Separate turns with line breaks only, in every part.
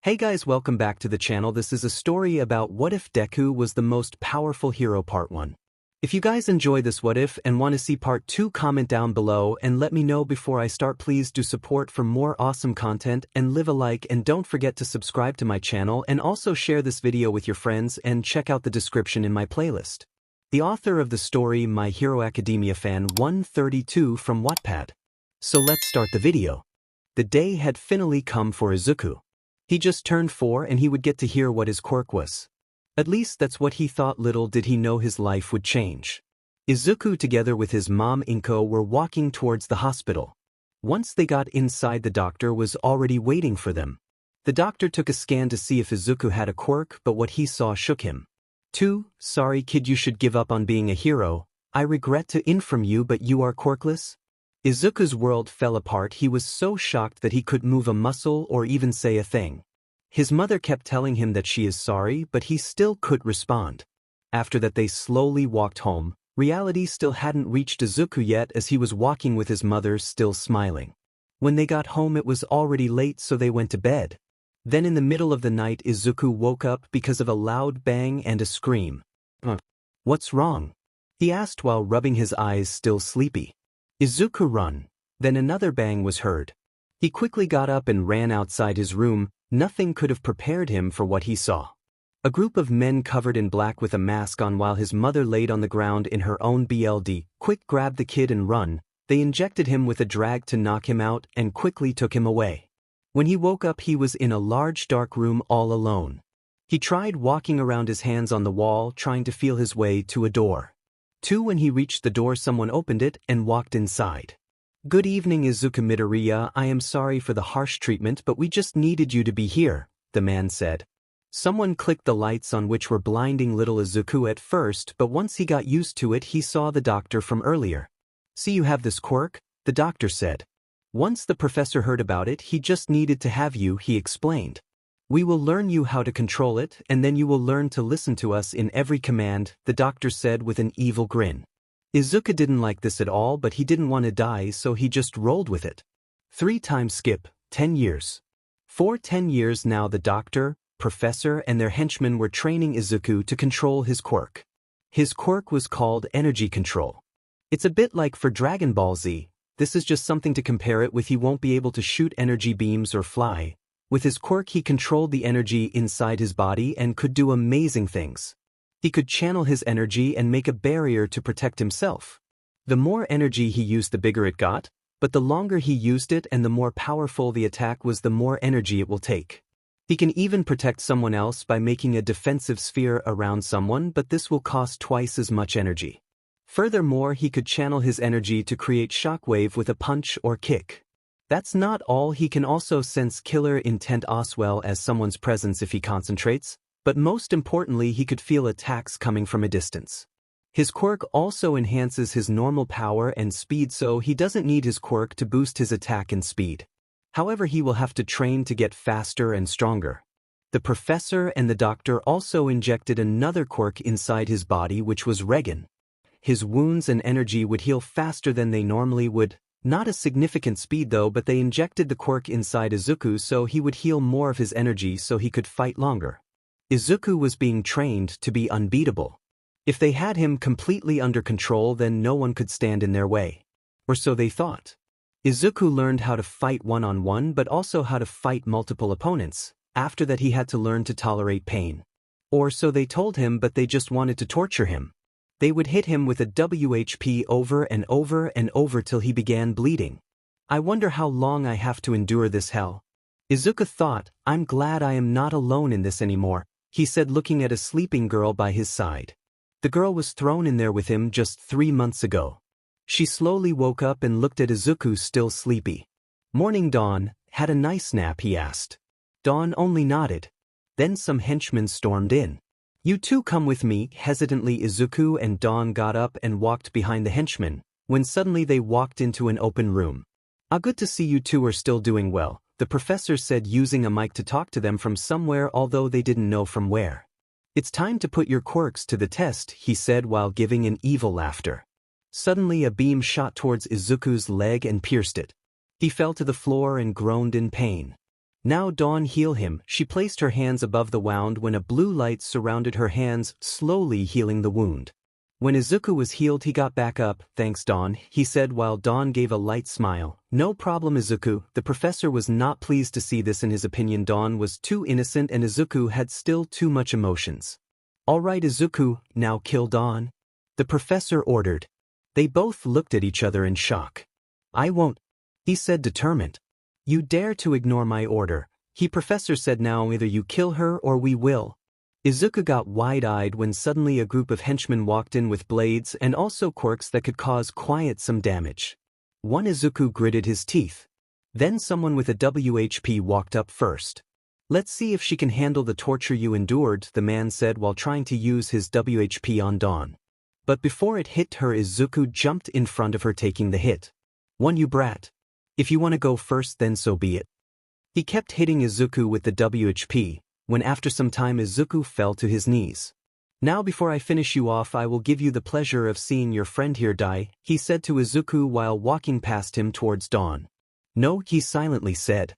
Hey guys, welcome back to the channel. This is a story about what if Deku was the most powerful hero part 1. If you guys enjoy this what if and want to see part 2, comment down below and let me know before I start. Please do support for more awesome content and leave a like, and don't forget to subscribe to my channel and also share this video with your friends and check out the description in my playlist. The author of the story, My Hero Academia fan 132 from Wattpad. So let's start the video. The day had finally come for Izuku. He just turned 4 and he would get to hear what his quirk was. At least that's what he thought. Little did he know his life would change. Izuku together with his mom 𝗵𝗃𝗄 were walking towards the hospital. Once they got inside, the doctor was already waiting for them. The doctor took a scan to see if Izuku had a quirk, but what he saw shook him. Sorry kid, you should give up on being a hero. I regret to inform you, but you are quirkless. Izuku's world fell apart. He was so shocked that he couldn't move a muscle or even say a thing. His mother kept telling him that she is sorry, but he still couldn't respond. After that they slowly walked home. Reality still hadn't reached Izuku yet, as he was walking with his mother, still smiling. When they got home it was already late, so they went to bed. Then in the middle of the night Izuku woke up because of a loud bang and a scream. What's wrong?" he asked while rubbing his eyes, still sleepy. Izuku run. Then another bang was heard. He quickly got up and ran outside his room. Nothing could have prepared him for what he saw. A group of men covered in black with a mask on, while his mother laid on the ground in her own BLD. Quick, grab the kid and run. They injected him with a drag to knock him out and quickly took him away. When he woke up he was in a large dark room all alone. He tried walking around, his hands on the wall, trying to feel his way to a door. When he reached the door someone opened it and walked inside. "Good evening Izuku Midoriya, I am sorry for the harsh treatment, but we just needed you to be here," the man said. Someone clicked the lights on, which were blinding little Izuku at first, but once he got used to it he saw the doctor from earlier. "See, you have this quirk," the doctor said. "Once the professor heard about it, he just needed to have you," he explained. "We will learn you how to control it, and then you will learn to listen to us in every command," the doctor said with an evil grin. Izuku didn't like this at all, but he didn't want to die, so he just rolled with it. 3 times skip, 10 years. For 10 years now the doctor, professor and their henchmen were training Izuku to control his quirk. His quirk was called energy control. It's a bit like for Dragon Ball Z. This is just something to compare it with. He won't be able to shoot energy beams or fly. With his quirk he controlled the energy inside his body and could do amazing things. He could channel his energy and make a barrier to protect himself. The more energy he used the bigger it got, but the longer he used it and the more powerful the attack was, the more energy it will take. He can even protect someone else by making a defensive sphere around someone, but this will cost twice as much energy. Furthermore, he could channel his energy to create shockwave with a punch or kick. That's not all, he can also sense killer intent as well as someone's presence if he concentrates, but most importantly he could feel attacks coming from a distance. His quirk also enhances his normal power and speed, so he doesn't need his quirk to boost his attack and speed. However, he will have to train to get faster and stronger. The professor and the doctor also injected another quirk inside his body, which was 𝗂𝗂𝗂. His wounds and energy would heal faster than they normally would. Not a significant speed though, but they injected the quirk inside Izuku so he would heal more of his energy so he could fight longer. Izuku was being trained to be unbeatable. If they had him completely under control, then no one could stand in their way. Or so they thought. Izuku learned how to fight one-on-one, but also how to fight multiple opponents. After that he had to learn to tolerate pain. Or so they told him, but they just wanted to torture him. They would hit him with a WHP over and over and over till he began bleeding. "I wonder how long I have to endure this hell." Izuku thought, "I'm glad I am not alone in this anymore," he said, looking at a sleeping girl by his side. The girl was thrown in there with him just 3 months ago. She slowly woke up and looked at Izuku, still sleepy. "Morning, Dawn. Had a nice nap?" he asked. Dawn only nodded. Then some henchmen stormed in. "You two come with me." Hesitantly Izuku and Dawn got up and walked behind the henchmen, when suddenly they walked into an open room. Good to see you two are still doing well," the professor said, using a mic to talk to them from somewhere, although they didn't know from where. "It's time to put your quirks to the test," he said while giving an evil laughter. Suddenly a beam shot towards Izuku's leg and pierced it. He fell to the floor and groaned in pain. Now Dawn heal him. She placed her hands above the wound when a blue light surrounded her hands, slowly healing the wound. When Izuku was healed he got back up. Thanks Dawn, he said while Dawn gave a light smile. No problem Izuku. The professor was not pleased to see this. In his opinion Dawn was too innocent and Izuku had still too much emotions. Alright Izuku, now kill Dawn, the professor ordered. They both looked at each other in shock. I won't, he said determined. You dare to ignore my order, professor said. Now either you kill her or we will. Izuku got wide-eyed when suddenly a group of henchmen walked in with blades and also quirks that could cause quite some damage. One Izuku gritted his teeth. Then someone with a 𝗬𝗍𝗄 walked up first. Let's see if she can handle the torture you endured, the man said while trying to use his 𝗬𝗍𝗄 on Dawn. But before it hit her Izuku jumped in front of her taking the hit. One you brat. If you want to go first then so be it. He kept hitting Izuku with the 𝗬𝗍𝗄. When after some time Izuku fell to his knees. Now before I finish you off I will give you the pleasure of seeing your friend here die, he said to Izuku while walking past him towards Dawn. No, he silently said.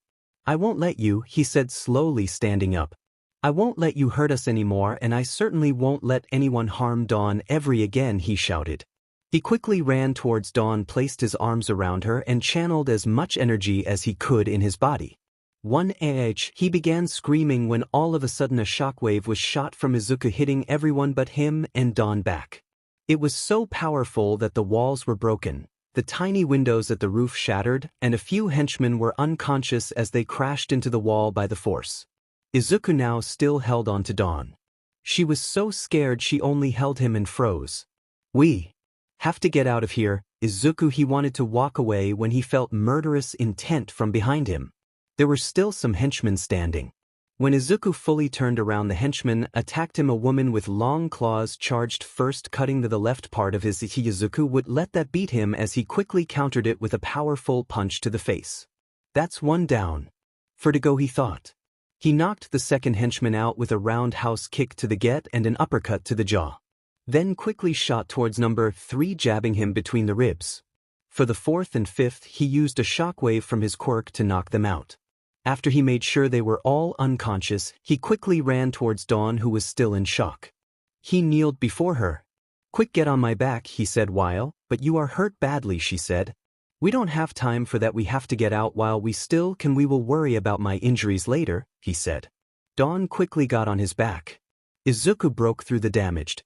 I won't let you, he said slowly standing up. I won't let you hurt us anymore and I certainly won't let anyone harm Dawn ever again, he shouted. He quickly ran towards Dawn, placed his arms around her and channeled as much energy as he could in his body. One age, he began screaming when all of a sudden a shockwave was shot from Izuku hitting everyone but him and Dawn back. It was so powerful that the walls were broken, the tiny windows at the roof shattered, and a few henchmen were unconscious as they crashed into the wall by the force. Izuku now still held on to Dawn. She was so scared she only held him and froze. We have to get out of here, Izuku. He wanted to walk away when he felt murderous intent from behind him. There were still some henchmen standing. When Izuku fully turned around, the henchman attacked him. A woman with long claws charged first, cutting to the left part of his 𝗧𝗍𝗪. Izuku would let that beat him as he quickly countered it with a powerful punch to the face. That's one down. For to go, he thought. He knocked the second henchman out with a roundhouse kick to the gut and an uppercut to the jaw. Then quickly shot towards number 3, jabbing him between the ribs. For the fourth and fifth, he used a shockwave from his quirk to knock them out. After he made sure they were all unconscious, he quickly ran towards Dawn, who was still in shock. He kneeled before her. Quick, get on my back, he said but you are hurt badly, she said. We don't have time for that, we have to get out while we still can, we will worry about my injuries later, he said. Dawn quickly got on his back. Izuku broke through the damaged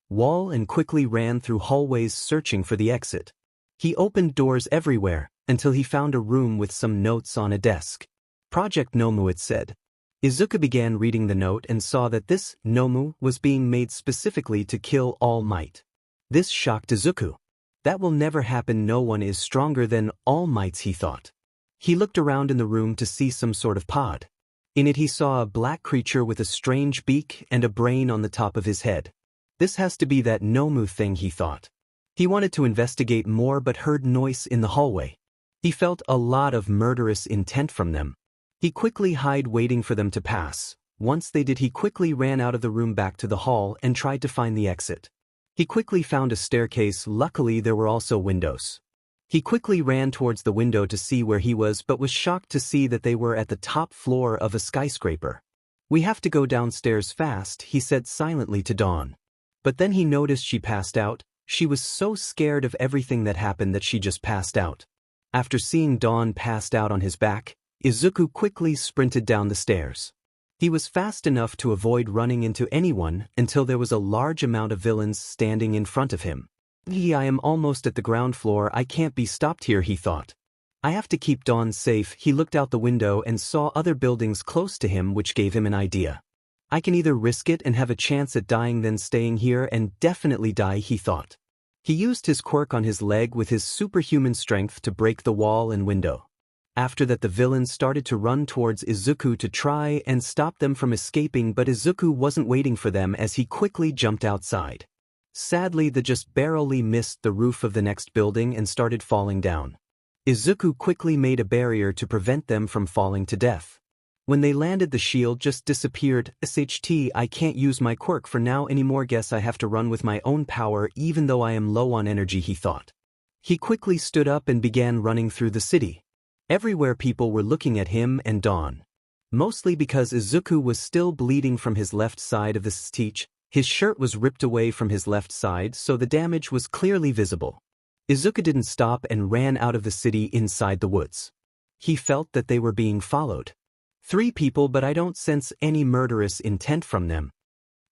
wall and quickly ran through hallways searching for the exit. He opened doors everywhere, until he found a room with some notes on a desk. Project Nomu, it said. Izuku began reading the note and saw that this Nomu was being made specifically to kill All Might. This shocked Izuku. That will never happen, no one is stronger than All Mights, he thought. He looked around in the room to see some sort of pod. In it he saw a black creature with a strange beak and a brain on the top of his head. This has to be that Nomu thing, he thought. He wanted to investigate more but heard noise in the hallway. He felt a lot of murderous intent from them. He quickly hid, waiting for them to pass. Once they did, he quickly ran out of the room back to the hall and tried to find the exit. He quickly found a staircase, luckily there were also windows. He quickly ran towards the window to see where he was but was shocked to see that they were at the top floor of a skyscraper. We have to go downstairs fast, he said silently to Dawn. But then he noticed she passed out. She was so scared of everything that happened that she just passed out. After seeing Dawn passed out on his back, Izuku quickly sprinted down the stairs. He was fast enough to avoid running into anyone until there was a large amount of villains standing in front of him. I am almost at the ground floor, I can't be stopped here, he thought. I have to keep Dawn safe. He looked out the window and saw other buildings close to him, which gave him an idea. I can either risk it and have a chance at dying than staying here and definitely die, he thought. He used his quirk on his leg with his superhuman strength to break the wall and window. After that, the villains started to run towards Izuku to try and stop them from escaping, but Izuku wasn't waiting for them as he quickly jumped outside. Sadly, they just barely missed the roof of the next building and started falling down. Izuku quickly made a barrier to prevent them from falling to death. When they landed, the shield just disappeared. I can't use my quirk for now anymore, guess I have to run with my own power even though I am low on energy, he thought. He quickly stood up and began running through the city. Everywhere people were looking at him and Dawn. Mostly because Izuku was still bleeding from his left side of the 𝗧𝗕𝗂. His shirt was ripped away from his left side, so the damage was clearly visible. Izuku didn't stop and ran out of the city inside the woods. He felt that they were being followed. 3 people, but I don't sense any murderous intent from them.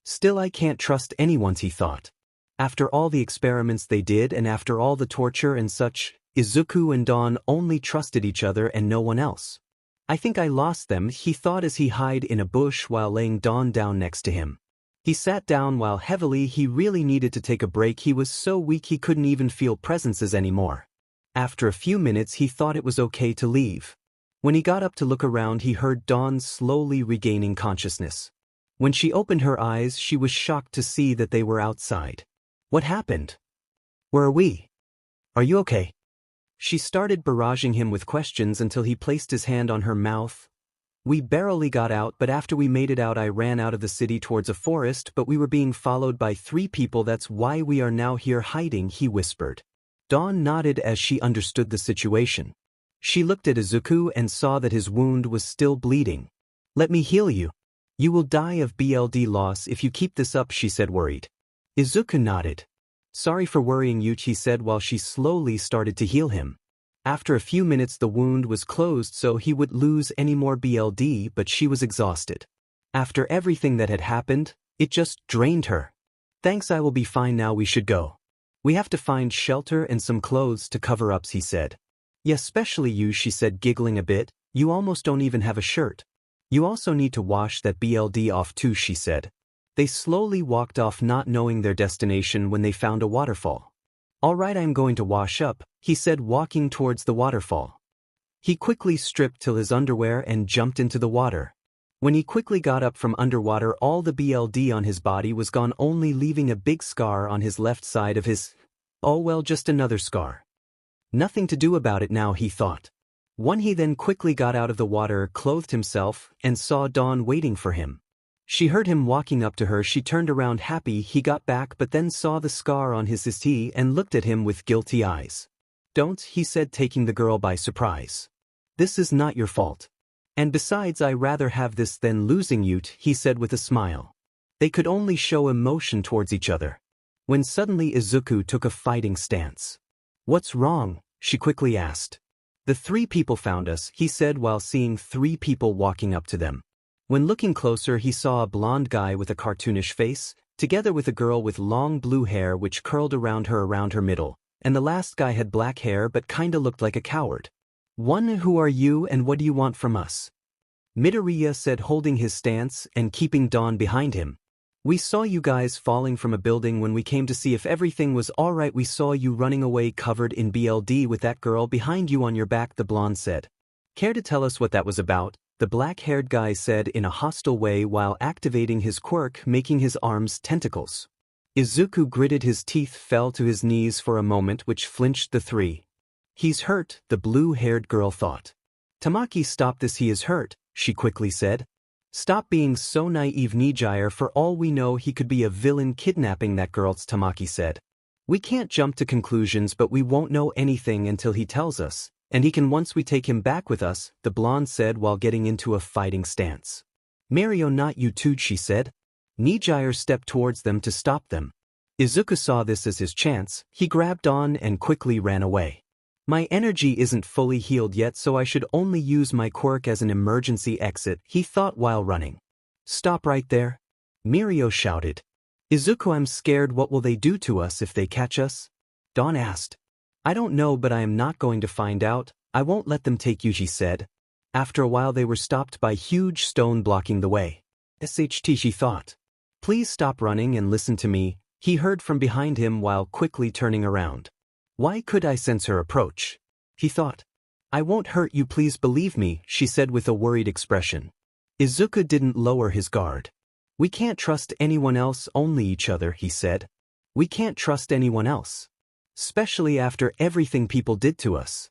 Still, I can't trust anyone, he thought. After all the experiments they did and after all the torture and such, Izuku and Dawn only trusted each other and no one else. I think I lost them, he thought as he hid in a bush while laying Dawn down next to him. He sat down while heavily he really needed to take a break. He was so weak he couldn't even feel presences anymore. After a few minutes he thought it was okay to leave. When he got up to look around he heard Dawn slowly regaining consciousness. When she opened her eyes she was shocked to see that they were outside. What happened? Where are we? Are you okay? She started barraging him with questions until he placed his hand on her mouth. We barely got out, but after we made it out I ran out of the city towards a forest, but we were being followed by 3 people. That's why we are now here hiding, he whispered. Dawn nodded as she understood the situation. She looked at Izuku and saw that his wound was still bleeding. Let me heal you. You will die of blood loss if you keep this up, she said, worried. Izuku nodded. Sorry for worrying you, he said while she slowly started to heal him. After a few minutes the wound was closed so he would lose any more blood, but she was exhausted. After everything that had happened, it just drained her. Thanks, I will be fine now, we should go. We have to find shelter and some clothes to cover up, he said. Yes, especially you, she said, giggling a bit. You almost don't even have a shirt. You also need to wash that blood off too, she said. They slowly walked off, not knowing their destination, when they found a waterfall. All right, I'm going to wash up, he said, walking towards the waterfall. He quickly stripped till his underwear and jumped into the water. When he quickly got up from underwater, all the blood on his body was gone, only leaving a big scar on his left side of his... Oh well, just another scar. Nothing to do about it now, he thought. He then quickly got out of the water, clothed himself, and saw Dawn waiting for him. She heard him walking up to her. She turned around happy he got back, but then saw the scar on his 𝗧𝗕𝗂 and looked at him with guilty eyes. Don't, he said, taking the girl by surprise. This is not your fault. And besides, I rather have this than losing you, he said with a smile. They could only show emotion towards each other. When suddenly Izuku took a fighting stance. What's wrong? She quickly asked. The 3 people found us, he said while seeing 3 people walking up to them. When looking closer he saw a blonde guy with a cartoonish face, together with a girl with long blue hair which curled around her middle, and the last guy had black hair but kinda looked like a coward. Who are you and what do you want from us? Midoriya said, holding his stance and keeping Dawn behind him. We saw you guys falling from a building. When we came to see if everything was alright we saw you running away covered in blood with that girl behind you on your back, the blonde said. Care to tell us what that was about? The black-haired guy said in a hostile way while activating his quirk, making his arms tentacles. Izuku gritted his teeth, fell to his knees for a moment, which flinched the 3. He's hurt, the blue-haired girl thought. Tamaki, stop this, he is hurt, she quickly said. Stop being so naive, 値ire, for all we know he could be a villain kidnapping that girl, Tamaki said. We can't jump to conclusions, but we won't know anything until he tells us. And he can once we take him back with us, the blonde said while getting into a fighting stance. Mario, not you too, she said. 値ire stepped towards them to stop them. Izuku saw this as his chance. He grabbed on and quickly ran away. My energy isn't fully healed yet, so I should only use my quirk as an emergency exit, he thought while running. Stop right there, Mario shouted. Izuku, I'm scared. What will they do to us if they catch us? Dawn asked. I don't know, but I am not going to find out. I won't let them take you, she said. After a while they were stopped by huge stone blocking the way. 𝗧𝗕𝗂, she thought. Please stop running and listen to me, he heard from behind him while quickly turning around. Why could I sense her approach? He thought. I won't hurt you, please believe me, she said with a worried expression. Izuku didn't lower his guard. We can't trust anyone else, only each other, he said. We can't trust anyone else. Especially after everything people did to us.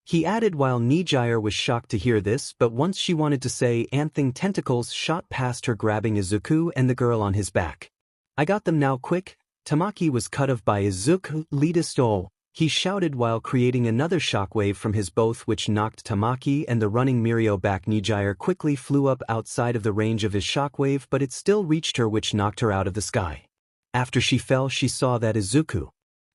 He added while 値ire was shocked to hear this, but once she wanted to say anything, tentacles shot past her, grabbing Izuku and the girl on his back. I got them now, quick. Tamaki was cut off by Izuku. Lead us all. he shouted while creating another shockwave from his both, which knocked Tamaki and the running Mirio back. 𝗵𝗃 quickly flew up outside of the range of his shockwave, but it still reached her, which knocked her out of the sky. After she fell, she saw that Izuku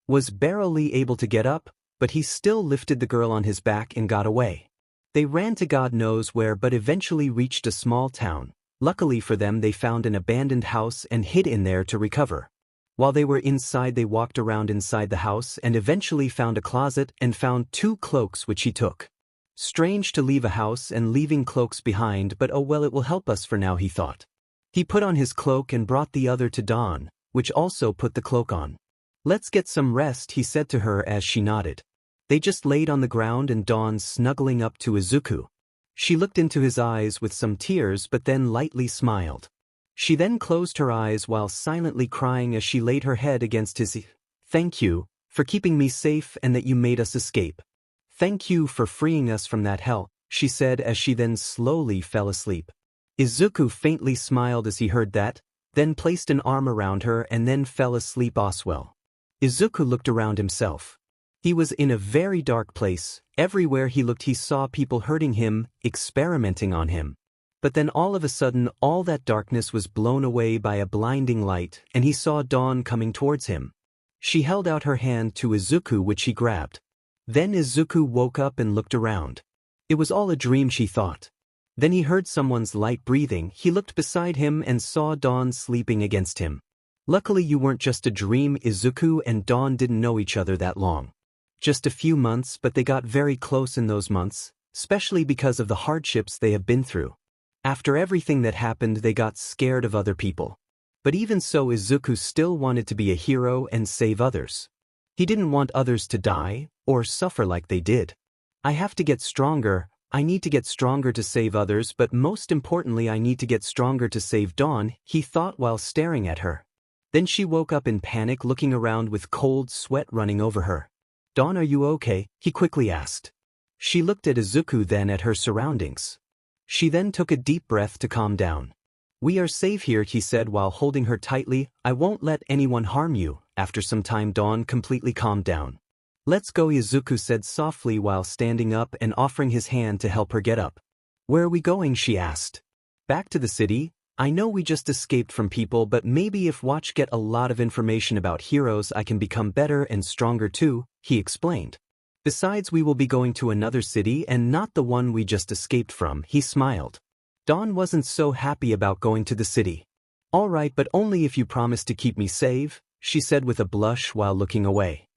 was barely able to get up, but he still lifted the girl on his back and got away. They ran to God knows where, but eventually reached a small town. Luckily for them, they found an abandoned house and hid in there to recover. While they were inside, they walked around inside the house and eventually found a closet and found 2 cloaks, which he took. Strange to leave a house and leaving cloaks behind, but oh well, it will help us for now, he thought. He put on his cloak and brought the other to Dawn, which also put the cloak on. Let's get some rest, he said to her as she nodded. They just laid on the ground and Dawn snuggling up to Izuku. She looked into his eyes with some tears but then lightly smiled. She then closed her eyes while silently crying as she laid her head against his. Thank you for keeping me safe and that you made us escape. Thank you for freeing us from that hell, she said as she then slowly fell asleep. Izuku faintly smiled as he heard that, then placed an arm around her and then fell asleep as well. Izuku looked around himself. He was in a very dark place. Everywhere he looked he saw people hurting him, experimenting on him. But then all of a sudden all that darkness was blown away by a blinding light and he saw Dawn coming towards him. She held out her hand to Izuku, which he grabbed. Then Izuku woke up and looked around. It was all a dream, she thought. Then he heard someone's light breathing. He looked beside him and saw Dawn sleeping against him. Luckily you weren't just a dream. Izuku and Dawn didn't know each other that long. Just a few months, but they got very close in those months, especially because of the hardships they have been through. After everything that happened, they got scared of other people. But even so, Izuku still wanted to be a hero and save others. He didn't want others to die or suffer like they did. I have to get stronger. I need to get stronger to save others, but most importantly I need to get stronger to save Dawn, he thought while staring at her. Then she woke up in panic, looking around with cold sweat running over her. Dawn, are you okay? He quickly asked. She looked at Izuku, then at her surroundings. She then took a deep breath to calm down. We are safe here, he said while holding her tightly. I won't let anyone harm you. After some time Dawn completely calmed down. Let's go, Izuku said softly while standing up and offering his hand to help her get up. Where are we going? She asked. Back to the city. I know we just escaped from people, but maybe if watch get a lot of information about heroes I can become better and stronger too, he explained. Besides, we will be going to another city and not the one we just escaped from, he smiled. Dawn wasn't so happy about going to the city. All right, but only if you promise to keep me safe, she said with a blush while looking away.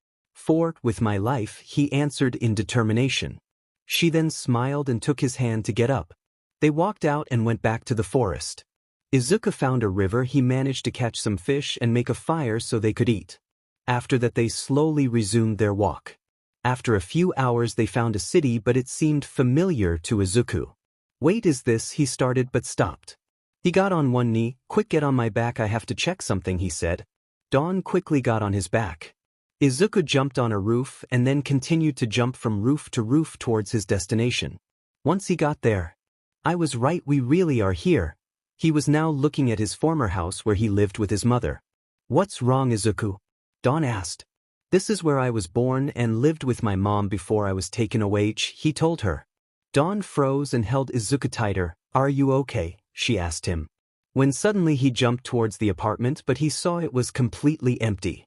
With my life, he answered in determination. She then smiled and took his hand to get up. They walked out and went back to the forest. Izuku found a river. He managed to catch some fish and make a fire so they could eat. After that they slowly resumed their walk. After a few hours they found a city, but it seemed familiar to Izuku. Wait, is this? He started but stopped. He got on one knee. Quick, get on my back, I have to check something, he said. Dawn quickly got on his back. Izuku jumped on a roof and then continued to jump from roof to roof towards his destination. Once he got there, I was right, we really are here. He was now looking at his former house where he lived with his mother. What's wrong, Izuku? Dawn asked. This is where I was born and lived with my mom before I was taken away, he told her. Dawn froze and held Izuku tighter. Are you okay? She asked him. When suddenly he jumped towards the apartment, but he saw it was completely empty.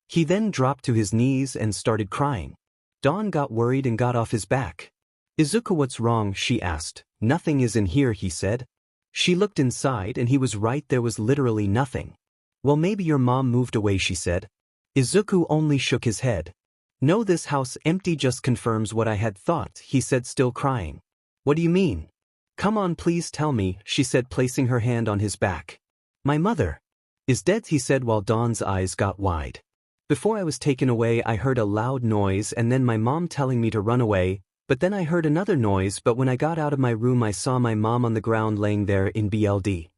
He then dropped to his knees and started crying. Dawn got worried and got off his back. Izuku, what's wrong? She asked. Nothing is in here, he said. She looked inside and he was right, there was literally nothing. Well, maybe your mom moved away, she said. Izuku only shook his head. No, this house empty just confirms what I had thought, he said, still crying. What do you mean? Come on, please tell me, she said, placing her hand on his back. My mother is dead, he said while Dawn's eyes got wide. Before I was taken away I heard a loud noise and then my mom telling me to run away, but then I heard another noise, but when I got out of my room I saw my mom on the ground laying there in BLD.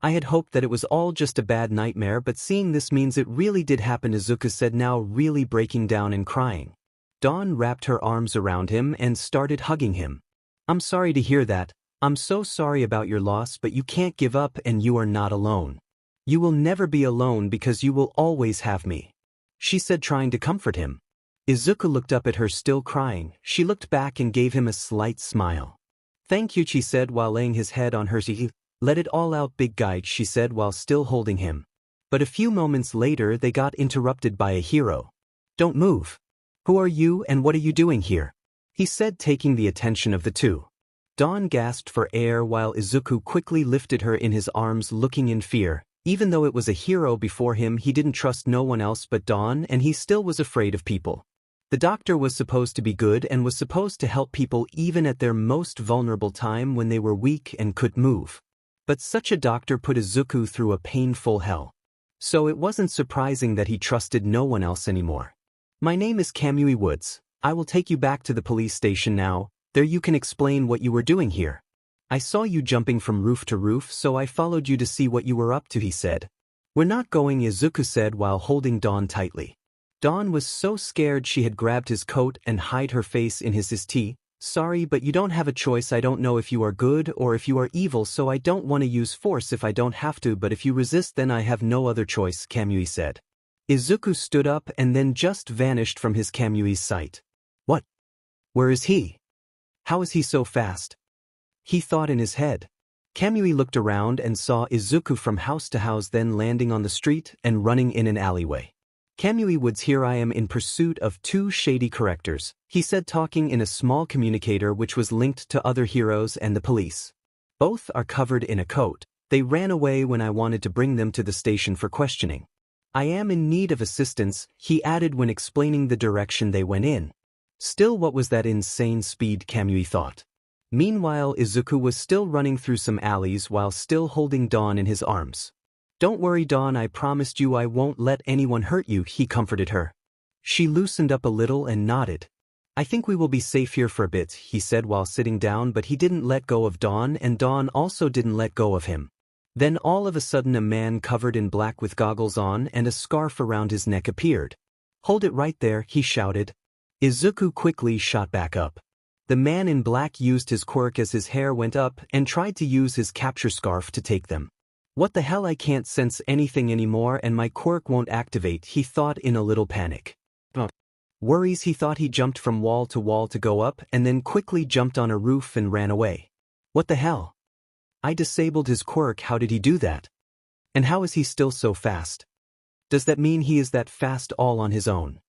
I had hoped that it was all just a bad nightmare, but seeing this means it really did happen, Izuku said, now really breaking down and crying. Dawn wrapped her arms around him and started hugging him. I'm sorry to hear that. I'm so sorry about your loss, but you can't give up and you are not alone. You will never be alone because you will always have me, she said, trying to comfort him. Izuku looked up at her still crying. She looked back and gave him a slight smile. Thank you, she said while laying his head on her 𝗧𝗵𝗃. Let it all out, big guy, she said while still holding him. But a few moments later they got interrupted by a hero. Don't move. Who are you and what are you doing here? He said, taking the attention of the two. Dawn gasped for air while Izuku quickly lifted her in his arms, looking in fear. Even though it was a hero before him, he didn't trust no one else but Dawn, and he still was afraid of people. The doctor was supposed to be good and was supposed to help people even at their most vulnerable time when they were weak and couldn't move. But such a doctor put Izuku through a painful hell. So it wasn't surprising that he trusted no one else anymore. My name is 𝗵𝗃. I will take you back to the police station now. There you can explain what you were doing here. I saw you jumping from roof to roof, so I followed you to see what you were up to, he said. We're not going, Izuku said while holding Dawn tightly. Dawn was so scared she had grabbed his coat and hid her face in his tea. Sorry, but you don't have a choice. I don't know if you are good or if you are evil, so I don't want to use force if I don't have to, but if you resist then I have no other choice, 𝗵𝗃𝗧𝗟 said. Izuku stood up and then just vanished from his 𝗵𝗃𝗧𝗟's sight. What? Where is he? How is he so fast? He thought in his head. 𝗵𝗃𝗧𝗟 looked around and saw Izuku from house to house, then landing on the street and running in an alleyway. 𝗵𝗃𝗧𝗟, here I am in pursuit of two shady characters, he said, talking in a small communicator which was linked to other heroes and the police. Both are covered in a coat. They ran away when I wanted to bring them to the station for questioning. I am in need of assistance, he added when explaining the direction they went in. Still, what was that insane speed, 𝗵𝗃𝗧𝗟 thought. Meanwhile, Izuku was still running through some alleys while still holding Dawn in his arms. Don't worry, Dawn, I promised you I won't let anyone hurt you, he comforted her. She loosened up a little and nodded. I think we will be safe here for a bit, he said while sitting down, but he didn't let go of Dawn and Dawn also didn't let go of him. Then all of a sudden a man covered in black with goggles on and a scarf around his neck appeared. Hold it right there, he shouted. Izuku quickly shot back up. The man in black used his quirk as his hair went up and tried to use his capture scarf to take them. What the hell, I can't sense anything anymore and my quirk won't activate, he thought in a little panic. Worries, he thought. He jumped from wall to go up and then quickly jumped on a roof and ran away. What the hell? I disabled his quirk, how did he do that? And how is he still so fast? Does that mean he is that fast all on his own?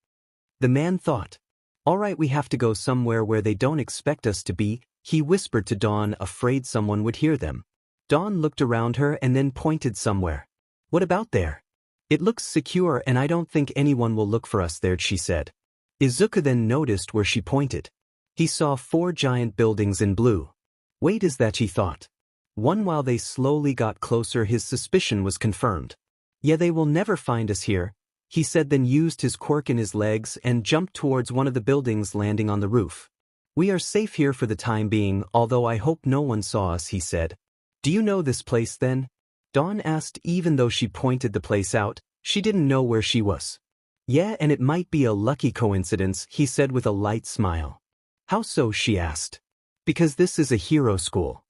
The man thought. Alright, we have to go somewhere where they don't expect us to be, he whispered to Dawn, afraid someone would hear them. Dawn looked around her and then pointed somewhere. What about there? It looks secure and I don't think anyone will look for us there, she said. Izuku then noticed where she pointed. He saw 4 giant buildings in blue. Wait, is that, he thought. One. While they slowly got closer, his suspicion was confirmed. Yeah, they will never find us here, he said, then used his quirk in his legs and jumped towards one of the buildings, landing on the roof. We are safe here for the time being, although I hope no one saw us, he said. Do you know this place then? Dawn asked. Even though she pointed the place out, she didn't know where she was. Yeah, and it might be a lucky coincidence, he said with a light smile. How so, she asked. Because this is a hero school.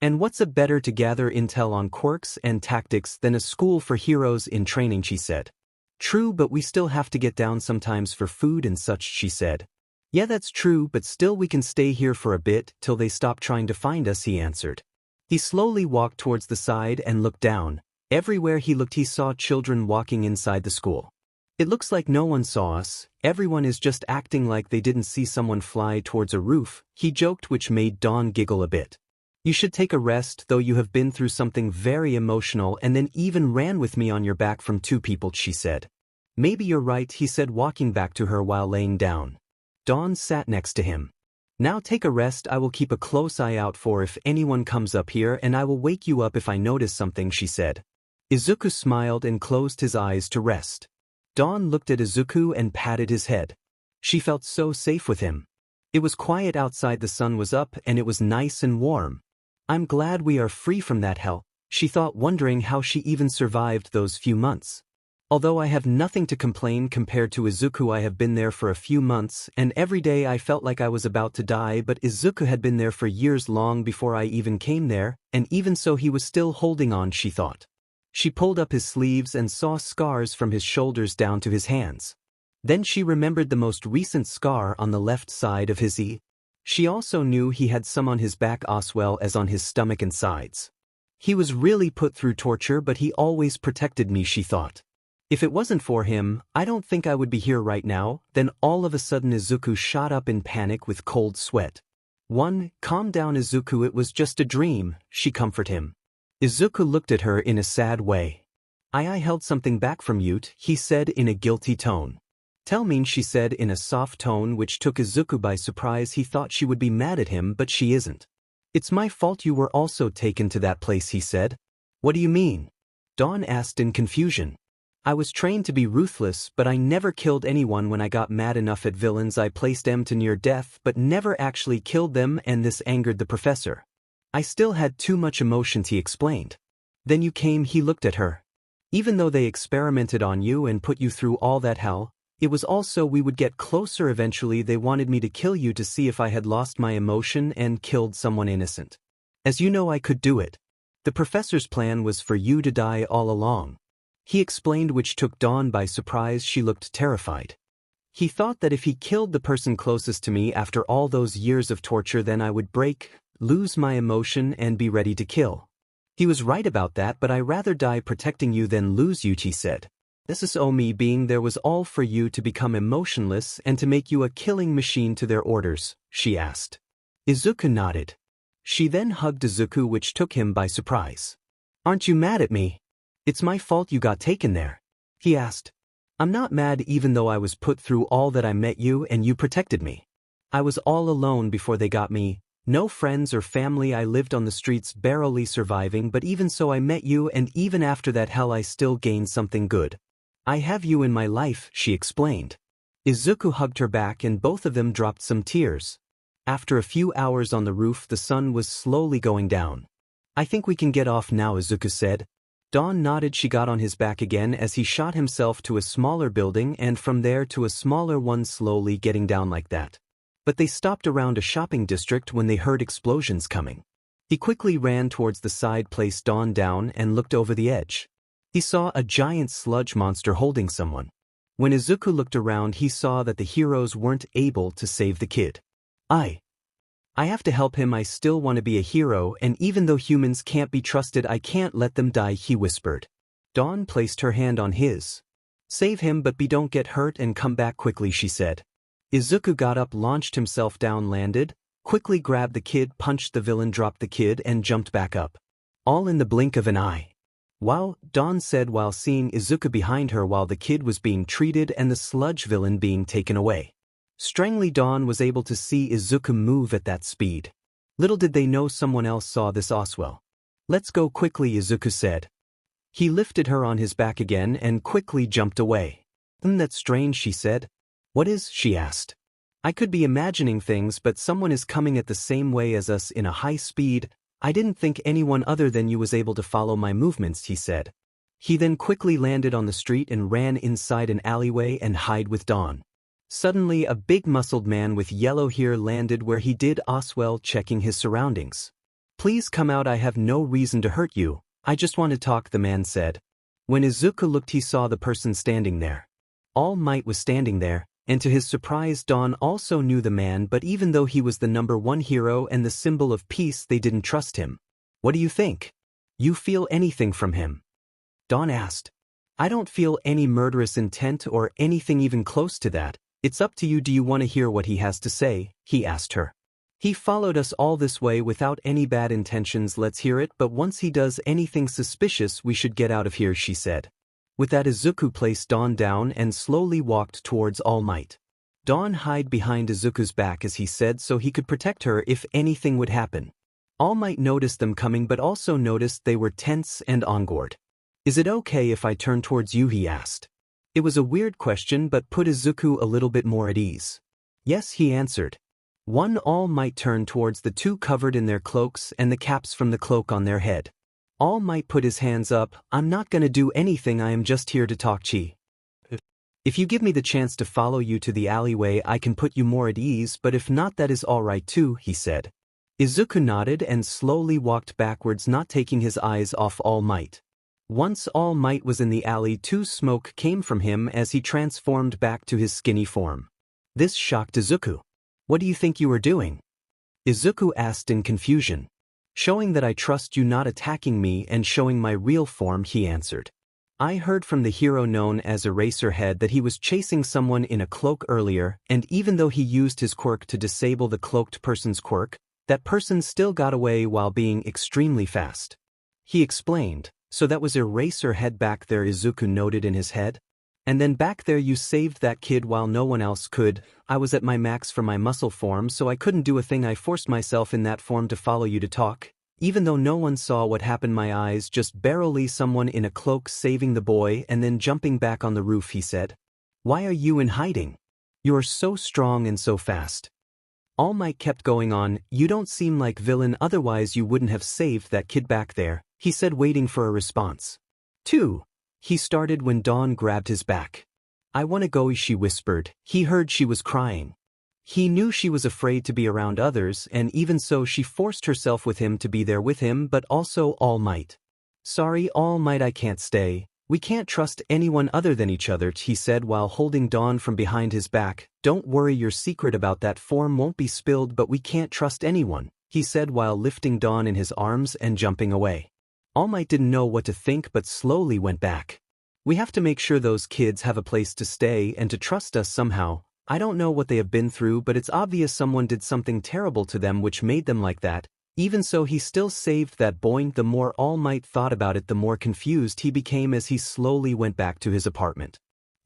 And what's a better to gather intel on quirks and tactics than a school for heroes in training, she said. True, but we still have to get down sometimes for food and such, she said. Yeah, that's true, but still we can stay here for a bit till they stop trying to find us, he answered. He slowly walked towards the side and looked down. Everywhere he looked he saw children walking inside the school. It looks like no one saw us, everyone is just acting like they didn't see someone fly towards a roof, he joked, which made Dawn giggle a bit. You should take a rest, though you have been through something very emotional and then even ran with me on your back from 2 people, she said. Maybe you're right, he said, walking back to her while laying down. Dawn sat next to him. Now take a rest, I will keep a close eye out for if anyone comes up here and I will wake you up if I notice something, she said. Izuku smiled and closed his eyes to rest. Dawn looked at Izuku and patted his head. She felt so safe with him. It was quiet outside, the sun was up and it was nice and warm. I'm glad we are free from that hell, she thought, wondering how she even survived those few months. Although I have nothing to complain compared to Izuku, I have been there for a few months and every day I felt like I was about to die, but Izuku had been there for years, long before I even came there, and even so he was still holding on, she thought. She pulled up his sleeves and saw scars from his shoulders down to his hands. Then she remembered the most recent scar on the left side of his eye. She also knew he had some on his back as well as on his stomach and sides. He was really put through torture, but he always protected me, she thought. If it wasn't for him, I don't think I would be here right now. Then all of a sudden Izuku shot up in panic with cold sweat. Calm down Izuku, it was just a dream, she comforted him. Izuku looked at her in a sad way. I held something back from you, he said in a guilty tone. Tell me, she said in a soft tone which took Izuku by surprise. He thought she would be mad at him, but she isn't. It's my fault you were also taken to that place, he said. What do you mean? Dawn asked in confusion. I was trained to be ruthless, but I never killed anyone. When I got mad enough at villains, I placed them to near death, but never actually killed them, and this angered the professor. I still had too much emotion, he explained. Then you came, he looked at her. Even though they experimented on you and put you through all that hell, it was also we would get closer eventually. They wanted me to kill you to see if I had lost my emotion and killed someone innocent. As you know, I could do it. The professor's plan was for you to die all along. He explained, which took Dawn by surprise. She looked terrified. He thought that if he killed the person closest to me after all those years of torture, then I would lose my emotion and be ready to kill. He was right about that, but I rather die protecting you than lose you, he said. This is me being there was all for you to become emotionless and to make you a killing machine to their orders, she asked. Izuku nodded. She then hugged Izuku, which took him by surprise. Aren't you mad at me? It's my fault you got taken there, he asked. I'm not mad, even though I was put through all that. I met you and you protected me. I was all alone before they got me, no friends or family. I lived on the streets barely surviving, but even so I met you, and even after that hell I still gained something good. I have you in my life, she explained. Izuku hugged her back and both of them dropped some tears. After a few hours on the roof, the sun was slowly going down. I think we can get off now, Izuku said. Dawn nodded. She got on his back again as he shot himself to a smaller building and from there to a smaller one, slowly getting down like that. But they stopped around a shopping district when they heard explosions coming. He quickly ran towards the side, placed Dawn down and looked over the edge. He saw a giant sludge monster holding someone. When Izuku looked around, he saw that the heroes weren't able to save the kid. I have to help him. I still want to be a hero, and even though humans can't be trusted, I can't let them die, he whispered. Dawn placed her hand on his. Save him, but don't get hurt and come back quickly, she said. Izuku got up, launched himself down, landed, quickly grabbed the kid, punched the villain, dropped the kid, and jumped back up. All in the blink of an eye. Wow, Dawn said while seeing Izuku behind her while the kid was being treated and the sludge villain being taken away. Strangely, Dawn was able to see Izuku move at that speed. Little did they know someone else saw this as well. Let's go quickly, Izuku said. He lifted her on his back again and quickly jumped away. That's strange, she said. What is? She asked. I could be imagining things, but someone is coming at the same way as us in a high speed. I didn't think anyone other than you was able to follow my movements, he said. He then quickly landed on the street and ran inside an alleyway and hid with Dawn. Suddenly, a big muscled man with yellow hair landed where he did as well, checking his surroundings. Please come out, I have no reason to hurt you, I just want to talk, the man said. When Izuku looked, he saw the person standing there. All Might was standing there, and to his surprise Dawn also knew the man, but even though he was the #1 hero and the symbol of peace, they didn't trust him. What do you think? You feel anything from him? Dawn asked. I don't feel any murderous intent or anything even close to that. It's up to you. Do you want to hear what he has to say? He asked her. He followed us all this way without any bad intentions. Let's hear it, but once he does anything suspicious, we should get out of here, she said. With that, Izuku placed Dawn down and slowly walked towards All Might. Dawn hid behind Izuku's back as he said, so he could protect her if anything would happen. All Might noticed them coming, but also noticed they were tense and on guard. Is it okay if I turn towards you? He asked. It was a weird question, but put Izuku a little bit more at ease. Yes, he answered. All Might turned towards the two covered in their cloaks and the caps from the cloak on their head. All Might put his hands up. I'm not gonna do anything, I am just here to talk, Chi. If you give me the chance to follow you to the alleyway, I can put you more at ease, but if not, that is all right too, he said. Izuku nodded and slowly walked backwards, not taking his eyes off All Might. Once All Might was in the alley, too. Smoke came from him as he transformed back to his skinny form. This shocked Izuku. What do you think you are doing? Izuku asked in confusion. Showing that I trust you, not attacking me and showing my real form, he answered. I heard from the hero known as 𝗧𝗧𝗍𝗃 that he was chasing someone in a cloak earlier, and even though he used his quirk to disable the cloaked person's quirk, that person still got away while being extremely fast. He explained, so that was 𝗧𝗧𝗍𝗃 back there, Izuku noted in his head. And then back there you saved that kid while no one else could. I was at my max for my muscle form, so I couldn't do a thing. I forced myself in that form to follow you to talk. Even though no one saw what happened, my eyes just barely someone in a cloak saving the boy and then jumping back on the roof, he said. Why are you in hiding? You are so strong and so fast. All Might kept going on. You don't seem like villain, otherwise you wouldn't have saved that kid back there, he said, waiting for a response. 2. He started when Dawn grabbed his back. I wanna go, she whispered. He heard she was crying. He knew she was afraid to be around others, and even so she forced herself with him to be there with him, but also All Might. Sorry, All Might, I can't stay. We can't trust anyone other than each other, he said while holding Dawn from behind his back. Don't worry, your secret about that form won't be spilled, but we can't trust anyone, he said while lifting Dawn in his arms and jumping away. All Might didn't know what to think but slowly went back. We have to make sure those kids have a place to stay and to trust us somehow. I don't know what they have been through, but it's obvious someone did something terrible to them which made them like that. Even so, he still saved that boy. The more All Might thought about it, the more confused he became as he slowly went back to his apartment.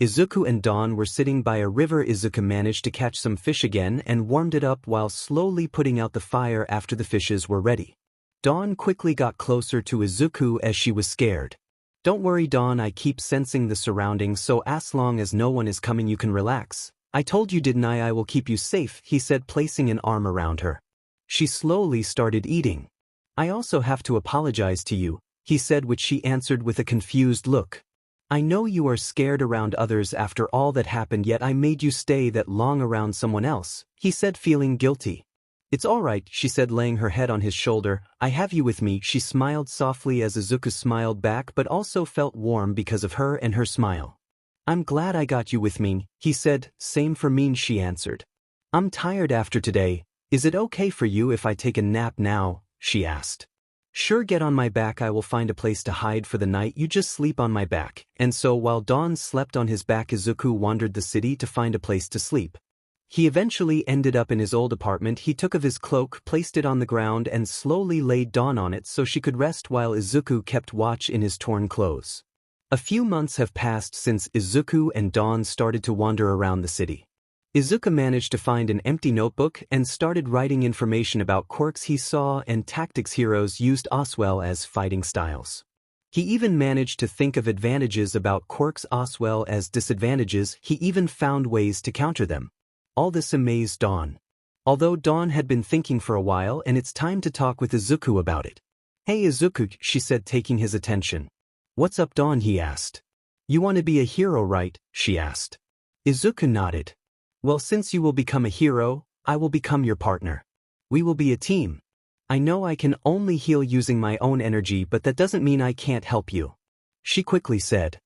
Izuku and Dawn were sitting by a river. Izuku managed to catch some fish again and warmed it up while slowly putting out the fire after the fishes were ready. Dawn quickly got closer to Izuku as she was scared. Don't worry, Dawn, I keep sensing the surroundings, so as long as no one is coming you can relax. I told you, didn't I will keep you safe, he said, placing an arm around her. She slowly started eating. I also have to apologize to you, he said, which she answered with a confused look. I know you are scared around others after all that happened, yet I made you stay that long around someone else, he said, feeling guilty. It's all right, she said, laying her head on his shoulder. I have you with me. She smiled softly as Izuku smiled back, but also felt warm because of her and her smile. I'm glad I got you with me, he said. Same for me, she answered. I'm tired after today. Is it okay for you if I take a nap now? She asked. Sure, get on my back. I will find a place to hide for the night. You just sleep on my back. And so while Dawn slept on his back, Izuku wandered the city to find a place to sleep. He eventually ended up in his old apartment. He took off his cloak, placed it on the ground, and slowly laid Dawn on it so she could rest while Izuku kept watch in his torn clothes. A few months have passed since Izuku and Dawn started to wander around the city. Izuku managed to find an empty notebook and started writing information about quirks he saw and tactics heroes used as well as fighting styles. He even managed to think of advantages about quirks as well as disadvantages. He even found ways to counter them. All this amazed Dawn. Although Dawn had been thinking for a while, and it's time to talk with Izuku about it. Hey Izuku, she said, taking his attention. What's up, Dawn, he asked. You want to be a hero, right? She asked. Izuku nodded. Well, since you will become a hero, I will become your partner. We will be a team. I know I can only heal using my own energy, but that doesn't mean I can't help you, she quickly said.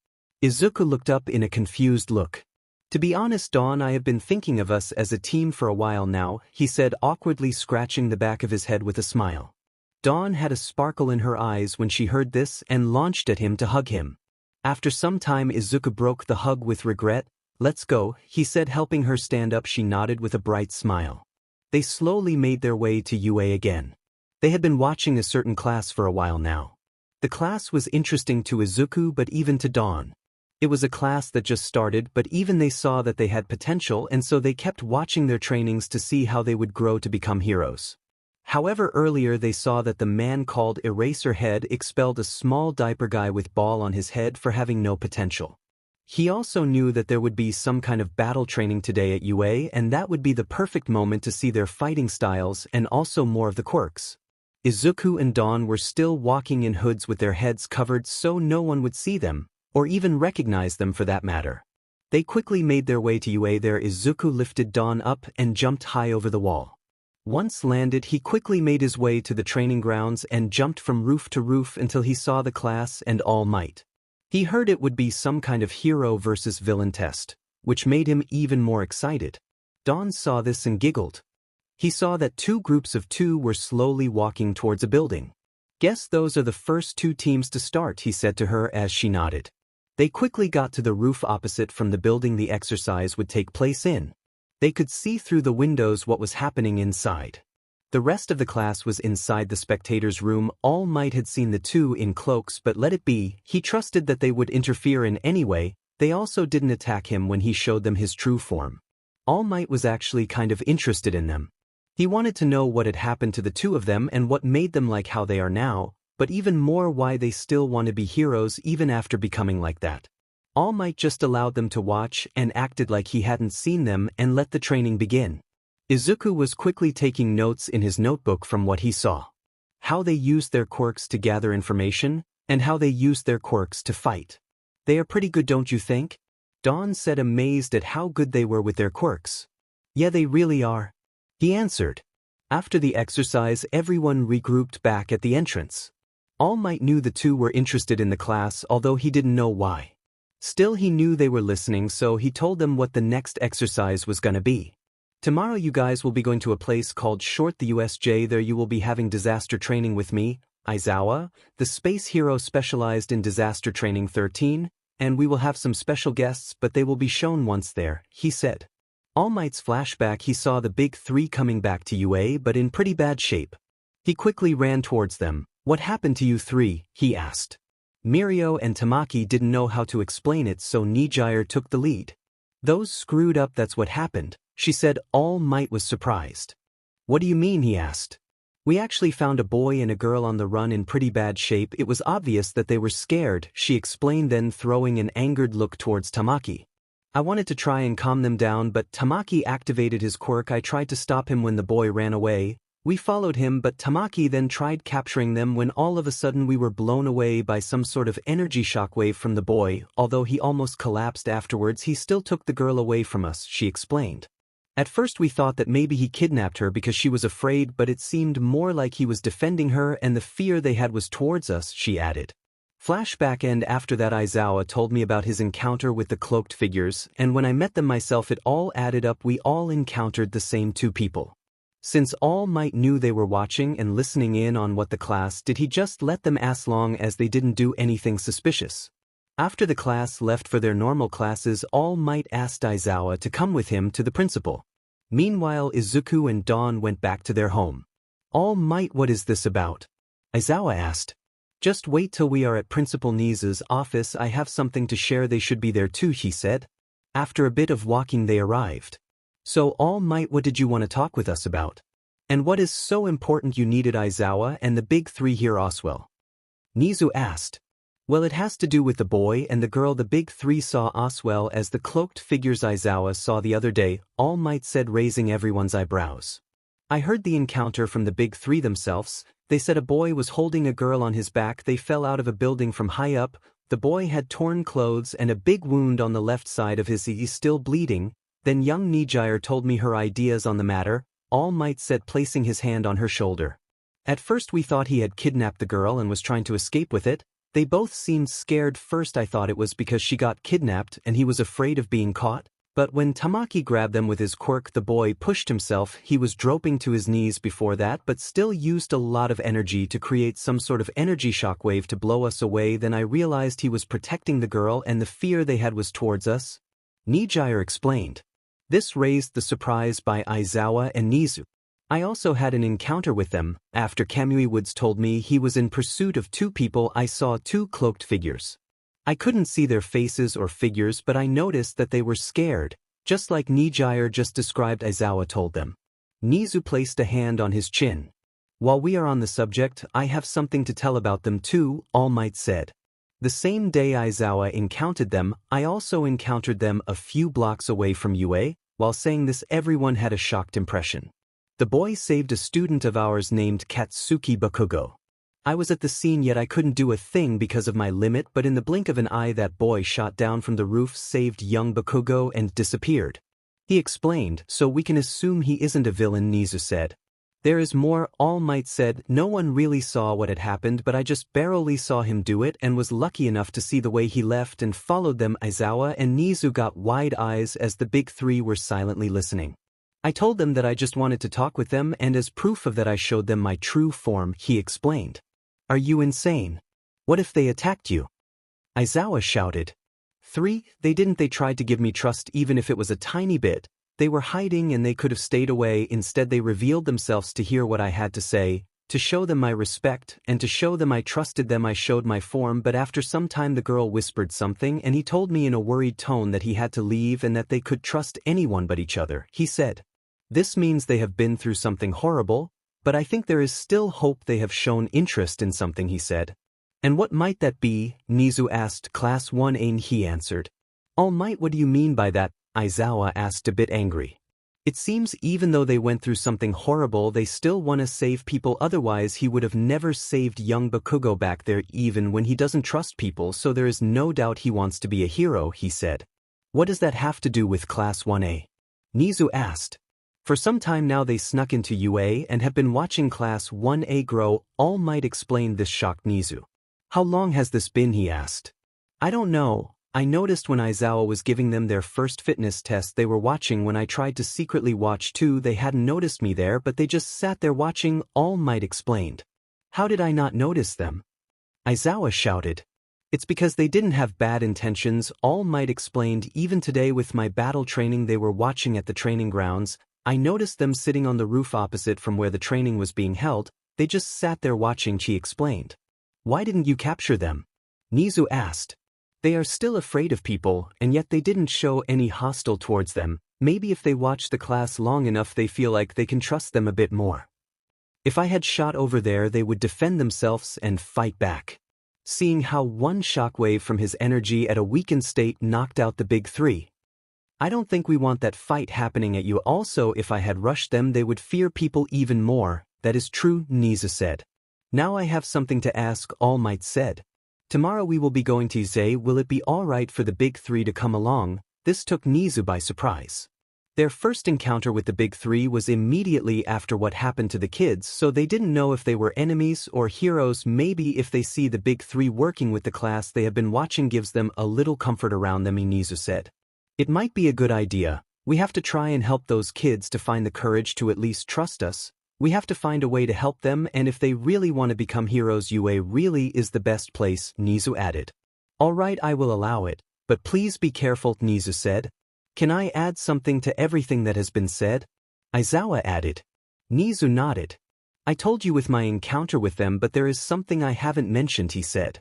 Izuku looked up in a confused look. To be honest, Dawn, I have been thinking of us as a team for a while now, he said, awkwardly scratching the back of his head with a smile. Dawn had a sparkle in her eyes when she heard this and launched at him to hug him. After some time, Izuku broke the hug with regret. Let's go, he said, helping her stand up. She nodded with a bright smile. They slowly made their way to UA again. They had been watching a certain class for a while now. The class was interesting to Izuku, but even to Dawn. It was a class that just started, but even they saw that they had potential, and so they kept watching their trainings to see how they would grow to become heroes. However, earlier they saw that the man called 𝗧𝗧𝗍𝗃 expelled a small diaper guy with ball on his head for having no potential. He also knew that there would be some kind of battle training today at UA, and that would be the perfect moment to see their fighting styles and also more of the quirks. Izuku and Dawn were still walking in hoods with their heads covered so no one would see them, or even recognize them for that matter. They quickly made their way to UA. There Izuku lifted Dawn up and jumped high over the wall. Once landed, he quickly made his way to the training grounds and jumped from roof to roof until he saw the class and All Might. He heard it would be some kind of hero versus villain test, which made him even more excited. Dawn saw this and giggled. He saw that 2 groups of 2 were slowly walking towards a building. "Guess those are the first 2 teams to start," he said to her as she nodded. They quickly got to the roof opposite from the building the exercise would take place in. They could see through the windows what was happening inside. The rest of the class was inside the spectators' room. All Might had seen the 2 in cloaks, but let it be, he trusted that they would interfere in any way. They also didn't attack him when he showed them his true form. All Might was actually kind of interested in them. He wanted to know what had happened to the 2 of them and what made them like how they are now, but even more why they still want to be heroes even after becoming like that. All Might just allowed them to watch and acted like he hadn't seen them and let the training begin. Izuku was quickly taking notes in his notebook from what he saw. How they used their quirks to gather information, and how they used their quirks to fight. "They are pretty good, don't you think?" Dawn said, amazed at how good they were with their quirks. "Yeah, they really are," he answered. After the exercise, everyone regrouped back at the entrance. All Might knew the 2 were interested in the class, although he didn't know why. Still, he knew they were listening, so he told them what the next exercise was gonna be. "Tomorrow you guys will be going to a place called 𝗧𝗵𝗲. There you will be having disaster training with me, 𝗧𝗲𝗏, the space hero specialized in disaster training 13, and we will have some special guests, but they will be shown once there," he said. All Might's flashback, he saw the big 3 coming back to UA but in pretty bad shape. He quickly ran towards them. "What happened to you 3? He asked. Mirio and Tamaki didn't know how to explain it, so 𝗵𝗃𝗧𝗟 took the lead. "Those screwed up, that's what happened," she said. All Might was surprised. "What do you mean?" he asked. "We actually found a boy and a girl on the run in pretty bad shape. It was obvious that they were scared," she explained, then throwing an angered look towards Tamaki. "I wanted to try and calm them down, but Tamaki activated his quirk. I tried to stop him when the boy ran away. We followed him, but Tamaki then tried capturing them when all of a sudden we were blown away by some sort of energy shockwave from the boy. Although he almost collapsed afterwards, he still took the girl away from us," she explained. "At first we thought that maybe he kidnapped her because she was afraid, but it seemed more like he was defending her and the fear they had was towards us," she added. Flashback, and after that 𝗧𝗲𝗏 told me about his encounter with the cloaked figures, and when I met them myself it all added up. We all encountered the same 2 people. Since All Might knew they were watching and listening in on what the class did, he just let them as long as they didn't do anything suspicious. After the class left for their normal classes, All Might asked 𝗧𝗏𝗏 to come with him to the principal. Meanwhile, Izuku and Dawn went back to their home. "All Might, what is this about?" 𝗧𝗏𝗏 asked. "Just wait till we are at Principal 𝗧𝗍's office. I have something to share. They should be there too," he said. After a bit of walking they arrived. "So All Might, what did you want to talk with us about? And what is so important you needed 𝗧𝗏𝗏 and the big 3 here Oswell?" 𝗧𝗍 asked. "Well, it has to do with the boy and the girl the big 3 saw Oswell as the cloaked figures 𝗧𝗏𝗏 saw the other day," All Might said, raising everyone's eyebrows. "I heard the encounter from the big 3 themselves. They said a boy was holding a girl on his back. They fell out of a building from high up. The boy had torn clothes and a big wound on the left side of his. He's still bleeding. Then young 𝗵𝗃𝗧𝗟 told me her ideas on the matter," All Might said, placing his hand on her shoulder. "At first we thought he had kidnapped the girl and was trying to escape with it. They both seemed scared. First I thought it was because she got kidnapped and he was afraid of being caught. But when Tamaki grabbed them with his quirk, the boy pushed himself. He was dropping to his knees before that, but still used a lot of energy to create some sort of energy shockwave to blow us away. Then I realized he was protecting the girl and the fear they had was towards us," 𝗵𝗃𝗧𝗟 explained. This raised the surprise by 𝗧𝗏𝗏 and 𝗵𝗃𝗧𝗏. "I also had an encounter with them. After Kamui Woods told me he was in pursuit of 2 people, I saw 2 cloaked figures. I couldn't see their faces or figures, but I noticed that they were scared, just like 𝗵𝗃𝗧𝗏𝗏 just described," 𝗧𝗏𝗏 told them. 𝗵𝗃𝗧𝗏 placed a hand on his chin. "While we are on the subject, I have something to tell about them too," All Might said. "The same day 𝗧𝗏𝗏 encountered them, I also encountered them a few blocks away from UA. While saying this, everyone had a shocked impression. The boy saved a student of ours named Katsuki Bakugo. I was at the scene, yet I couldn't do a thing because of my limit, but in the blink of an eye that boy shot down from the roof, saved young Bakugo and disappeared," he explained. "So we can assume he isn't a villain," 𝗍𝗍𝗏 said. There is more, All Might said. No one really saw what had happened, but I just barely saw him do it and was lucky enough to see the way he left and followed them. 𝗬𝗧 and 𝗵𝘃𝗧 got wide eyes as the big three were silently listening. I told them that I just wanted to talk with them, and as proof of that I showed them my true form, he explained. Are you insane? What if they attacked you? 𝗬𝗧 shouted. 3. They didn't. They tried to give me trust even if it was a tiny bit. They were hiding and they could have stayed away. Instead they revealed themselves to hear what I had to say, to show them my respect, and to show them I trusted them. I showed my form, but after some time the girl whispered something and he told me in a worried tone that he had to leave and that they could trust anyone but each other. He said, this means they have been through something horrible, but I think there is still hope. They have shown interest in something, he said. And what might that be? 𝗵𝘃𝗧 asked. Class 1A, he answered. All Might, what do you mean by that? 𝗬𝗧 asked, a bit angry. It seems even though they went through something horrible, they still want to save people, otherwise he would have never saved young Bakugo back there even when he doesn't trust people, so there is no doubt he wants to be a hero, he said. What does that have to do with Class 1A? 𝗵𝘃𝗧 asked. For some time now they snuck into UA and have been watching Class 1A grow. All Might explained. This shocked 𝗵𝘃𝗧. How long has this been, he asked. I don't know. I noticed when 𝗬𝗧 was giving them their first fitness test they were watching. When I tried to secretly watch too, they hadn't noticed me there, but they just sat there watching, All Might explained. How did I not notice them? 𝗬𝗧 shouted. It's because they didn't have bad intentions, All Might explained. Even today with my battle training they were watching at the training grounds. I noticed them sitting on the roof opposite from where the training was being held. They just sat there watching, she explained. Why didn't you capture them? 𝗵𝘃𝗧 asked. They are still afraid of people, and yet they didn't show any hostile towards them. Maybe if they watch the class long enough they feel like they can trust them a bit more. If I had shot over there they would defend themselves and fight back. Seeing how one shockwave from his energy at a weakened state knocked out the big three. I don't think we want that fight happening at you. Also, if I had rushed them they would fear people even more. That is true, 𝗵𝘃𝗧 said. Now I have something to ask, All Might said. Tomorrow we will be going to 𝗧𝗍. Will it be alright for the big three to come along? This took 𝗵𝘃𝗧 by surprise. Their first encounter with the big three was immediately after what happened to the kids, so they didn't know if they were enemies or heroes. Maybe if they see the big three working with the class they have been watching gives them a little comfort around them, 𝗵𝘃𝗧 said. It might be a good idea. We have to try and help those kids to find the courage to at least trust us. We have to find a way to help them, and if they really want to become heroes, UA really is the best place, 𝗵𝘃𝗧 added. Alright, I will allow it, but please be careful, 𝗵𝘃𝗧 said. Can I add something to everything that has been said? 𝗬𝗧 added. 𝗵𝘃𝗧 nodded. I told you with my encounter with them, but there is something I haven't mentioned, he said.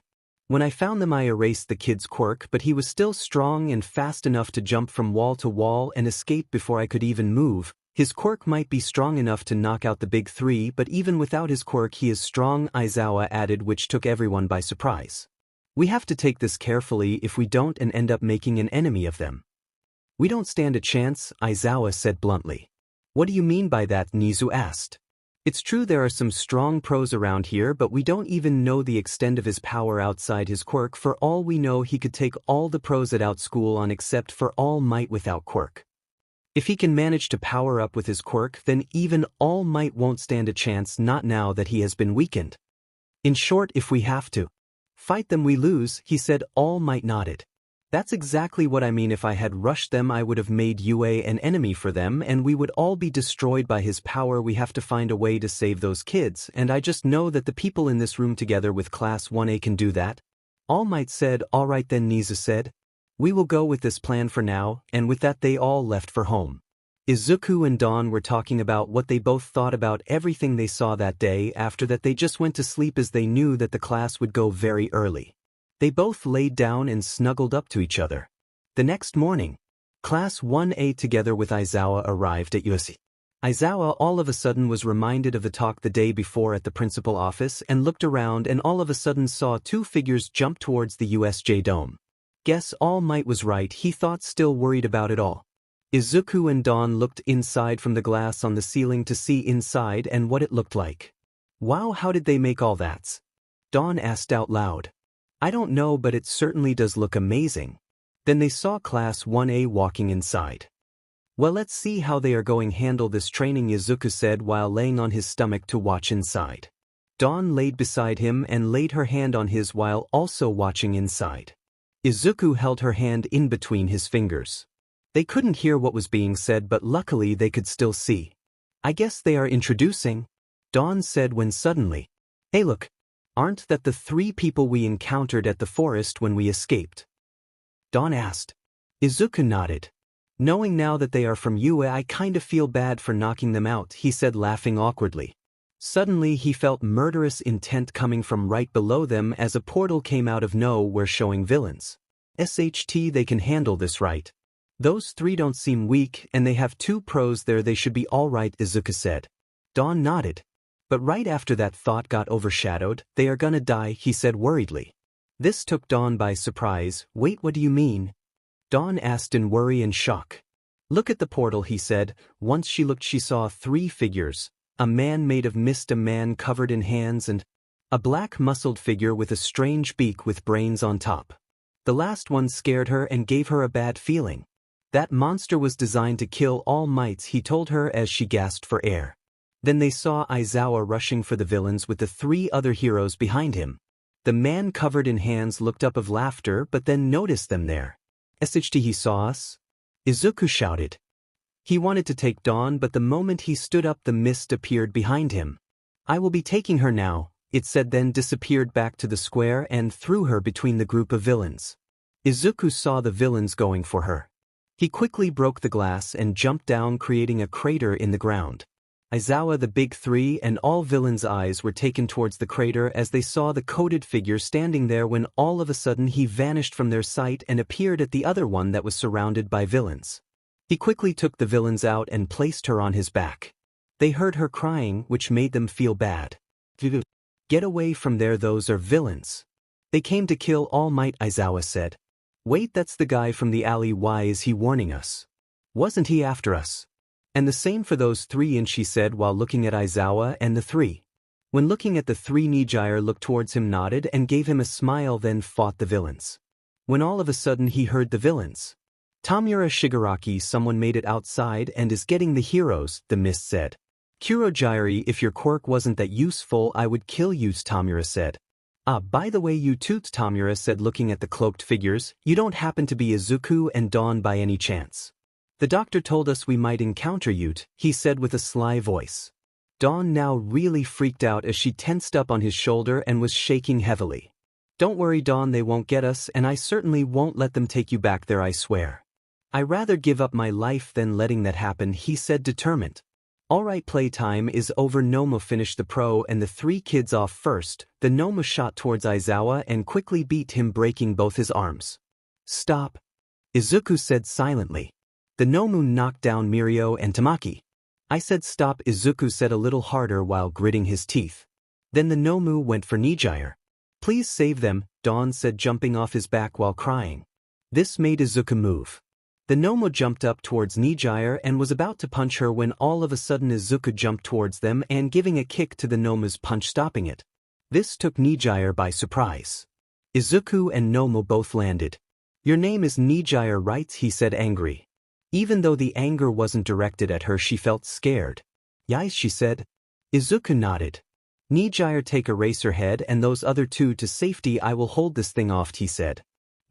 When I found them I erased the kid's quirk, but he was still strong and fast enough to jump from wall to wall and escape before I could even move. His quirk might be strong enough to knock out the big three, but even without his quirk he is strong, 𝗬𝗧 added, which took everyone by surprise. We have to take this carefully if we don't and end up making an enemy of them. We don't stand a chance, 𝗬𝗧 said bluntly. What do you mean by that? 𝗵𝘃𝗧 asked. It's true there are some strong pros around here, but we don't even know the extent of his power outside his quirk. For all we know he could take all the pros at out school on except for All Might without quirk. If he can manage to power up with his quirk, then even All Might won't stand a chance, not now that he has been weakened. In short, if we have to fight them we lose, he said. All Might nodded. That's exactly what I mean. If I had rushed them I would have made UA an enemy for them and we would all be destroyed by his power. We have to find a way to save those kids, and I just know that the people in this room together with Class 1A can do that. All Might said. Alright then, 𝗵𝘃𝗧 said. We will go with this plan for now, and with that they all left for home. Izuku and Dawn were talking about what they both thought about everything they saw that day. After that they just went to sleep as they knew that the class would go very early. They both laid down and snuggled up to each other. The next morning, Class 1A together with 𝗬𝗧 arrived at USC. 𝗬𝗧 all of a sudden was reminded of the talk the day before at the principal office and looked around and all of a sudden saw two figures jump towards the USJ dome. Guess All Might was right, he thought, still worried about it all. Izuku and Dawn looked inside from the glass on the ceiling to see inside and what it looked like. Wow, how did they make all that? Dawn asked out loud. I don't know, but it certainly does look amazing. Then they saw Class 1A walking inside. Well, let's see how they are going handle this training, Izuku said while laying on his stomach to watch inside. Dawn laid beside him and laid her hand on his while also watching inside. Izuku held her hand in between his fingers. They couldn't hear what was being said, but luckily they could still see. I guess they are introducing, Dawn said when suddenly, hey look, aren't that the 3 people we encountered at the forest when we escaped? Dawn asked. Izuku nodded. Knowing now that they are from UA, I kinda feel bad for knocking them out, he said laughing awkwardly. Suddenly he felt murderous intent coming from right below them as a portal came out of nowhere showing villains. SHT, they can handle this, right? Those 3 don't seem weak and they have 2 pros there, they should be alright, Izuku said. Dawn nodded. But right after that thought got overshadowed, they are gonna die, he said worriedly. This took Dawn by surprise. Wait, what do you mean? Dawn asked in worry and shock. Look at the portal, he said. Once she looked, she saw 3 figures. A man made of mist, a man covered in hands, and a black muscled figure with a strange beak with brains on top. The last one scared her and gave her a bad feeling. That monster was designed to kill all mites, he told her as she gasped for air. Then they saw Izuku rushing for the villains with the 3 other heroes behind him. The man covered in hands looked up of laughter but then noticed them there. SHT, he saw us? Izuku shouted. He wanted to take Dawn, but the moment he stood up the mist appeared behind him. I will be taking her now, it said, then disappeared back to the square and threw her between the group of villains. Izuku saw the villains going for her. He quickly broke the glass and jumped down, creating a crater in the ground. Izuku, the big 3, and all villains' eyes were taken towards the crater as they saw the coated figure standing there, when all of a sudden he vanished from their sight and appeared at the other one that was surrounded by villains. He quickly took the villains out and placed her on his back. They heard her crying, which made them feel bad. Get away from there, those are villains. They came to kill All Might, Izuku said. Wait, that's the guy from the alley, why is he warning us? Wasn't he after us? And the same for those 3, and she said while looking at Izuku and the 3. When looking at the 3, 𝗵𝗃 looked towards him, nodded, and gave him a smile, then fought the villains. When all of a sudden he heard the villains. 𝗬𝗲 Shigaraki, someone made it outside and is getting the heroes, the mist said. Kurogiri, if your quirk wasn't that useful I would kill you, 𝗬𝗲 said. Ah, by the way, you too, 𝗬𝗲 said looking at the cloaked figures. You don't happen to be Izuku and Dawn by any chance? The doctor told us we might encounter you, he said with a sly voice. Dawn now really freaked out as she tensed up on his shoulder and was shaking heavily. Don't worry, Dawn, they won't get us, and I certainly won't let them take you back there, I swear. I rather give up my life than letting that happen, he said determined. Alright, playtime is over. 𝗵𝗃 finished the pro and the 3 kids off first. The 𝗵𝗃 shot towards Izuku and quickly beat him, breaking both his arms. Stop, Izuku said silently. The 𝗵𝗃 knocked down Mirio and Tamaki. I said stop, Izuku said a little harder while gritting his teeth. Then the 𝗵𝗃 went for 𝗵𝗃. Please save them, Dawn said, jumping off his back while crying. This made Izuku move. The 𝗵𝗃 jumped up towards 𝗵𝗃 and was about to punch her when all of a sudden Izuku jumped towards them and giving a kick to the 𝗵𝗃's punch, stopping it. This took 𝗵𝗃 by surprise. Izuku and 𝗵𝗃 both landed. Your name is 𝗵𝗃, right? He said angry. Even though the anger wasn't directed at her, she felt scared. Yes, she said. Izuku nodded. 𝗵𝗃, take Eraserhead and those other 2 to safety, I will hold this thing off, he said.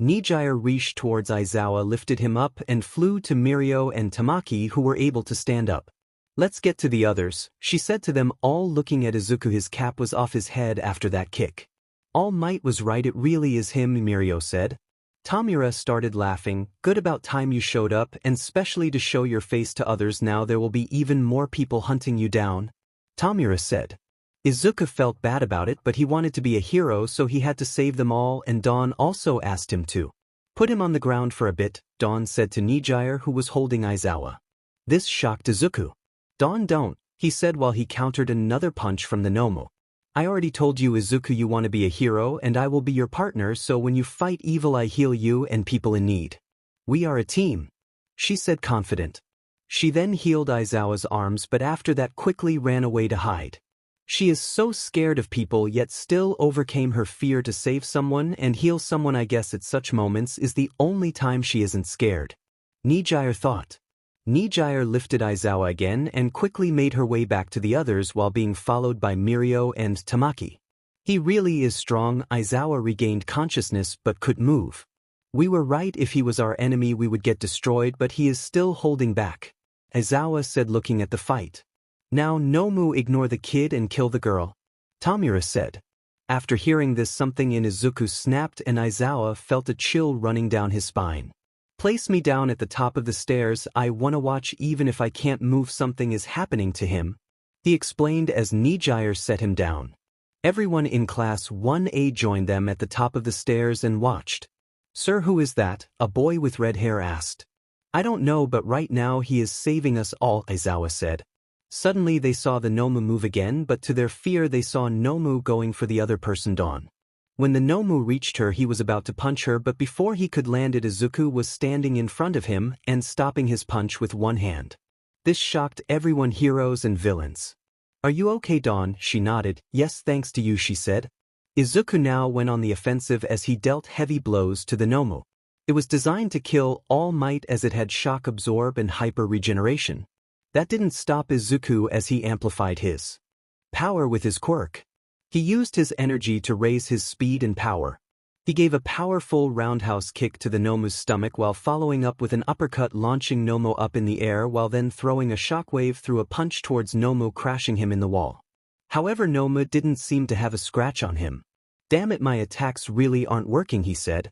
𝗵𝗃 reached towards Izuku, lifted him up and flew to Mirio and Tamaki, who were able to stand up. Let's get to the others, she said to them, all looking at Izuku. His cap was off his head after that kick. All Might was right, it really is him, Mirio said. 𝗬𝗲 started laughing. Good, about time you showed up, and especially to show your face to others. Now there will be even more people hunting you down, 𝗬𝗲 said. Izuku felt bad about it, but he wanted to be a hero, so he had to save them all, and Dawn also asked him to. Put him on the ground for a bit, Dawn said to 𝗵𝗃, who was holding Izuku. This shocked Izuku. Dawn, don't, he said while he countered another punch from the 𝗵𝗃. I already told you, Izuku, you want to be a hero and I will be your partner, so when you fight evil I heal you and people in need. We are a team, she said confident. She then healed Izuku's arms, but after that quickly ran away to hide. She is so scared of people yet still overcame her fear to save someone and heal someone. I guess at such moments is the only time she isn't scared, 𝗵𝗃 thought. 𝗵𝗃𝗧𝗟 lifted 𝗧𝗏 again and quickly made her way back to the others while being followed by Mirio and Tamaki. He really is strong. 𝗧𝗏 regained consciousness but could move. We were right, if he was our enemy we would get destroyed, but he is still holding back, 𝗧𝗏 said looking at the fight. Now 𝗵𝗵 ignore the kid and kill the girl, Tamura said. After hearing this something in Izuku snapped and 𝗧𝗏 felt a chill running down his spine. Place me down at the top of the stairs, I wanna watch even if I can't move, something is happening to him, he explained as 𝗵𝗃𝗧𝗟 set him down. Everyone in class 1A joined them at the top of the stairs and watched. Sir, who is that? A boy with red hair asked. I don't know, but right now he is saving us all, 𝗧𝗏 said. Suddenly they saw the 𝗵𝗵 move again, but to their fear they saw 𝗵𝗵 going for the other person, Dawn. When the 𝗵𝗵 reached her he was about to punch her, but before he could land it Izuku was standing in front of him and stopping his punch with one hand. This shocked everyone, heroes and villains. Are you okay, Dawn? She nodded. Yes, thanks to you, she said. Izuku now went on the offensive as he dealt heavy blows to the 𝗵𝗵. It was designed to kill All Might as it had shock absorb and hyper regeneration. That didn't stop Izuku as he amplified his power with his quirk. He used his energy to raise his speed and power. He gave a powerful roundhouse kick to the 𝗵𝗵's stomach while following up with an uppercut, launching 𝗵𝗵 up in the air while then throwing a shockwave through a punch towards 𝗵𝗵, crashing him in the wall. However, 𝗵𝗵 didn't seem to have a scratch on him. Damn it, my attacks really aren't working, he said.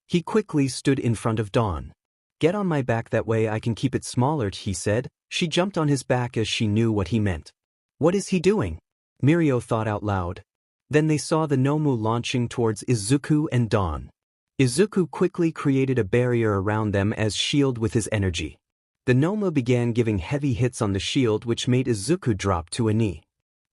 He quickly stood in front of Dawn. Get on my back, that way I can keep it smaller, he said. She jumped on his back as she knew what he meant. What is he doing? Mirio thought out loud. Then they saw the 𝗵𝗵 launching towards Izuku and Dawn. Izuku quickly created a barrier around them as shield with his energy. The 𝗵𝗵 began giving heavy hits on the shield, which made Izuku drop to a knee.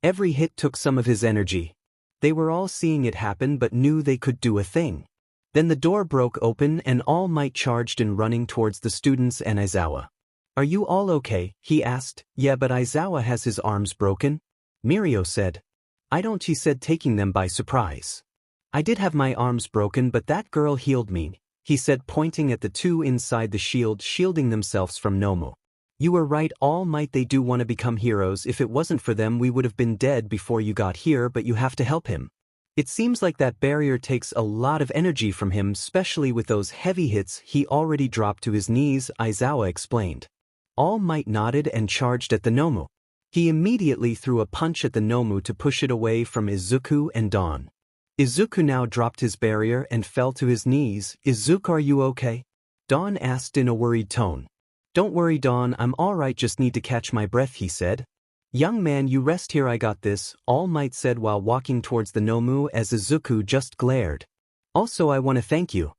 Every hit took some of his energy. They were all seeing it happen but knew they could do a thing. Then the door broke open and All Might charged in, running towards the students and 𝗧𝗏. Are you all okay? He asked. Yeah, but 𝗧𝗏 has his arms broken, Mirio said. I don't, he said, taking them by surprise. I did have my arms broken, but that girl healed me, he said, pointing at the two inside the shield shielding themselves from 𝗵𝗵. You were right, All Might, they do want to become heroes. If it wasn't for them we would have been dead before you got here, but you have to help him. It seems like that barrier takes a lot of energy from him, especially with those heavy hits. He already dropped to his knees, 𝗧𝗏 explained. All Might nodded and charged at the 𝗵𝗵. He immediately threw a punch at the 𝗵𝗵 to push it away from Izuku and Dawn. Izuku now dropped his barrier and fell to his knees. Izuku, are you okay? Dawn asked in a worried tone. Don't worry, Dawn, I'm alright, just need to catch my breath, he said. Young man, you rest here, I got this, All Might said while walking towards the 𝗵𝗵 as Izuku just glared. Also, I want to thank you.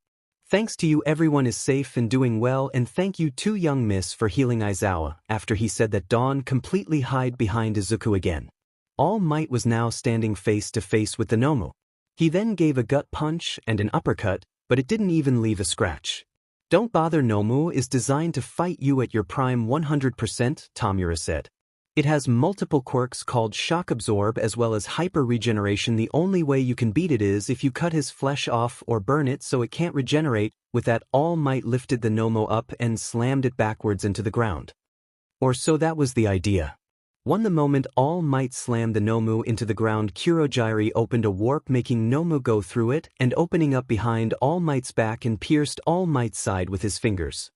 Thanks to you everyone is safe and doing well, and thank you too, young miss, for healing 𝗧𝗏. After he said that, Dawn completely hid behind Izuku again. All Might was now standing face to face with the 𝗵𝗵. He then gave a gut punch and an uppercut, but it didn't even leave a scratch. Don't bother, 𝗵𝗵 is designed to fight you at your prime 100%, Tamura said. It has multiple quirks called shock absorb as well as hyper regeneration. The only way you can beat it is if you cut his flesh off or burn it so it can't regenerate. With that, All Might lifted the 𝗵𝗵 up and slammed it backwards into the ground. Or so that was the idea. The moment All Might slammed the 𝗵𝗵 into the ground, 𝗧𝗏 opened a warp, making 𝗵𝗵 go through it and opening up behind All Might's back and pierced All Might's side with his fingers.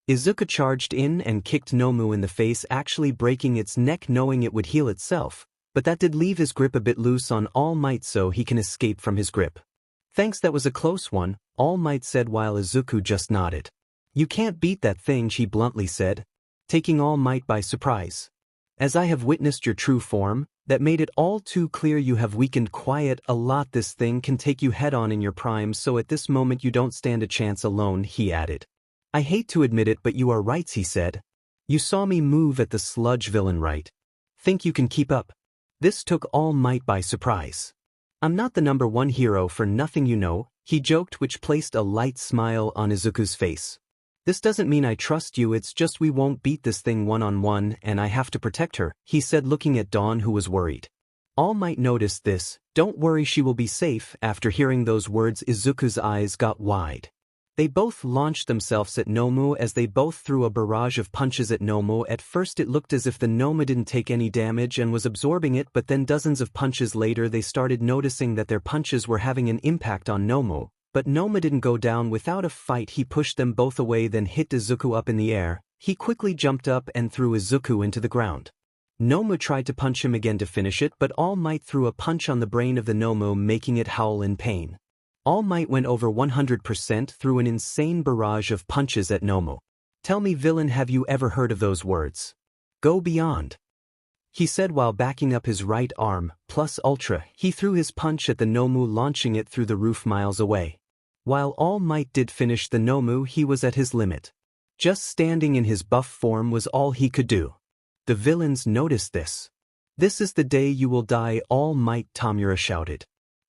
Izuku charged in and kicked 𝗵𝗵 in the face, actually breaking its neck, knowing it would heal itself, but that did leave his grip a bit loose on All Might so he can escape from his grip. Thanks, that was a close one, All Might said while Izuku just nodded. You can't beat that thing, she bluntly said, taking All Might by surprise. As I have witnessed your true form, that made it all too clear you have weakened quite a lot. This thing can take you head on in your prime, so at this moment you don't stand a chance alone, he added. I hate to admit it, but you are right, he said. You saw me move at the sludge villain, right? Think you can keep up? This took All Might by surprise. I'm not the #1 hero for nothing, you know, he joked, which placed a light smile on Izuku's face. This doesn't mean I trust you, it's just we won't beat this thing one-on-one and I have to protect her, he said, looking at Dawn, who was worried. All Might noticed this. Don't worry, she will be safe. After hearing those words, Izuku's eyes got wide. They both launched themselves at 𝗵𝗃 as they both threw a barrage of punches at 𝗵𝗃. At first it looked as if the 𝗵𝗃 didn't take any damage and was absorbing it, but then dozens of punches later they started noticing that their punches were having an impact on 𝗵𝗃. But 𝗵𝗃 didn't go down without a fight. He pushed them both away, then hit Izuku up in the air. He quickly jumped up and threw Izuku into the ground. 𝗵𝗃 tried to punch him again to finish it, but All Might threw a punch on the brain of the 𝗵𝗃, making it howl in pain. All Might went over 100% through an insane barrage of punches at 𝗵𝗃. Tell me, villain, have you ever heard of those words? Go beyond, he said while backing up his right arm, plus ultra. He threw his punch at the 𝗵𝗃, launching it through the roof miles away. While All Might did finish the 𝗵𝗃, he was at his limit. Just standing in his buff form was all he could do. The villains noticed this. This is the day you will die, All Might, 𝗳𝗵𝗲 shouted.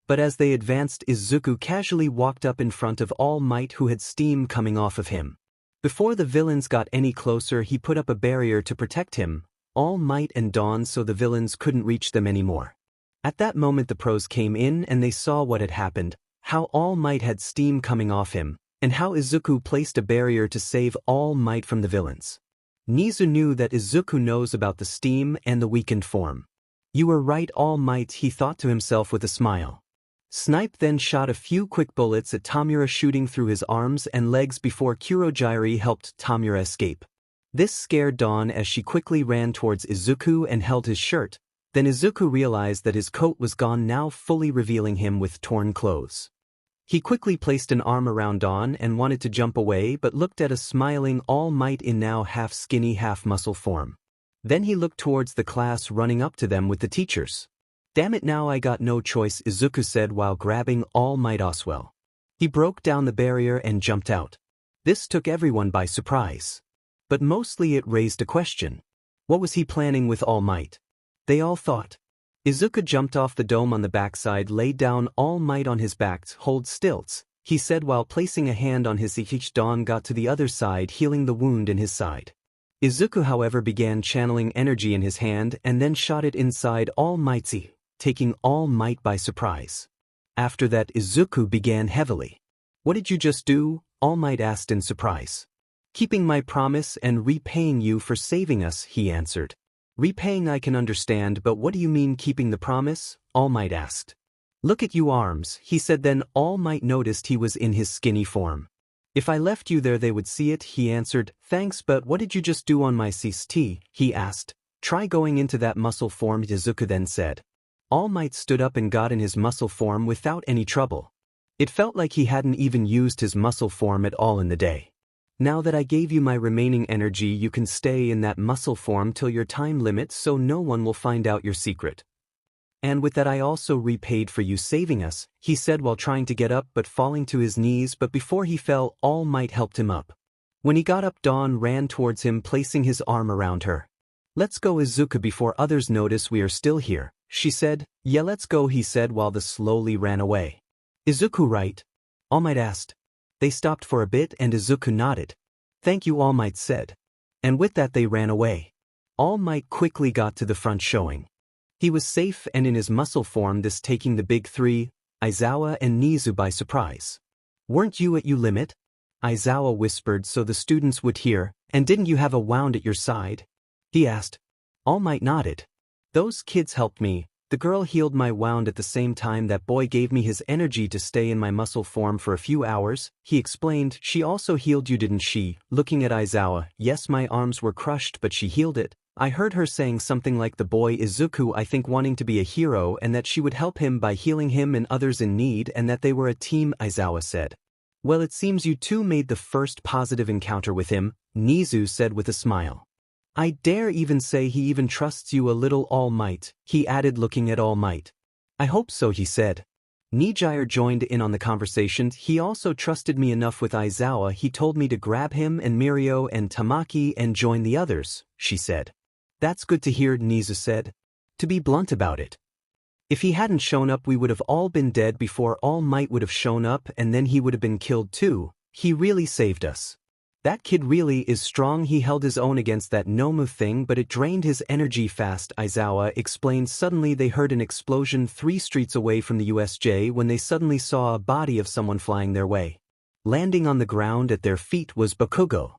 But as they advanced, Izuku casually walked up in front of All Might, who had steam coming off of him. Before the villains got any closer, he put up a barrier to protect him, All Might and Dawn, so the villains couldn't reach them anymore. At that moment the pros came in and they saw what had happened, how All Might had steam coming off him, and how Izuku placed a barrier to save All Might from the villains. 𝗫𝗍 knew that Izuku knows about the steam and the weakened form. You were right, All Might, he thought to himself with a smile. Snipe then shot a few quick bullets at 𝗳𝗵𝗲, shooting through his arms and legs before Kurogiri helped 𝗳𝗵𝗲 escape. This scared Dawn as she quickly ran towards Izuku and held his shirt. Then Izuku realized that his coat was gone, now fully revealing him with torn clothes. He quickly placed an arm around Dawn and wanted to jump away, but looked at a smiling All Might in now half skinny half muscle form. Then he looked towards the class, running up to them with the teachers. Damn it, now I got no choice, Izuku said while grabbing All Might Oswell. He broke down the barrier and jumped out. This took everyone by surprise. But mostly it raised a question. What was he planning with All Might? They all thought. Izuku jumped off the dome on the backside, laid down All Might on his back. Hold stilts, he said while placing a hand on his 𝗧𝗍𝗃. Dawn got to the other side, healing the wound in his side. Izuku, however, began channeling energy in his hand and then shot it inside All Might's 𝗧𝗍𝗃, taking All Might by surprise. After that, Izuku began heavily. What did you just do? All Might asked in surprise. Keeping my promise and repaying you for saving us, he answered. Repaying I can understand, but what do you mean keeping the promise? All Might asked. Look at you arms, he said. Then All Might noticed he was in his skinny form. If I left you there they would see it, he answered. Thanks, but what did you just do on my 𝗧𝗍𝗃? He asked. Try going into that muscle form, Izuku then said. All Might stood up and got in his muscle form without any trouble. It felt like he hadn't even used his muscle form at all in the day. Now that I gave you my remaining energy, you can stay in that muscle form till your time limit, so no one will find out your secret. And with that I also repaid for you saving us, he said while trying to get up but falling to his knees. But before he fell, All Might helped him up. When he got up, Dawn ran towards him, placing his arm around her. Let's go, Izuku, before others notice we are still here, she said. Yeah, let's go, he said while they slowly ran away. Izuku, right? All Might asked. They stopped for a bit and Izuku nodded. Thank you, All Might said. And with that they ran away. All Might quickly got to the front, showing he was safe and in his muscle form, this taking the big three, Aizawa and 𝗫𝗍, by surprise. Weren't you at your limit? Aizawa whispered so the students would hear. And didn't you have a wound at your side? He asked. All Might nodded. Those kids helped me. The girl healed my wound at the same time that boy gave me his energy to stay in my muscle form for a few hours, he explained. She also healed you, didn't she? Looking at Aizawa. Yes, my arms were crushed, but she healed it. I heard her saying something like the boy Izuku, I think, wanting to be a hero, and that she would help him by healing him and others in need, and that they were a team, Aizawa said. Well, it seems you two made the first positive encounter with him, 𝗫𝗍 said with a smile. I dare even say he even trusts you a little, All Might, he added, looking at All Might. I hope so, he said. 𝗫𝗍 joined in on the conversation. He also trusted me enough with Aizawa. He told me to grab him and Mirio and Tamaki and join the others, she said. That's good to hear, 𝗫𝗍 said. To be blunt about it, if he hadn't shown up we would have all been dead before All Might would have shown up, and then he would have been killed too. He really saved us. That kid really is strong. He held his own against that 𝗵𝗃 thing, but it drained his energy fast, Aizawa explained. Suddenly they heard an explosion 3 streets away from the USJ when they suddenly saw a body of someone flying their way. Landing on the ground at their feet was 𝗵𝗃𝗁.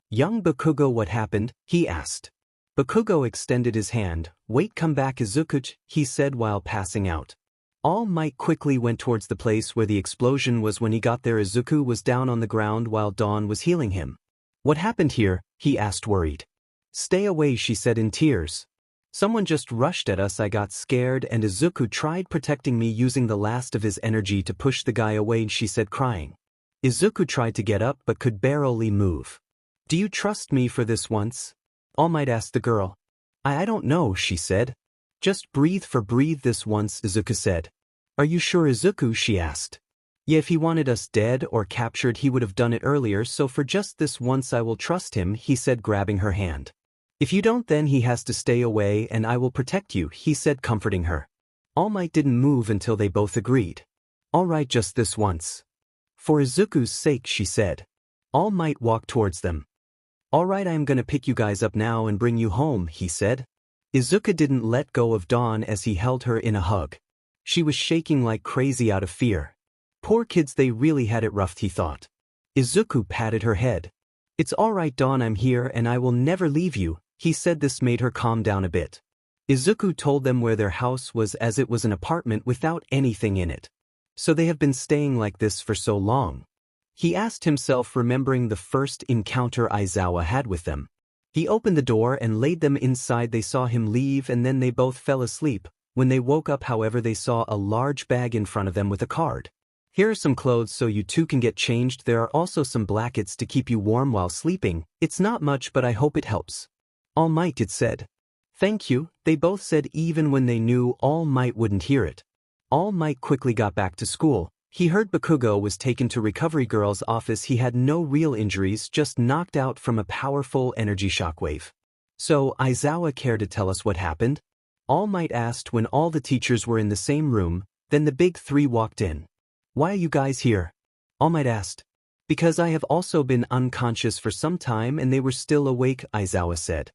Young 𝗵𝗃𝗁, what happened? He asked. 𝗵𝗃𝗁 extended his hand. Wait, come back 𝗧𝗑𝗧𝗟, he said while passing out. All Might quickly went towards the place where the explosion was. When he got there, Izuku was down on the ground while Dawn was healing him. What happened here? He asked worried. Stay away, she said in tears. Someone just rushed at us. I got scared and Izuku tried protecting me using the last of his energy to push the guy away, she said crying. Izuku tried to get up but could barely move. Do you trust me for this once? All Might asked the girl. I don't know, she said. Just breathe this once, Izuku said. Are you sure, Izuku? She asked. Yeah, if he wanted us dead or captured he would have done it earlier, so for just this once I will trust him, he said grabbing her hand. If you don't, then he has to stay away and I will protect you, he said comforting her. All Might didn't move until they both agreed. All right, just this once. For Izuku's sake, she said. All Might walked towards them. All right, I am gonna pick you guys up now and bring you home, he said. Izuku didn't let go of Dawn as he held her in a hug. She was shaking like crazy out of fear. Poor kids, they really had it rough, he thought. Izuku patted her head. It's all right, Dawn, I'm here and I will never leave you, he said. This made her calm down a bit. Izuku told them where their house was, as it was an apartment without anything in it. So they have been staying like this for so long. He asked himself, remembering the first encounter Aizawa had with them. He opened the door and laid them inside. They saw him leave and then they both fell asleep. When they woke up, however, they saw a large bag in front of them with a card. Here are some clothes so you two can get changed. There are also some blankets to keep you warm while sleeping. It's not much, but I hope it helps. All Might, it said. Thank you, they both said, even when they knew All Might wouldn't hear it. All Might quickly got back to school. He heard 𝗵𝗃𝗁 was taken to Recovery Girl's office. He had no real injuries, just knocked out from a powerful energy shockwave. So, Aizawa, care to tell us what happened? All Might asked when all the teachers were in the same room. Then the big three walked in. Why are you guys here? All Might asked. Because I have also been unconscious for some time and they were still awake, Aizawa said.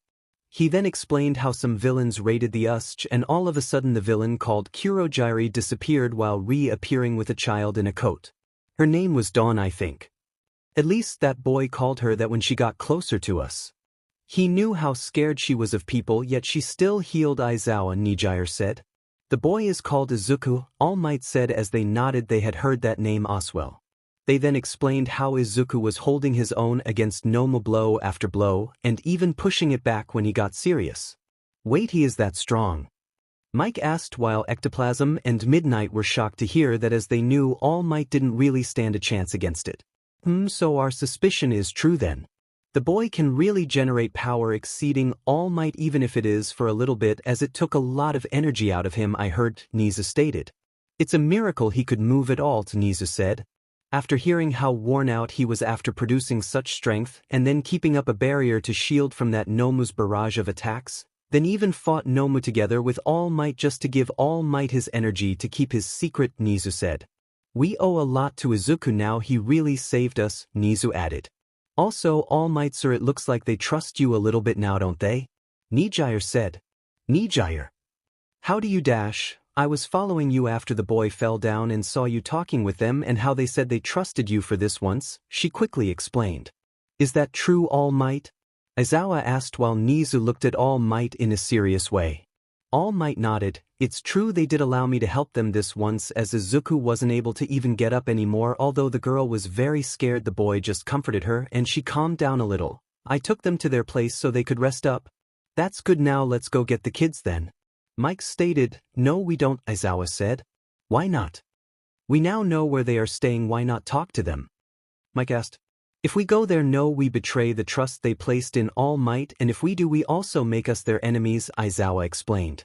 He then explained how some villains raided the 𝗧𝗃𝗧𝗟 and all of a sudden the villain called 𝗬𝗏𝗧𝗟𝗘 disappeared while reappearing with a child in a coat. Her name was Dawn, I think. At least that boy called her that when she got closer to us. He knew how scared she was of people, yet she still healed, Aizawa 𝗵𝗃𝗧𝗟 said. The boy is called Izuku, All Might said as they nodded. They had heard that name as well. They then explained how Izuku was holding his own against Nomou blow after blow, and even pushing it back when he got serious. Wait, he is that strong? Mike asked, while ectoplasm and Midnight were shocked to hear that, as they knew All Might didn't really stand a chance against it. So our suspicion is true then. The boy can really generate power exceeding All Might, even if it is for a little bit, as it took a lot of energy out of him, I heard, 𝗍𝗂 stated. It's a miracle he could move at all, 𝗍𝗂 said. After hearing how worn out he was after producing such strength and then keeping up a barrier to shield from that Nomou's barrage of attacks, then even fought Nomou together with All Might just to give All Might his energy to keep his secret, 𝗍𝗂 said. We owe a lot to Izuku now, he really saved us, 𝗍𝗂 added. Also, All Might sir, it looks like they trust you a little bit now, don't they? 𝗍𝗏𝗧𝗟 said. 𝗍𝗏𝗧𝗟. How do you dash? I was following you after the boy fell down and saw you talking with them and how they said they trusted you for this once, she quickly explained. Is that true, All Might? Aizawa asked while 𝗍𝗂 looked at All Might in a serious way. All Might nodded. It's true, they did allow me to help them this once, as Izuku wasn't able to even get up anymore. Although the girl was very scared, the boy just comforted her and she calmed down a little. I took them to their place so they could rest up. That's good, now let's go get the kids then. Mike stated. No, we don't, Aizawa said. Why not? We now know where they are staying, why not talk to them? Mike asked. If we go there, no, we betray the trust they placed in All Might, and if we do, we also make us their enemies, Aizawa explained.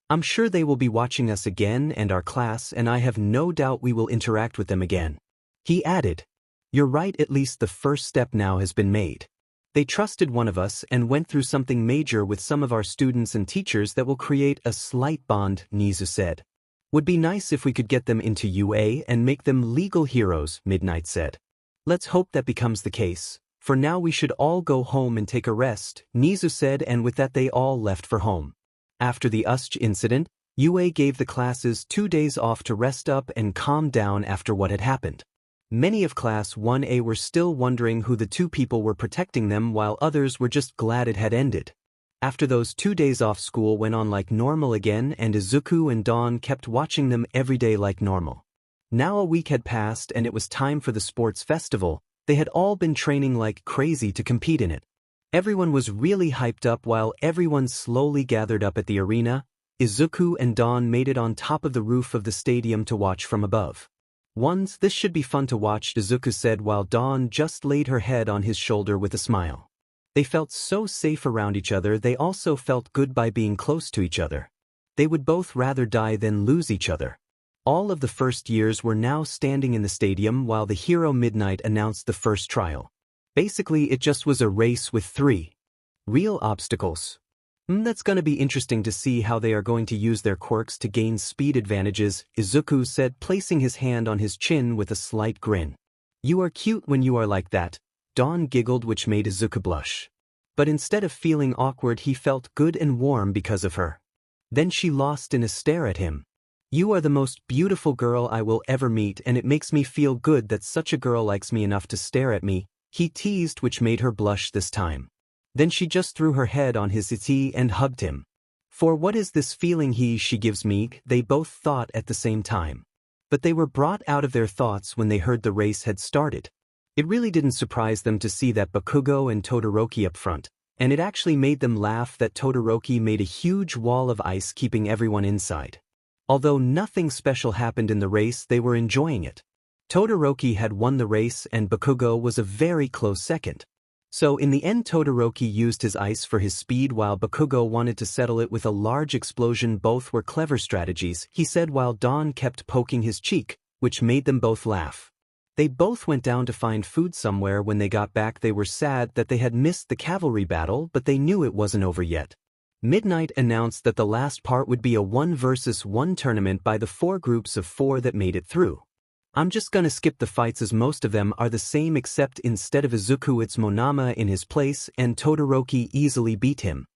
I'm sure they will be watching us again and our class, and I have no doubt we will interact with them again. He added. You're right, at least the first step now has been made. They trusted one of us and went through something major with some of our students and teachers that will create a slight bond, 𝗍𝗂 said. Would be nice if we could get them into UA and make them legal heroes, Midnight said. Let's hope that becomes the case. For now we should all go home and take a rest, 𝗍𝗂 said, and with that they all left for home. After the 𝗧𝗃𝗧𝗟 incident, UA gave the classes 2 days off to rest up and calm down after what had happened. Many of Class 1A were still wondering who the two people were protecting them, while others were just glad it had ended. After those 2 days off, school went on like normal again, and Izuku and Dawn kept watching them every day like normal. Now a week had passed and it was time for the sports festival. They had all been training like crazy to compete in it. Everyone was really hyped up. While everyone slowly gathered up at the arena, Izuku and Dawn made it on top of the roof of the stadium to watch from above. This should be fun to watch, Izuku said while Dawn just laid her head on his shoulder with a smile. They felt so safe around each other. They also felt good by being close to each other. They would both rather die than lose each other. All of the first years were now standing in the stadium while the hero Midnight announced the first trial. Basically, it just was a race with 3 real obstacles. That's gonna be interesting to see how they are going to use their quirks to gain speed advantages, Izuku said, placing his hand on his chin with a slight grin. You are cute when you are like that, Dawn giggled, which made Izuku blush. But instead of feeling awkward, he felt good and warm because of her. Then she lost in a stare at him. You are the most beautiful girl I will ever meet, and it makes me feel good that such a girl likes me enough to stare at me, he teased, which made her blush this time. Then she just threw her head on his 𝗧𝗓𝗧 and hugged him. For what is this feeling she gives me, they both thought at the same time. But they were brought out of their thoughts when they heard the race had started. It really didn't surprise them to see that Bakugo and Todoroki up front, and it actually made them laugh that Todoroki made a huge wall of ice keeping everyone inside. Although nothing special happened in the race, they were enjoying it. Todoroki had won the race and Bakugo was a very close second. So in the end, Todoroki used his ice for his speed while Bakugo wanted to settle it with a large explosion. Both were clever strategies, he said while Dawn kept poking his cheek, which made them both laugh. They both went down to find food somewhere. When they got back, they were sad that they had missed the cavalry battle, but they knew it wasn't over yet. Midnight announced that the last part would be a 1 versus 1 tournament by the 4 groups of 4 that made it through. I'm just gonna skip the fights as most of them are the same, except instead of Izuku it's Monama in his place, and Todoroki easily beat him.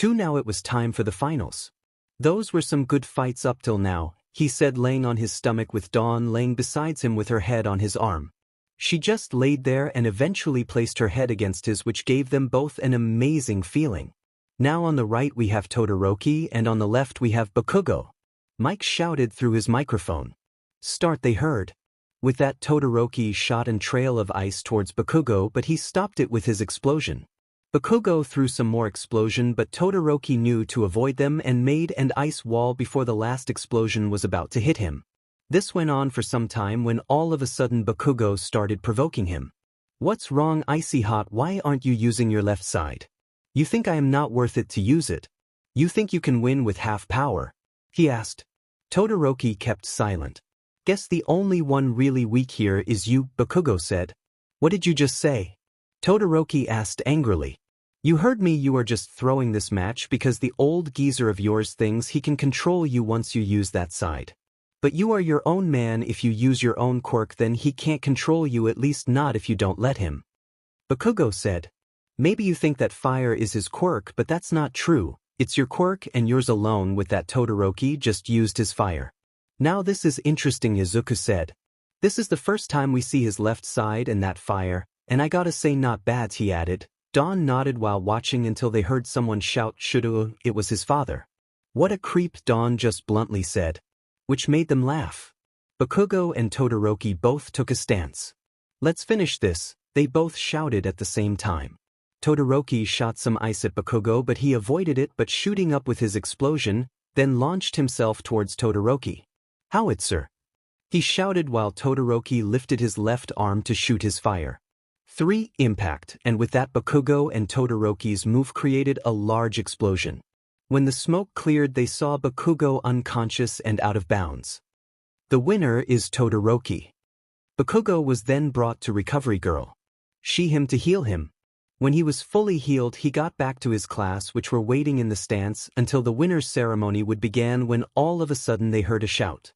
Now it was time for the finals. Those were some good fights up till now, he said, laying on his stomach with Dawn laying beside him with her head on his arm. She just laid there and eventually placed her head against his, which gave them both an amazing feeling. Now on the right we have Todoroki and on the left we have Bakugo. Mike shouted through his microphone. Start, they heard. With that, Todoroki shot a trail of ice towards Bakugo, but he stopped it with his explosion. Bakugo threw some more explosion, but Todoroki knew to avoid them and made an ice wall before the last explosion was about to hit him. This went on for some time when all of a sudden Bakugo started provoking him. What's wrong, Icy Hot? Why aren't you using your left side? You think I am not worth it to use it? You think you can win with half power? He asked. Todoroki kept silent. Guess the only one really weak here is you, Bakugo said. What did you just say? Todoroki asked angrily. You heard me. You are just throwing this match because the old geezer of yours thinks he can control you once you use that side. But you are your own man. If you use your own quirk, then he can't control you, at least not if you don't let him. Bakugo said. Maybe you think that fire is his quirk, but that's not true. It's your quirk and yours alone. With that, Todoroki just used his fire. Now this is interesting, Izuku said. This is the first time we see his left side and that fire, and I gotta say not bad, he added. Dawn nodded while watching until they heard someone shout "Shuru!" It was his father. What a creep, Dawn just bluntly said. Which made them laugh. Bakugo and Todoroki both took a stance. Let's finish this, they both shouted at the same time. Todoroki shot some ice at Bakugo, but he avoided it, but shooting up with his explosion, then launched himself towards Todoroki. Howitzer! He shouted while Todoroki lifted his left arm to shoot his fire. 3 impact, and with that Bakugo and Todoroki's move created a large explosion. When the smoke cleared, they saw Bakugo unconscious and out of bounds. The winner is Todoroki. Bakugo was then brought to Recovery Girl. Him to heal him. When he was fully healed, he got back to his class, which were waiting in the stands until the winner's ceremony would begin, when all of a sudden they heard a shout.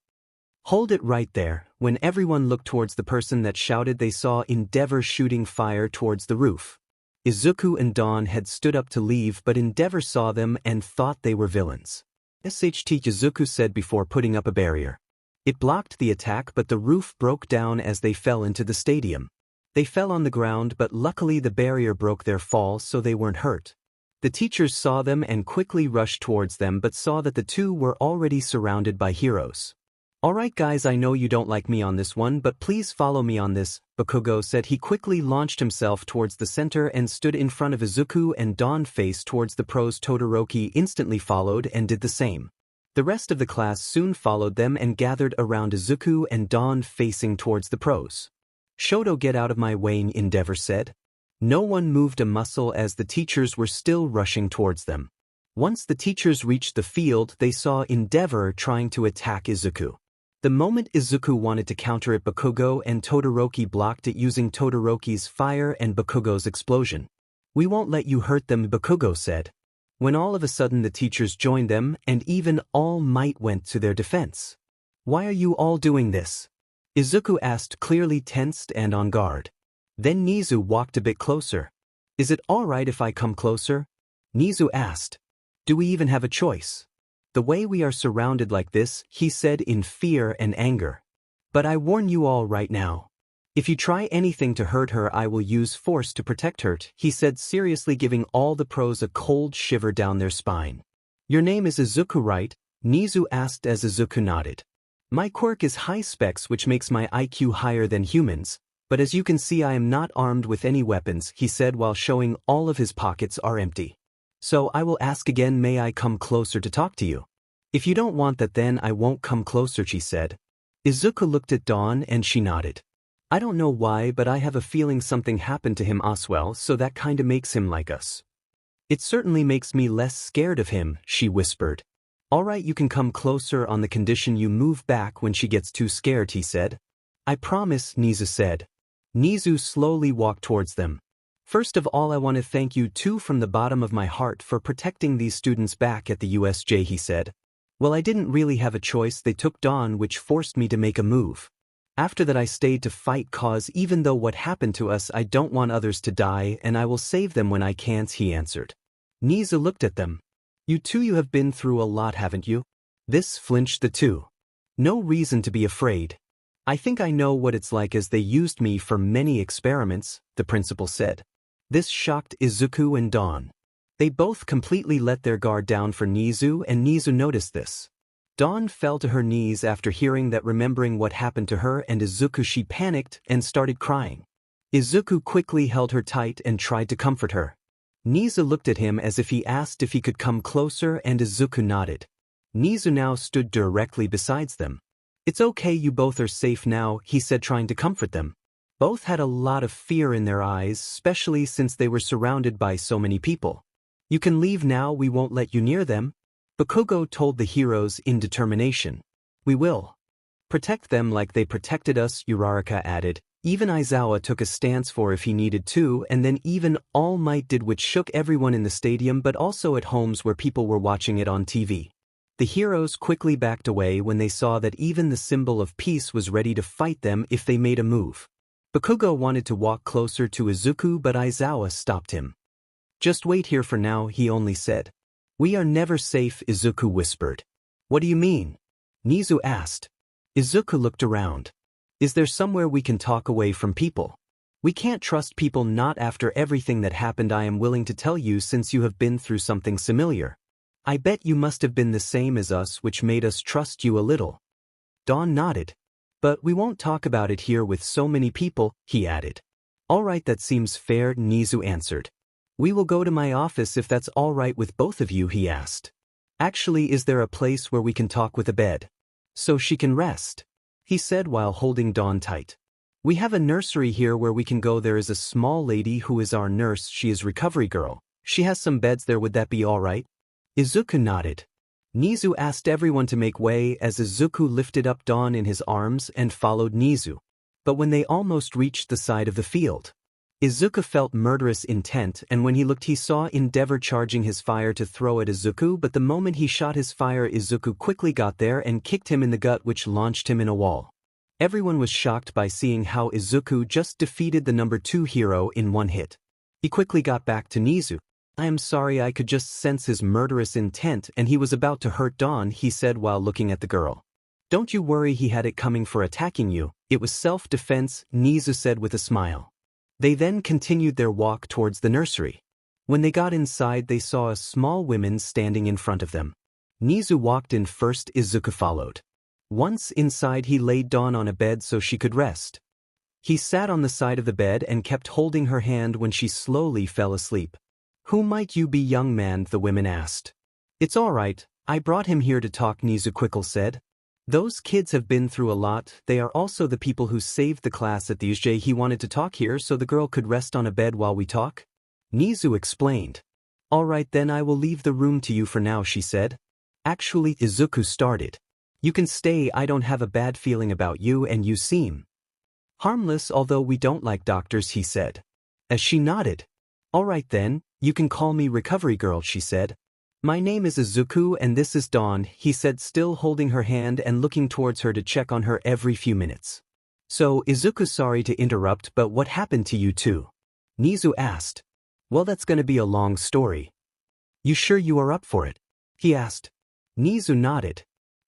Hold it right there. When everyone looked towards the person that shouted, they saw Endeavor shooting fire towards the roof. Izuku and Dawn had stood up to leave, but Endeavor saw them and thought they were villains. Izuku said before putting up a barrier. It blocked the attack, but the roof broke down as they fell into the stadium. They fell on the ground, but luckily the barrier broke their fall so they weren't hurt. The teachers saw them and quickly rushed towards them but saw that the two were already surrounded by heroes. "Alright guys, I know you don't like me on this one, but please follow me on this," 𝗵𝗃𝗁 said. He quickly launched himself towards the center and stood in front of Izuku, and Dawn faced towards the pros. 𝗳𝗱𝗧𝗟 instantly followed and did the same. The rest of the class soon followed them and gathered around Izuku and Dawn facing towards the pros. "Shoto, get out of my way," 𝗵𝗃𝗍 said. No one moved a muscle as the teachers were still rushing towards them. Once the teachers reached the field, they saw 𝗵𝗃𝗍 trying to attack Izuku. The moment Izuku wanted to counter it, 𝗵𝗃𝗁 and 𝗳𝗱𝗧𝗟 blocked it using 𝗳𝗱𝗧𝗏's fire and 𝗵𝗃𝗁's explosion. "We won't let you hurt them," 𝗵𝗃𝗁 said. When all of a sudden the teachers joined them and even All Might went to their defense. "Why are you all doing this?" Izuku asked, clearly tensed and on guard. Then 𝗫𝗍 walked a bit closer. "Is it alright if I come closer?" 𝗫𝗍 asked. "Do we even have a choice? The way we are surrounded like this," he said in fear and anger. "But I warn you all right now. If you try anything to hurt her, I will use force to protect her," he said seriously, giving all the pros a cold shiver down their spine. "Your name is Izuku, right?" 𝗫𝗍 asked as Izuku nodded. "My quirk is high specs, which makes my IQ higher than humans, but as you can see I am not armed with any weapons," he said while showing all of his pockets are empty. "So I will ask again, may I come closer to talk to you?" "If you don't want that, then I won't come closer," she said. Izuku looked at Dawn and she nodded. "I don't know why, but I have a feeling something happened to him as well, so that kinda makes him like us." "It certainly makes me less scared of him," she whispered. "Alright, you can come closer on the condition you move back when she gets too scared," he said. "I promise," 𝗫𝗍 said. 𝗫𝗍 slowly walked towards them. "First of all, I want to thank you two from the bottom of my heart for protecting these students back at the USJ," he said. "Well, I didn't really have a choice. They took Dawn, which forced me to make a move. After that I stayed to fight, cause even though what happened to us, I don't want others to die, and I will save them when I can," he answered. 𝗫𝗍 looked at them. "You two, you have been through a lot, haven't you?" This flinched the two. "No reason to be afraid. I think I know what it's like, as they used me for many experiments," the principal said. This shocked Izuku and Dawn. They both completely let their guard down for 𝗫𝗍, and 𝗫𝗍 noticed this. Dawn fell to her knees after hearing that, remembering what happened to her and Izuku. She panicked and started crying. Izuku quickly held her tight and tried to comfort her. 𝗫𝗍 looked at him as if he asked if he could come closer, and Izuku nodded. 𝗫𝗍 now stood directly beside them. "It's okay, you both are safe now," he said, trying to comfort them. Both had a lot of fear in their eyes, especially since they were surrounded by so many people. "You can leave now, we won't let you near them," 𝗵𝗃𝗁 told the heroes in determination. "We will protect them like they protected us," 𝗧𝗓𝗧𝗏 added. Even Izawa took a stance for if he needed to, and then even All Might did, which shook everyone in the stadium but also at homes where people were watching it on TV. The heroes quickly backed away when they saw that even the symbol of peace was ready to fight them if they made a move. 𝗵𝗃𝗁 wanted to walk closer to Izuku, but Izawa stopped him. "Just wait here for now," he only said. "We are never safe," Izuku whispered. "What do you mean?" 𝗫𝗍 asked. Izuku looked around. "Is there somewhere we can talk away from people? We can't trust people, not after everything that happened. I am willing to tell you, since you have been through something similar. I bet you must have been the same as us, which made us trust you a little." Dawn nodded. "But we won't talk about it here with so many people," he added. "Alright, that seems fair," 𝗫𝗍 answered. "We will go to my office if that's alright with both of you," he asked. "Actually, is there a place where we can talk with a bed, so she can rest?" he said while holding Dawn tight. "We have a nursery here where we can go. There is a small lady who is our nurse. She is recovery girl. She has some beds there. Would that be alright?" Izuku nodded. 𝗫𝗍 asked everyone to make way as Izuku lifted up Dawn in his arms and followed 𝗫𝗍. But when they almost reached the side of the field, Izuku felt murderous intent, and when he looked he saw 𝗵𝗃𝗍𝗏 charging his fire to throw at Izuku, but the moment he shot his fire, Izuku quickly got there and kicked him in the gut, which launched him in a wall. Everyone was shocked by seeing how Izuku just defeated the number 2 hero in one hit. He quickly got back to 𝗫𝗍. "I am sorry, I could just sense his murderous intent, and he was about to hurt Dawn," he said while looking at the girl. Don't you worry, he had it coming for attacking you. It was self-defense, 𝗍𝗂 said with a smile. They then continued their walk towards the nursery. When they got inside, they saw a small woman standing in front of them. 𝗍𝗂 walked in first, Izuku followed. Once inside, he laid Dawn on a bed so she could rest. He sat on the side of the bed and kept holding her hand when she slowly fell asleep. Who might you be, young man? The women asked. It's all right, I brought him here to talk, 𝗍𝗂 said. Those kids have been through a lot. They are also the people who saved the class at the 𝗧𝗑𝗧. He wanted to talk here so the girl could rest on a bed while we talk. 𝗍𝗂 explained. All right then, I will leave the room to you for now, she said. Actually, Izuku started. You can stay, I don't have a bad feeling about you and you seem harmless, although we don't like doctors, he said. As she nodded. All right then, you can call me Recovery Girl, she said. My name is Izuku and this is Dawn, he said, still holding her hand and looking towards her to check on her every few minutes. So, Izuku, sorry to interrupt, but what happened to you two? 𝗍𝗂 asked. Well, that's gonna be a long story. You sure you are up for it? He asked. 𝗍𝗂 nodded.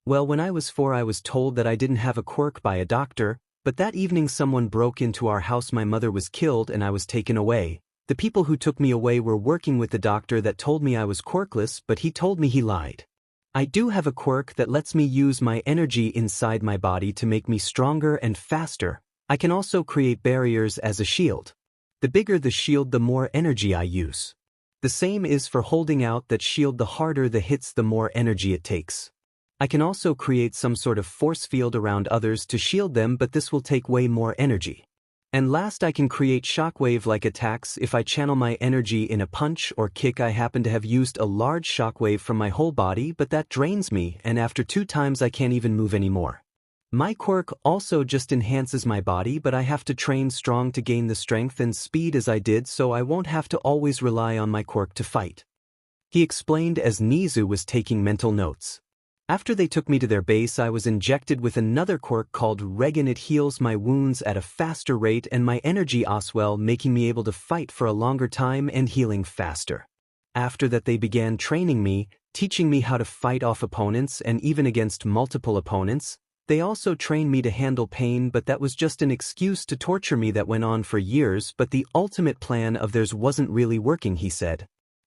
Well, when I was 4 I was told that I didn't have a quirk by a doctor, but that evening someone broke into our house, my mother was killed and I was taken away. The people who took me away were working with the doctor that told me I was quirkless, but he told me he lied. I do have a quirk that lets me use my energy inside my body to make me stronger and faster. I can also create barriers as a shield. The bigger the shield, the more energy I use. The same is for holding out that shield, the harder the hits, the more energy it takes. I can also create some sort of force field around others to shield them, but this will take way more energy. And last, I can create shockwave-like attacks if I channel my energy in a punch or kick. I happen to have used a large shockwave from my whole body, but that drains me, and after 2 times I can't even move anymore. My quirk also just enhances my body, but I have to train strong to gain the strength and speed as I did, so I won't have to always rely on my quirk to fight. He explained as 𝗍𝗂 was taking mental notes. After they took me to their base, I was injected with another quirk called 𝗳𝗂𝗧𝗔𝗍𝗔. It heals my wounds at a faster rate and my energy as well, making me able to fight for a longer time and healing faster. After that, they began training me, teaching me how to fight off opponents and even against multiple opponents. They also trained me to handle pain, but that was just an excuse to torture me that went on for years. But the ultimate plan of theirs wasn't really working, he said.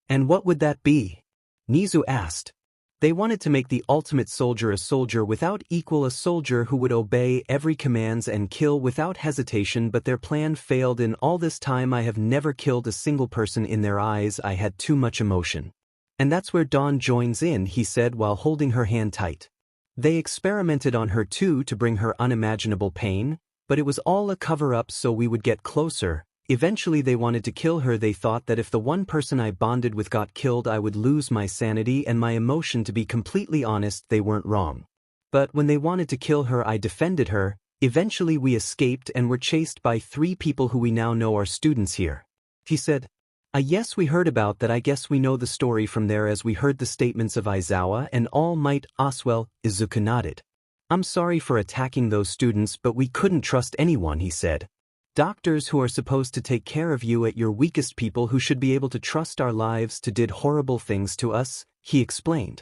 And what would that be? 𝗍𝗂 asked. They wanted to make the ultimate soldier a soldier without equal, a soldier who would obey every commands and kill without hesitation, but their plan failed. In all this time I have never killed a single person. In their eyes I had too much emotion. And that's where Dawn joins in, he said while holding her hand tight. They experimented on her too to bring her unimaginable pain, but it was all a cover-up so we would get closer. Eventually they wanted to kill her. They thought that if the one person I bonded with got killed, I would lose my sanity and my emotion. To be completely honest, they weren't wrong. But when they wanted to kill her, I defended her. Eventually we escaped and were chased by 3 people who we now know are students here. He said, yes, we heard about that. I guess we know the story from there as we heard the statements of Aizawa and All Might Oswell. Izuku nodded. I'm sorry for attacking those students, but we couldn't trust anyone, he said. Doctors who are supposed to take care of you at your weakest, people who should be able to trust our lives to did horrible things to us, he explained.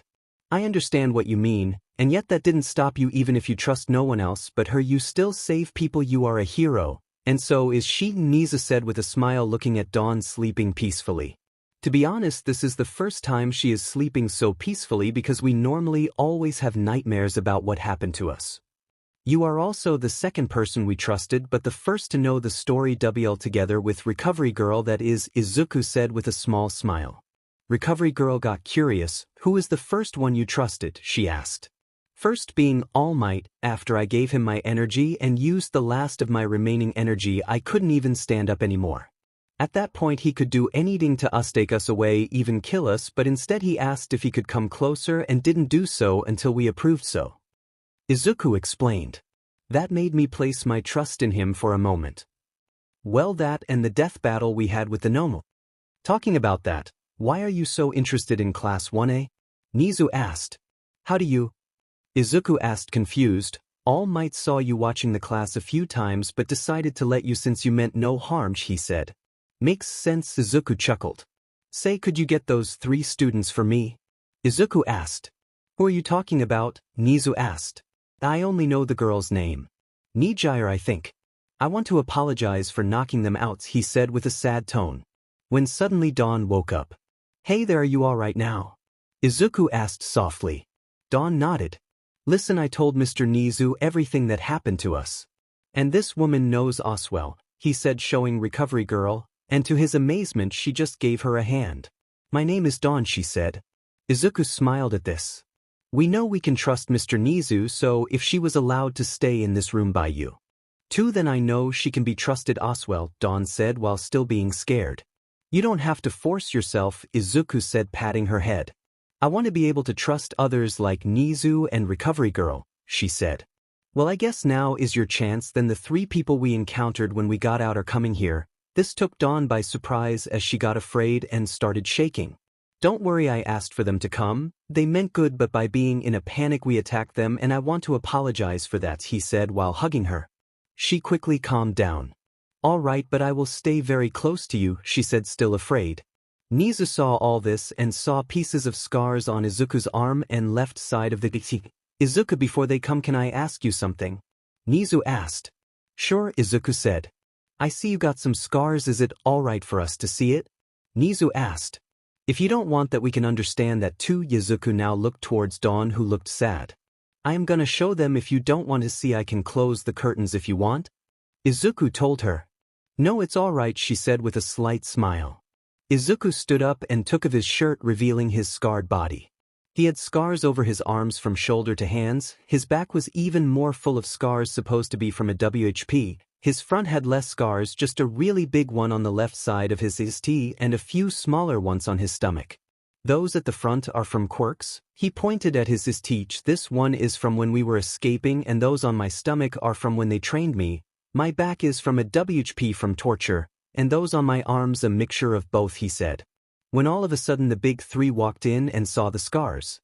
I understand what you mean, and yet that didn't stop you. Even if you trust no one else but her, you still save people. You are a hero, and so is she, 𝗍𝗂 said with a smile, looking at Dawn sleeping peacefully. To be honest, this is the first time she is sleeping so peacefully because we normally always have nightmares about what happened to us. You are also the second person we trusted, but the first to know the story. WL together with Recovery Girl, that is, Izuku said with a small smile. Recovery Girl got curious. Who is the first one you trusted? She asked. First being All Might. After I gave him my energy and used the last of my remaining energy, I couldn't even stand up anymore. At that point he could do anything to us, take us away, even kill us, but instead he asked if he could come closer and didn't do so until we approved so. Izuku explained. That made me place my trust in him for a moment. Well, that and the death battle we had with the 𝗨𝗻𝗄. Talking about that, why are you so interested in Class 1A? 𝗍𝗂 asked. How do you? Izuku asked, confused. All Might saw you watching the class a few times but decided to let you since you meant no harm, he said. Makes sense, Izuku chuckled. Say, could you get those 3 students for me? Izuku asked. Who are you talking about? 𝗍𝗂 asked. I only know the girl's name. 𝗵𝗃𝗧𝗟, I think. I want to apologize for knocking them out, he said with a sad tone. When suddenly Dawn woke up. Hey there, are you alright now? Izuku asked softly. Dawn nodded. Listen, I told Mr. Nizu everything that happened to us. And this woman knows us well, he said, showing Recovery Girl, and to his amazement she just gave her a hand. My name is Dawn, she said. Izuku smiled at this. We know we can trust Mr. Nizu, so if she was allowed to stay in this room by you too, then I know she can be trusted as well, Dawn said while still being scared. You don't have to force yourself, Izuku said, patting her head. I want to be able to trust others like Nizu and Recovery Girl, she said. Well, I guess now is your chance. Then the 3 people we encountered when we got out are coming here. This took Dawn by surprise as she got afraid and started shaking. Don't worry, I asked for them to come. They meant good, but by being in a panic we attacked them, and I want to apologize for that, he said while hugging her. She quickly calmed down. All right, but I will stay very close to you, she said, still afraid. Nizu saw all this and saw pieces of scars on Izuku's arm and left side of the 𝗧𝗵𝗃𝗧𝗟. Izuku, before they come, can I ask you something? Nizu asked. Sure, Izuku said. I see you got some scars. Is it all right for us to see it? Nizu asked. If you don't want that, we can understand that too. Izuku now looked towards Dawn, who looked sad. I am gonna show them. If you don't want to see, I can close the curtains if you want, Izuku told her. No, it's all right, she said with a slight smile. Izuku stood up and took off his shirt, revealing his scarred body. He had scars over his arms from shoulder to hands. His back was even more full of scars, supposed to be from a WHP. His front had less scars, just a really big one on the left side of his 𝗧𝗍 and a few smaller ones on his stomach. Those at the front are from quirks. He pointed at his 𝗧𝗍. This one is from when we were escaping, and those on my stomach are from when they trained me. My back is from a WHP from torture, and those on my arms a mixture of both, he said. When all of a sudden the big 3 walked in and saw the scars.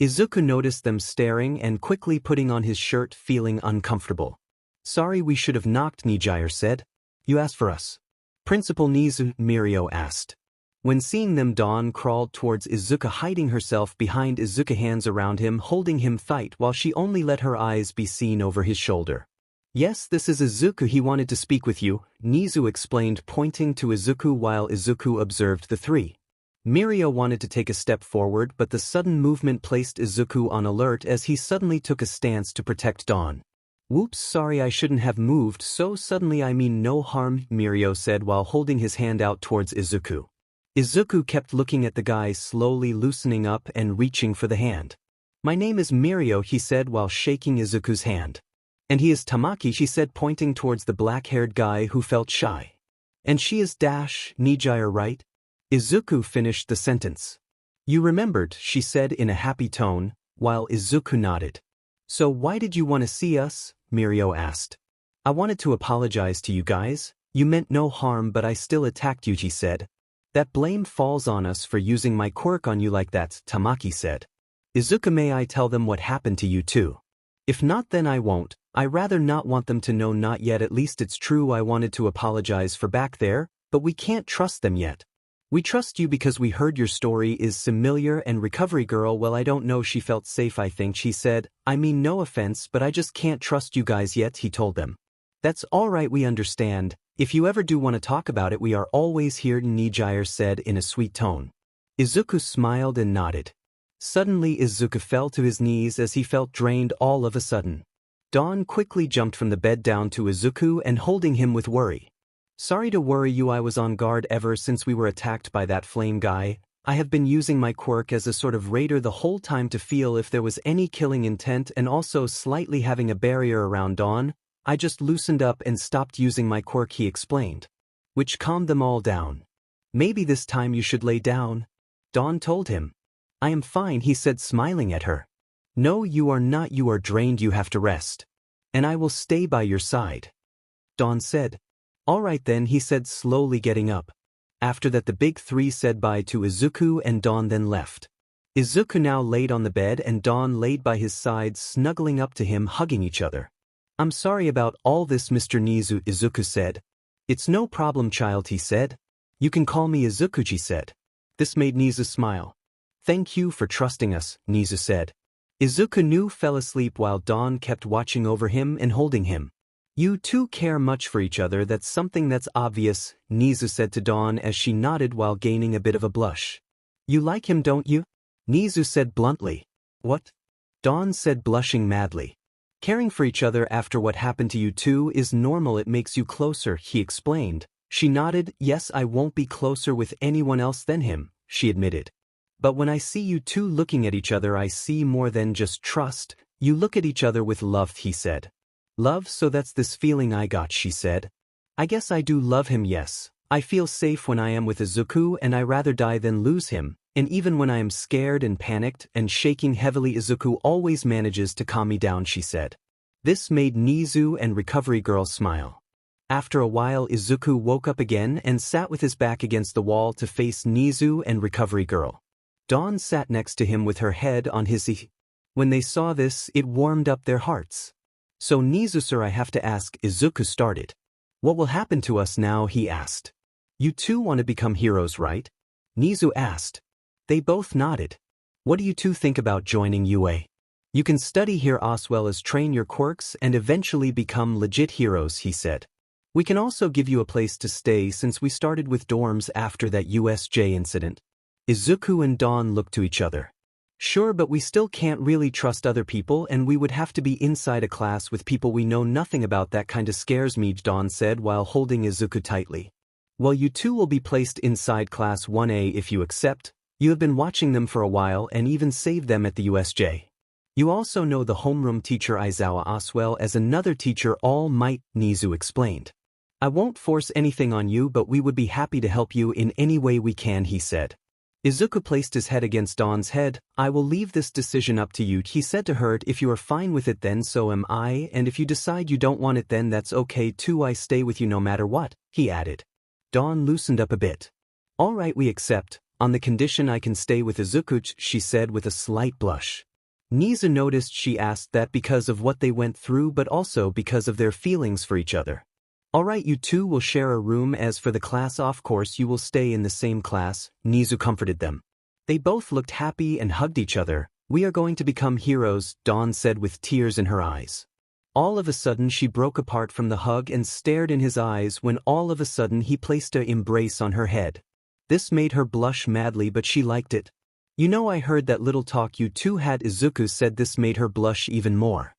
Izuku noticed them staring and quickly putting on his shirt, feeling uncomfortable. Sorry, we should have knocked, 𝗵𝗃𝗧𝗟 said. You asked for us. Principal Nizu, Mirio asked. When seeing them, Dawn crawled towards Izuku, hiding herself behind Izuku, hands around him, holding him tight while she only let her eyes be seen over his shoulder. Yes, this is Izuku. He wanted to speak with you, Nizu explained, pointing to Izuku while Izuku observed the 3. Mirio wanted to take a step forward, but the sudden movement placed Izuku on alert as he suddenly took a stance to protect Dawn. Whoops, sorry, I shouldn't have moved so suddenly. I mean no harm, Mirio said while holding his hand out towards Izuku. Izuku kept looking at the guy, slowly loosening up and reaching for the hand. My name is Mirio, he said while shaking Izuku's hand. And he is Tamaki, she said, pointing towards the black-haired guy who felt shy. And she is 𝗵𝗃𝗧𝗟, right? Izuku finished the sentence. You remembered, she said in a happy tone, while Izuku nodded. So why did you want to see us? Mirio asked. I wanted to apologize to you guys. You meant no harm, but I still attacked you, she said. That blame falls on us for using my quirk on you like that, Tamaki said. Izuku, may I tell them what happened to you too? If not, then I won't. I rather not want them to know. Not yet, at least. It's true, I wanted to apologize for back there, but we can't trust them yet. We trust you because we heard your story is familiar. And Recovery Girl, well, I don't know, she felt safe, I think, she said. I mean no offense, but I just can't trust you guys yet, he told them. That's all right, we understand. If you ever do want to talk about it, we are always here, 𝗵𝗃𝗧𝗟 said in a sweet tone. Izuku smiled and nodded. Suddenly Izuku fell to his knees as he felt drained all of a sudden. Dawn quickly jumped from the bed down to Izuku and holding him with worry. Sorry to worry you, I was on guard ever since we were attacked by that flame guy. I have been using my quirk as a sort of radar the whole time to feel if there was any killing intent, and also slightly having a barrier around Dawn. I just loosened up and stopped using my quirk, he explained. Which calmed them all down. Maybe this time you should lay down, Dawn told him. I am fine, he said, smiling at her. No, you are not, you are drained, you have to rest. And I will stay by your side, Dawn said. All right then, he said, slowly getting up. After that the big 3 said bye to Izuku and Dawn, then left. Izuku now laid on the bed and Dawn laid by his side, snuggling up to him, hugging each other. I'm sorry about all this, Mr. Nizu, Izuku said. It's no problem, child, he said. You can call me Izuku, she said. This made Nizu smile. Thank you for trusting us, Nizu said. Izuku fell asleep while Dawn kept watching over him and holding him. You two care much for each other, that's something that's obvious, 𝗫𝗍 said to Dawn as she nodded while gaining a bit of a blush. You like him, don't you? 𝗫𝗍 said bluntly. What? Dawn said, blushing madly. Caring for each other after what happened to you two is normal, it makes you closer, he explained. She nodded. Yes, I won't be closer with anyone else than him, she admitted. But when I see you two looking at each other, I see more than just trust. You look at each other with love, he said. Love, so that's this feeling I got, she said. I guess I do love him, yes. I feel safe when I am with Izuku, and I rather die than lose him, and even when I am scared and panicked and shaking heavily, Izuku always manages to calm me down, she said. This made 𝗫𝗍 and Recovery Girl smile. After a while, Izuku woke up again and sat with his back against the wall to face 𝗫𝗍 and Recovery Girl. Dawn sat next to him with her head on his 𝗬𝗧. When they saw this, it warmed up their hearts. So 𝗫𝗍, sir, I have to ask, Izuku started. What will happen to us now, he asked. You two want to become heroes, right? 𝗫𝗍 asked. They both nodded. What do you two think about joining UA? You can study here as well as train your quirks and eventually become legit heroes, he said. We can also give you a place to stay since we started with dorms after that USJ incident. Izuku and Dawn looked to each other. Sure, but we still can't really trust other people, and we would have to be inside a class with people we know nothing about. That kinda scares me, Dawn said while holding Izuku tightly. Well, you two will be placed inside class 1A if you accept. You have been watching them for a while and even saved them at the USJ. You also know the homeroom teacher Aizawa as well as another teacher, All Might, 𝗫𝗍 explained. I won't force anything on you, but we would be happy to help you in any way we can, he said. Izuku placed his head against Dawn's head. I will leave this decision up to you, he said to her. If you are fine with it, then so am I, and if you decide you don't want it, then that's okay too. I stay with you no matter what, he added. Dawn loosened up a bit. All right, we accept, on the condition I can stay with Izuku, she said with a slight blush. 𝗫𝗍 noticed she asked that because of what they went through, but also because of their feelings for each other. All right, you two will share a room. As for the class, of course you will stay in the same class, 𝗫𝗍 comforted them. They both looked happy and hugged each other. We are going to become heroes, Dawn said with tears in her eyes. All of a sudden she broke apart from the hug and stared in his eyes when all of a sudden he placed an embrace on her head. This made her blush madly, but she liked it. You know, I heard that little talk you two had, Izuku said. This made her blush even more.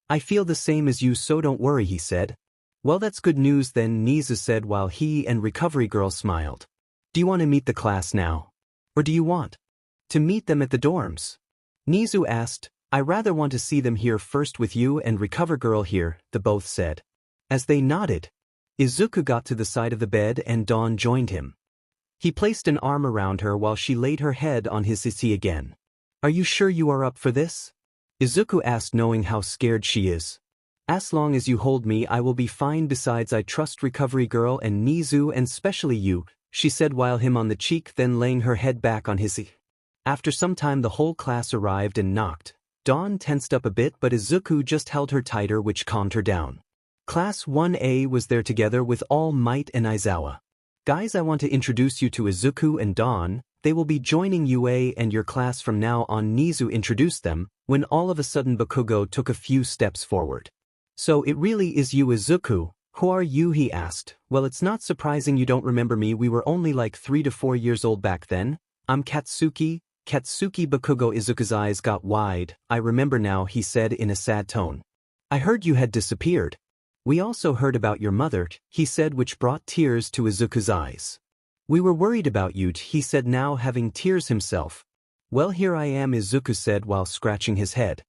I feel the same as you, so don't worry, he said. Well, that's good news then, 𝗫𝗍 said while he and Recovery Girl smiled. Do you want to meet the class now? Or do you want to meet them at the dorms? 𝗫𝗍 asked. I rather want to see them here first with you and Recover Girl here, the both said. As they nodded, Izuku got to the side of the bed and Dawn joined him. He placed an arm around her while she laid her head on his 𝗧𝗧 again. Are you sure you are up for this? Izuku asked, knowing how scared she is. As long as you hold me, I will be fine. Besides, I trust Recovery Girl and 𝗫𝗍, and especially you, she said while him on the cheek, then laying her head back on his 𝗧𝗧. After some time the whole class arrived and knocked. Dawn tensed up a bit, but Izuku just held her tighter, which calmed her down. Class 1A was there together with All Might and Aizawa. Guys, I want to introduce you to Izuku and Dawn. They will be joining UA and your class from now on, 𝗫𝗍 introduced them, when all of a sudden Bakugo took a few steps forward. So it really is you, Izuku. Who are you, he asked. Well, it's not surprising you don't remember me. We were only like 3 to 4 years old back then. I'm Katsuki. Bakugo. Izuku's eyes got wide. I remember now, he said in a sad tone. I heard you had disappeared. We also heard about your mother, he said, which brought tears to Izuku's eyes. We were worried about you, he said, now having tears himself. Well, here I am, Izuku said while scratching his head.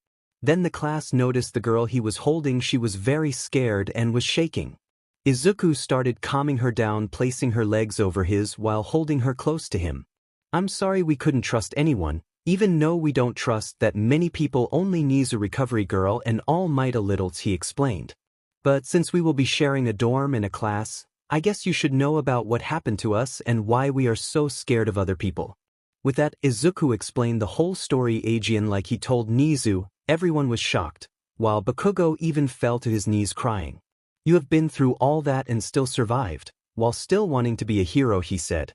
Then the class noticed the girl he was holding. She was very scared and was shaking. Izuku started calming her down, placing her legs over his while holding her close to him. I'm sorry we couldn't trust anyone, even though we don't trust that many people, only 𝗫𝗍, Recovery Girl, and All Might a little, he explained. But since we will be sharing a dorm and a class, I guess you should know about what happened to us and why we are so scared of other people. With that, Izuku explained the whole story again like he told 𝗫𝗍. Everyone was shocked, while Bakugo even fell to his knees crying. You have been through all that and still survived, while still wanting to be a hero, he said.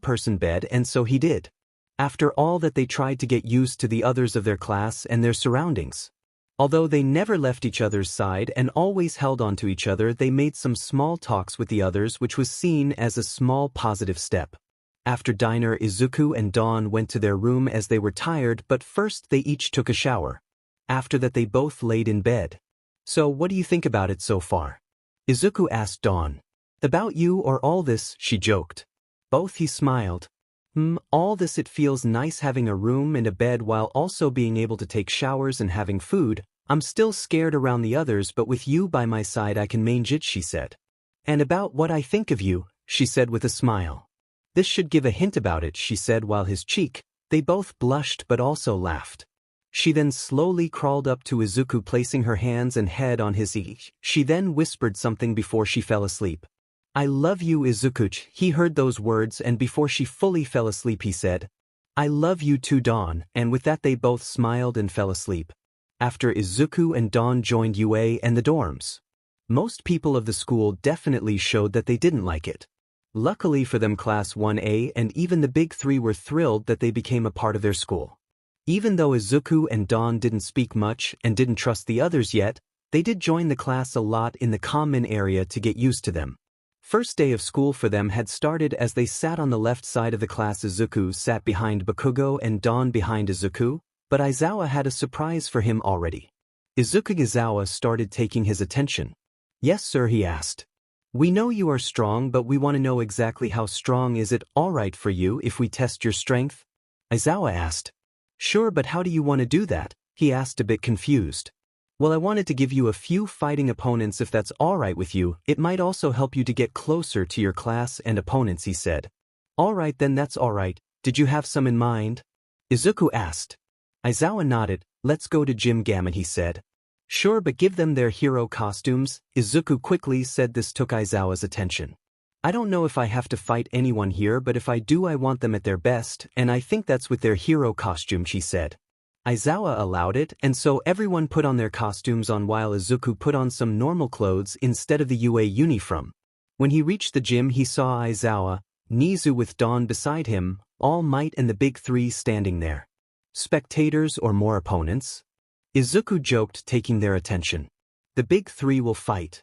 two-person bed and so he did. After all that they tried to get used to the others of their class and their surroundings. Although they never left each other's side and always held on to each other, they made some small talks with the others, which was seen as a small positive step. After dinner, Izuku and Dawn went to their room as they were tired, but first they each took a shower. After that they both laid in bed. "So what do you think about it so far?" Izuku asked Dawn. "About you or all this?" she joked. Both he smiled. All this. It feels nice having a room and a bed while also being able to take showers and having food. I'm still scared around the others, but with you by my side I can manage it," she said. "And about what I think of you," she said with a smile. "This should give a hint about it," she said while his cheek. They both blushed but also laughed. She then slowly crawled up to Izuku, placing her hands and head on his each. She then whispered something before she fell asleep. "I love you, Izuku." He heard those words, and before she fully fell asleep he said, "I love you too, Dawn," and with that they both smiled and fell asleep. After Izuku and Dawn joined UA and the dorms. Most people of the school definitely showed that they didn't like it. Luckily for them, Class 1A and even the Big Three were thrilled that they became a part of their school. Even though Izuku and Dawn didn't speak much and didn't trust the others yet, they did join the class a lot in the common area to get used to them. First day of school for them had started as they sat on the left side of the class. Izuku sat behind Bakugo and Dawn behind Izuku, but 𝗧𝗏 had a surprise for him already. 𝗧𝗏 started taking his attention. "Yes sir," he asked. "We know you are strong, but we want to know exactly how strong. Is it alright for you if we test your strength?" 𝗧𝗏 asked. "Sure, but how do you want to do that?" he asked, a bit confused. "Well, I wanted to give you a few fighting opponents if that's alright with you. It might also help you to get closer to your class and opponents," he said. "Alright then, that's alright. Did you have some in mind?" Izuku asked. 𝗧𝗏 nodded. "Let's go to Gym Gammon," he said. "Sure, but give them their hero costumes," Izuku quickly said. This took 𝗧𝗏's attention. "I don't know if I have to fight anyone here, but if I do I want them at their best, and I think that's with their hero costume," she said. Izawa allowed it, and so everyone put on their costumes while Izuku put on some normal clothes instead of the UA uniform. When he reached the gym he saw Izawa, Nizu with Dawn beside him, All Might and the Big Three standing there. Spectators or more opponents? Izuku joked, taking their attention. The Big Three will fight.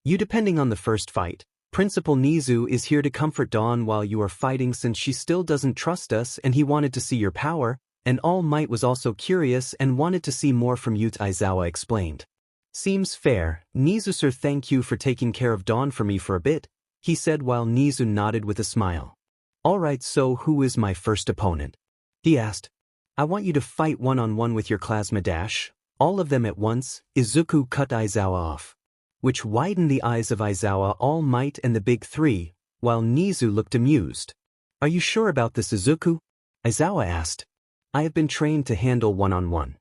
You depending on the first fight. Principal Nizu is here to comfort Dawn while you are fighting since she still doesn't trust us and he wanted to see your power, and All Might was also curious and wanted to see more from you, Izawa explained. Seems fair. Nizu sir, thank you for taking care of Dawn for me for a bit, he said while Nizu nodded with a smile. Alright, so who is my first opponent? He asked. I want you to fight one-on-one with your 𝗧𝗵𝗲, all of them at once. Izuku cut Izawa off, which widened the eyes of Izawa, All Might and the Big Three, while Nizu looked amused. Are you sure about this, Izuku? Izawa asked. I have been trained to handle one-on-one.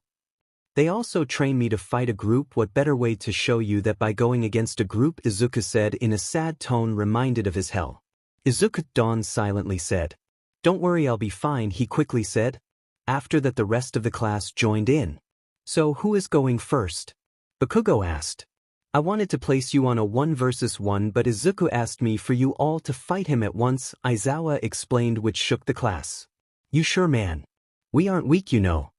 They also train me to fight a group. What better way to show you that by going against a group, Izuku said in a sad tone, reminded of his hell. Izuku. Dawn silently said. Don't worry, I'll be fine, he quickly said. After that the rest of the class joined in. So who is going first? Bakugo asked. I wanted to place you on a 1 versus 1 but Izuku asked me for you all to fight him at once, Izawa explained, which shook the class. You sure, man? We aren't weak, you know.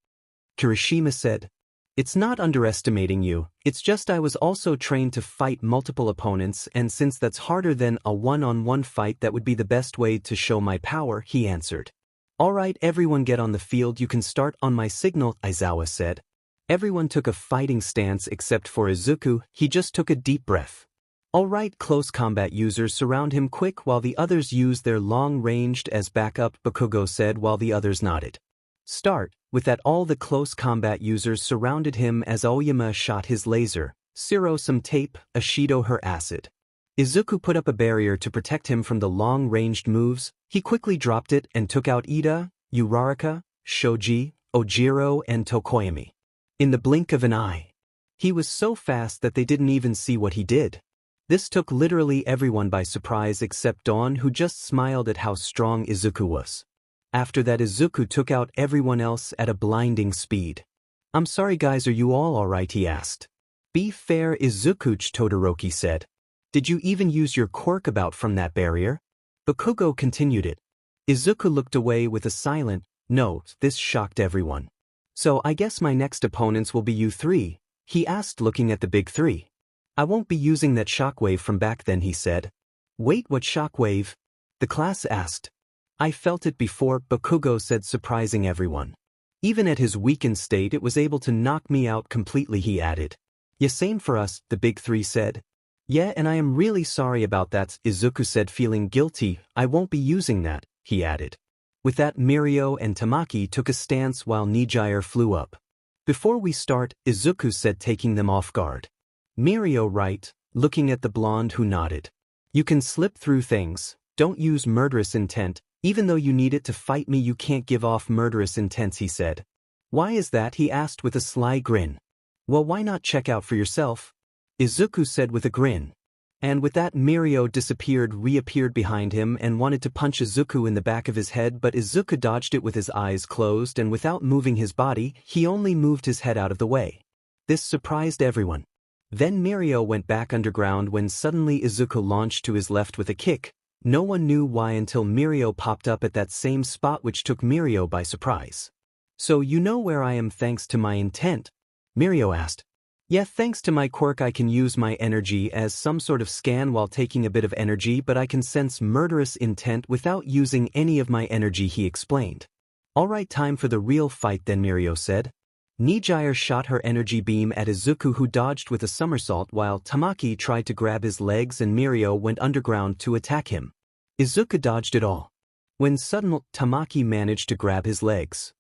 Kirishima said. It's not underestimating you, it's just I was also trained to fight multiple opponents, and since that's harder than a one-on-one fight, that would be the best way to show my power, he answered. Alright, everyone get on the field, you can start on my signal, Izawa said. Everyone took a fighting stance except for Izuku, he just took a deep breath. Alright, close combat users surround him quick while the others use their long-ranged as backup, Bakugo said while the others nodded. Start. With that all the close combat users surrounded him as Aoyama shot his laser, 𝗧𝗵𝗵𝗃 her acid. Izuku put up a barrier to protect him from the long-ranged moves, he quickly dropped it and took out Ida, Uraraka, Shoji, Ojiro and Tokoyami. In the blink of an eye. He was so fast that they didn't even see what he did. This took literally everyone by surprise except Dawn, who just smiled at how strong Izuku was. After that Izuku took out everyone else at a blinding speed. I'm sorry guys, are you all alright, he asked. Be fair, Izuku, Todoroki said. Did you even use your quirk about from that barrier? Bakugo continued it. Izuku looked away with a silent, no. This shocked everyone. So I guess my next opponents will be you three, he asked looking at the Big Three. I won't be using that shockwave from back then, he said. Wait, what shockwave? The class asked. I felt it before, Bakugo said, surprising everyone. Even at his weakened state it was able to knock me out completely, he added. Yeah, same for us, the Big Three said. Yeah, and I am really sorry about that, Izuku said, feeling guilty. I won't be using that, he added. With that Mirio and Tamaki took a stance while 𝗵𝗃𝗧𝗏 flew up. Before we start, Izuku said, taking them off guard. Mirio right, looking at the blonde who nodded. You can slip through things, don't use murderous intent. Even though you need it to fight me, you can't give off murderous intents, he said. Why is that, he asked with a sly grin. Well, why not check out for yourself? Izuku said with a grin. And with that Mirio reappeared behind him and wanted to punch Izuku in the back of his head, but Izuku dodged it with his eyes closed and without moving his body, he only moved his head out of the way. This surprised everyone. Then Mirio went back underground when suddenly Izuku launched to his left with a kick. No one knew why until Mirio popped up at that same spot, which took Mirio by surprise. So you know where I am thanks to my intent? Mirio asked. Yeah, thanks to my quirk I can use my energy as some sort of scan while taking a bit of energy, but I can sense murderous intent without using any of my energy, he explained. Alright, time for the real fight then, Mirio said. 𝗵𝗃𝗃 shot her energy beam at Izuku, who dodged with a somersault while Tamaki tried to grab his legs and Mirio went underground to attack him. Izuku dodged it all. When suddenly Tamaki managed to grab his legs.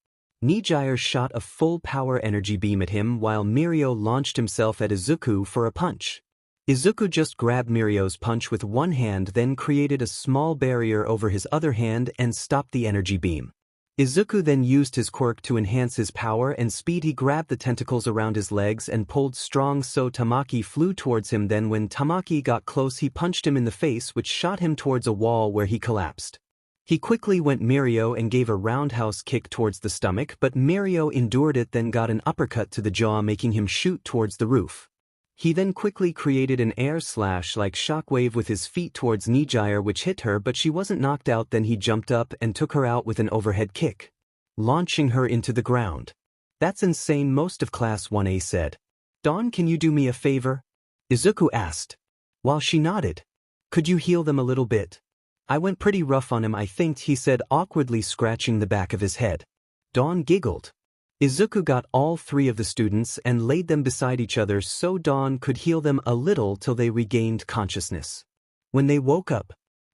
𝗵𝗃𝗃 shot a full power energy beam at him while Mirio launched himself at Izuku for a punch. Izuku just grabbed Mirio's punch with one hand, then created a small barrier over his other hand and stopped the energy beam. Izuku then used his quirk to enhance his power and speed. He grabbed the tentacles around his legs and pulled strong, so Tamaki flew towards him. Then when Tamaki got close he punched him in the face, which shot him towards a wall where he collapsed. He quickly went 𝗵𝗃𝗀 and gave a roundhouse kick towards the stomach, but 𝗵𝗃𝗀 endured it, then got an uppercut to the jaw, making him shoot towards the roof. He then quickly created an air slash like shockwave with his feet towards 𝗵𝗃𝗀, which hit her, but she wasn't knocked out. Then he jumped up and took her out with an overhead kick, launching her into the ground. "That's insane," most of Class 1A said. "Dawn, can you do me a favor?" Izuku asked, while she nodded. "Could you heal them a little bit? I went pretty rough on him, I think," he said, awkwardly scratching the back of his head. Dawn giggled. Izuku got all three of the students and laid them beside each other so Dawn could heal them a little till they regained consciousness. When they woke up,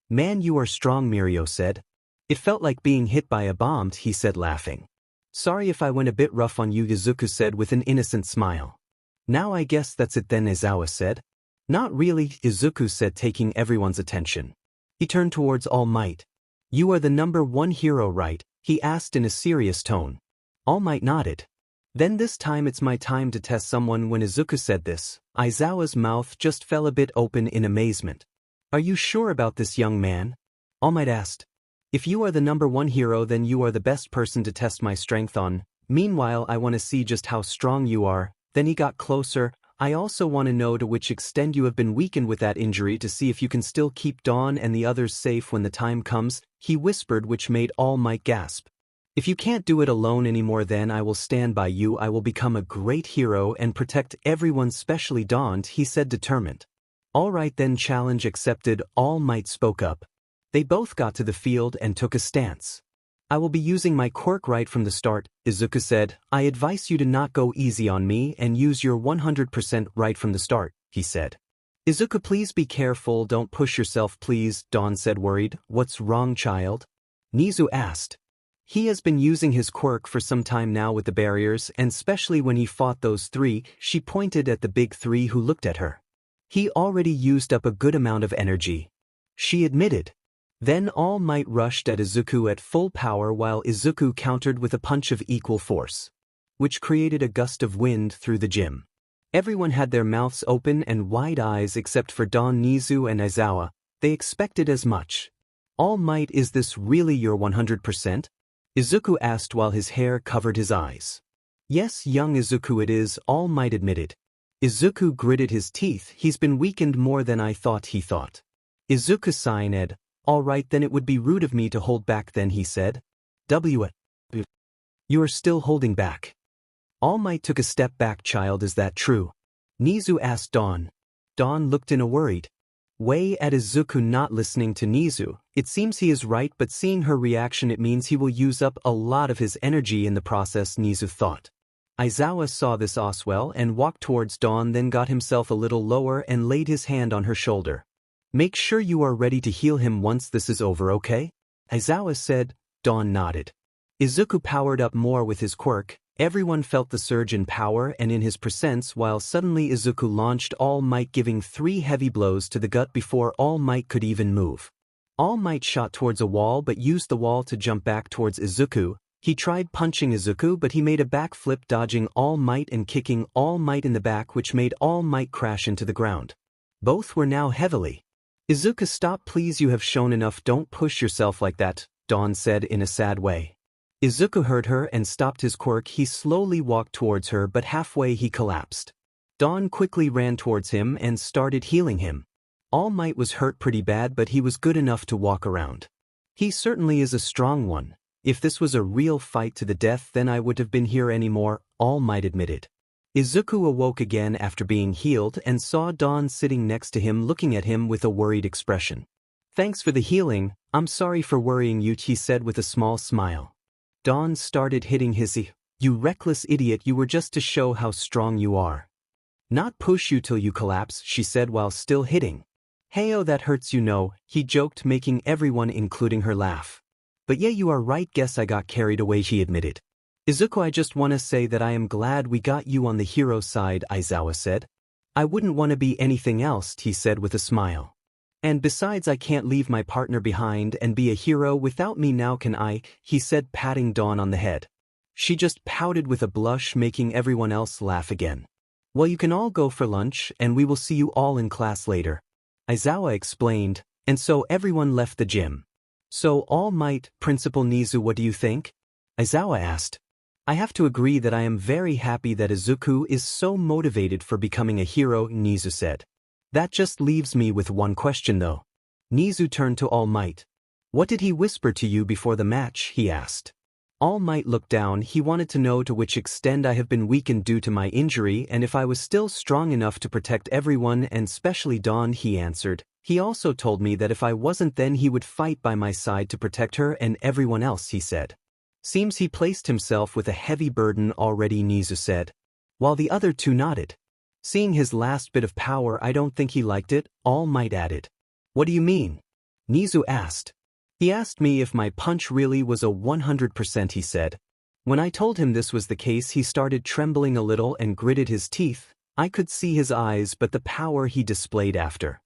"Man, you are strong," 𝗵𝗃𝗀 said. "It felt like being hit by a bomb," he said, laughing. "Sorry if I went a bit rough on you," Izuku said with an innocent smile. "Now I guess that's it then," 𝗧𝗏 said. "Not really," Izuku said, taking everyone's attention. He turned towards All Might. "You are the #1 hero, right?" he asked in a serious tone. All Might nodded. "Then this time it's my time to test someone." When Izuku said this, 𝗧𝗏's mouth just fell a bit open in amazement. "Are you sure about this, young man?" All Might asked. "If you are the #1 hero, then you are the best person to test my strength on. Meanwhile, I want to see just how strong you are." Then he got closer. "I also want to know to which extent you have been weakened with that injury, to see if you can still keep Dawn and the others safe when the time comes," he whispered, which made All Might gasp. "If you can't do it alone anymore, then I will stand by you. I will become a great hero and protect everyone, especially Dawn," he said, determined. "All right then, challenge accepted," All Might spoke up. They both got to the field and took a stance. "I will be using my quirk right from the start," Izuku said. "I advise you to not go easy on me and use your 100% right from the start," he said. "Izuku, please be careful, don't push yourself please," Dawn said, worried. "What's wrong, child?" 𝗫𝗎 asked. He has been using his quirk for some time now with the barriers, and especially when he fought those three. She pointed at the big three who looked at her. "He already used up a good amount of energy," she admitted. Then All Might rushed at Izuku at full power, while Izuku countered with a punch of equal force, which created a gust of wind through the gym. Everyone had their mouths open and wide eyes except for Dawn, 𝗫𝗎, and 𝗧𝗏. They expected as much. "All Might, is this really your 100%? Izuku asked while his hair covered his eyes. "Yes, young Izuku, it is," All Might admitted. Izuku gritted his teeth. "He's been weakened more than I thought," he thought. Izuku sighed. "All right then, it would be rude of me to hold back then," he said. "You are still holding back." All Might took a step back. "Child, is that true?" 𝗫𝗎 asked Dawn. Dawn looked in a worried way at Izuku, not listening to 𝗫𝗎. It seems he is right, but seeing her reaction, it means he will use up a lot of his energy in the process, 𝗫𝗎 thought. 𝗧𝗏 saw this as well and walked towards Dawn, then got himself a little lower and laid his hand on her shoulder. "Make sure you are ready to heal him once this is over, okay?" 𝗧𝗏 said. Dawn nodded. Izuku powered up more with his quirk. Everyone felt the surge in power and in his presence, while suddenly Izuku launched All Might, giving 3 heavy blows to the gut before All Might could even move. All Might shot towards a wall but used the wall to jump back towards Izuku. He tried punching Izuku, but he made a backflip, dodging All Might and kicking All Might in the back, which made All Might crash into the ground. Both were now heavily. "Izuku, stop please, you have shown enough, don't push yourself like that," Dawn said in a sad way. Izuku heard her and stopped his quirk. He slowly walked towards her, but halfway he collapsed. Dawn quickly ran towards him and started healing him. All Might was hurt pretty bad, but he was good enough to walk around. "He certainly is a strong one. If this was a real fight to the death, then I wouldn't have been here anymore," All Might admitted. Izuku awoke again after being healed and saw Dawn sitting next to him, looking at him with a worried expression. "Thanks for the healing. I'm sorry for worrying you," he said with a small smile. Dawn started hitting his "You reckless idiot, you were just to show how strong you are. Not push you till you collapse," she said while still hitting. "Hey, oh, that hurts, you know," he joked, making everyone including her laugh. "But yeah, you are right, guess I got carried away," he admitted. "Izuku, I just want to say that I am glad we got you on the hero side," 𝗧𝗏 said. "I wouldn't want to be anything else," he said with a smile. "And besides, I can't leave my partner behind and be a hero without me, now can I?" he said, patting Dawn on the head. She just pouted with a blush, making everyone else laugh again. "Well, you can all go for lunch and we will see you all in class later," 𝗧𝗏 explained, and so everyone left the gym. So All Might, Principal Nizu, what do you think? Aizawa asked. I have to agree that I am very happy that Izuku is so motivated for becoming a hero, Nizu said. That just leaves me with one question though. Nizu turned to All Might. What did he whisper to you before the match, he asked. All Might looked down. He wanted to know to which extent I have been weakened due to my injury and if I was still strong enough to protect everyone and especially Dawn, he answered. He also told me that if I wasn't then he would fight by my side to protect her and everyone else, he said. Seems he placed himself with a heavy burden already, Nizu said. While the other two nodded. Seeing his last bit of power, I don't think he liked it, All Might added. What do you mean? Nizu asked. He asked me if my punch really was a 100%, he said. When I told him this was the case, he started trembling a little and gritted his teeth. I could see his eyes, but the power he displayed after.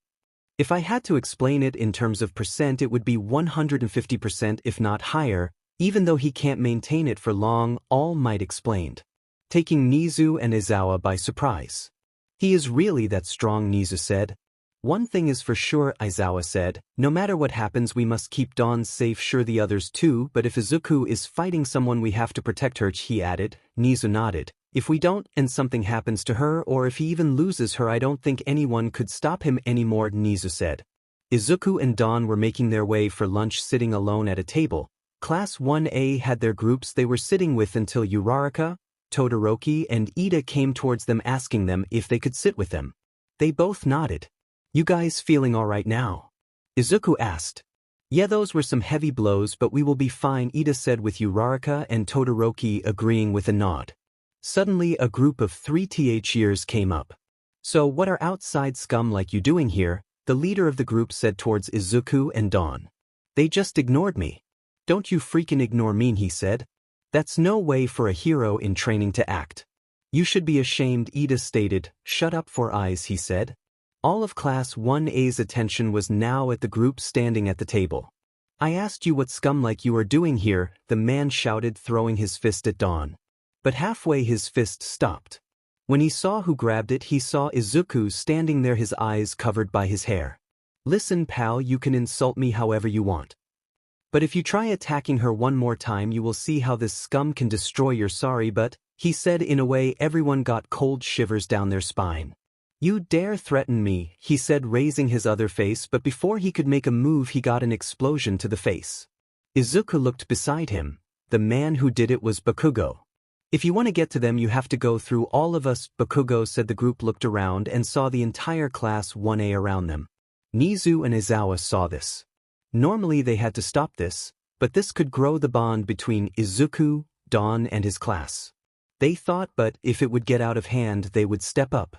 If I had to explain it in terms of percent, it would be 150% if not higher, even though he can't maintain it for long, All Might explained, taking Nizu and Aizawa by surprise. He is really that strong, Nizu said. One thing is for sure, Aizawa said, no matter what happens we must keep Dawn safe, sure the others too, but if Izuku is fighting someone we have to protect her, he added. Nizu nodded. If we don't and something happens to her or if he even loses her, I don't think anyone could stop him anymore, Nizu said. Izuku and Dawn were making their way for lunch, sitting alone at a table. Class 1A had their groups they were sitting with until 𝗬𝗧𝗪𝗏, Todoroki and Iida came towards them asking them if they could sit with them. They both nodded. You guys feeling alright now? Izuku asked. Yeah, those were some heavy blows, but we will be fine, Iida said, with 𝗬𝗧𝗪𝗏 and Todoroki agreeing with a nod. Suddenly a group of 3 years came up. So what are outside scum like you doing here? The leader of the group said towards Izuku and Dawn. They just ignored me. Don't you freaking ignore me, he said. That's no way for a hero in training to act. You should be ashamed, Iida stated. Shut up, Four Eyes, he said. All of Class 1A's attention was now at the group standing at the table. I asked you what scum like you are doing here, the man shouted, throwing his fist at Dawn. But halfway his fist stopped. When he saw who grabbed it, he saw Izuku standing there, his eyes covered by his hair. Listen, pal, you can insult me however you want. But if you try attacking her one more time, you will see how this scum can destroy your sorry but, he said in a way everyone got cold shivers down their spine. You dare threaten me, he said, raising his other face, but before he could make a move he got an explosion to the face. Izuku looked beside him. The man who did it was Bakugo. If you want to get to them you have to go through all of us, Bakugo said. The group looked around and saw the entire Class 1A around them. Nizu and Aizawa saw this. Normally they had to stop this, but this could grow the bond between Izuku, Dawn and his class. They thought, but if it would get out of hand they would step up.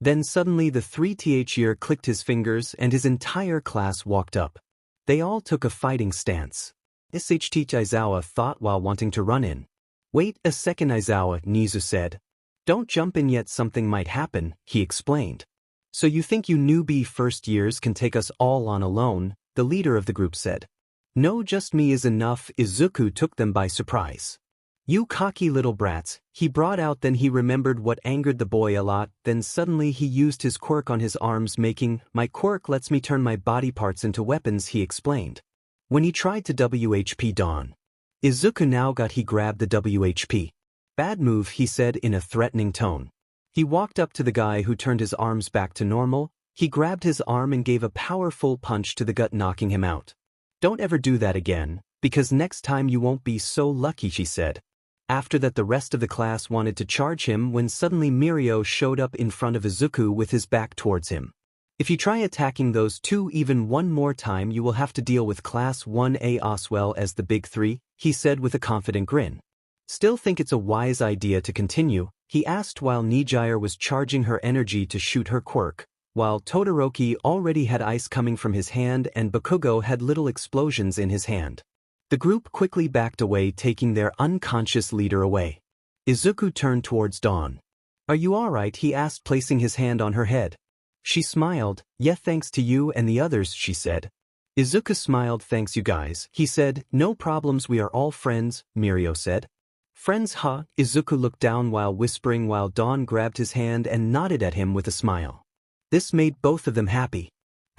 Then suddenly the 3 year clicked his fingers and his entire class walked up. They all took a fighting stance. 𝗧𝗪𝗧𝗧, Aizawa thought while wanting to run in. Wait a second, Aizawa, Nizu said. Don't jump in yet, something might happen, he explained. So you think you newbie first years can take us all on alone? The leader of the group said. No, just me is enough. Izuku took them by surprise. You cocky little brats, he brought out. Then he remembered what angered the boy a lot. Then suddenly he used his quirk on his arms, making, my quirk lets me turn my body parts into weapons, he explained. When he tried to WHP Dawn, Izuku now got he grabbed the WHP. Bad move, he said in a threatening tone. He walked up to the guy who turned his arms back to normal. He grabbed his arm and gave a powerful punch to the gut, knocking him out. Don't ever do that again, because next time you won't be so lucky, she said. After that the rest of the class wanted to charge him when suddenly Mirio showed up in front of Izuku with his back towards him. If you try attacking those two even one more time you will have to deal with Class 1A as well as the big three, he said with a confident grin. Still think it's a wise idea to continue? He asked while Nijire was charging her energy to shoot her quirk, while Todoroki already had ice coming from his hand and Bakugo had little explosions in his hand. The group quickly backed away, taking their unconscious leader away. Izuku turned towards Dawn. Are you alright? He asked, placing his hand on her head. She smiled. Yeah, thanks to you and the others, she said. Izuku smiled. Thanks you guys, he said. No problems, we are all friends, Mirio said. Friends, huh? Izuku looked down while whispering, while Dawn grabbed his hand and nodded at him with a smile. This made both of them happy.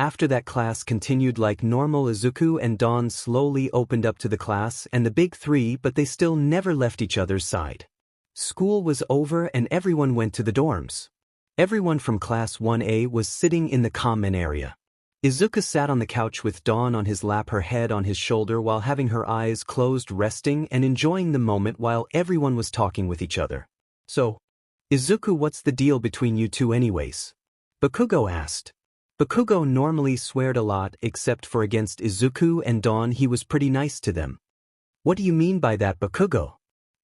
After that, class continued like normal. Izuku and Dawn slowly opened up to the class and the big three, but they still never left each other's side. School was over and everyone went to the dorms. Everyone from Class 1A was sitting in the common area. Izuku sat on the couch with Dawn on his lap, her head on his shoulder while having her eyes closed, resting and enjoying the moment while everyone was talking with each other. "So, Izuku, what's the deal between you two anyways?" Bakugo asked. Bakugo normally sweared a lot except for against Izuku and Dawn. He was pretty nice to them. "What do you mean by that, Bakugo?"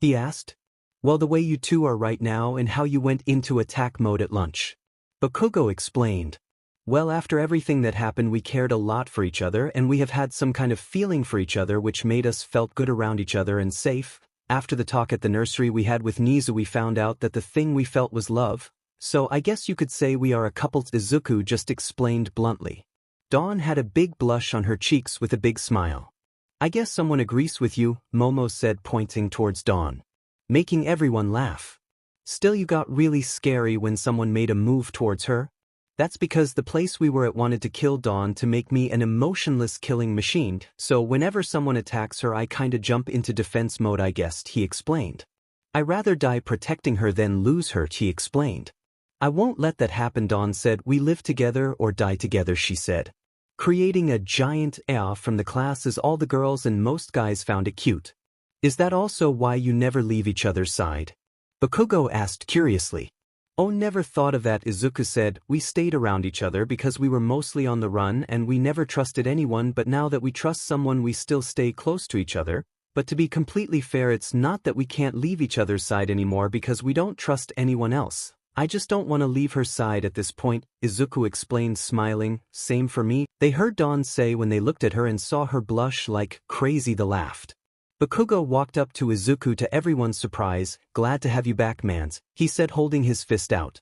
he asked. "Well, the way you two are right now and how you went into attack mode at lunch." Bakugo explained. "Well, after everything that happened, we cared a lot for each other and we have had some kind of feeling for each other which made us felt good around each other and safe. After the talk at the nursery we had with 𝗫𝗍, we found out that the thing we felt was love. So I guess you could say we are a couple," Izuku just explained bluntly. Dawn had a big blush on her cheeks with a big smile. "I guess someone agrees with you," Momo said, pointing towards Dawn, making everyone laugh. "Still, you got really scary when someone made a move towards her." "That's because the place we were at wanted to kill Dawn to make me an emotionless killing machine, so whenever someone attacks her I kinda jump into defense mode, I guessed," he explained. "I rather die protecting her than lose her," he explained. "I won't let that happen," Dawn said. "We live together or die together," she said, creating a giant 𝗳𝗂 from the class as all the girls and most guys found it cute. "Is that also why you never leave each other's side?" Bakugo asked curiously. "Oh, never thought of that," Izuku said. "We stayed around each other because we were mostly on the run and we never trusted anyone, but now that we trust someone we still stay close to each other. But to be completely fair, it's not that we can't leave each other's side anymore because we don't trust anyone else. I just don't want to leave her side at this point," Izuku explained, smiling. "Same for me," they heard Dawn say when they looked at her and saw her blush like crazy. They laughed. Bakugo walked up to Izuku to everyone's surprise. "Glad to have you back, mans," he said, holding his fist out.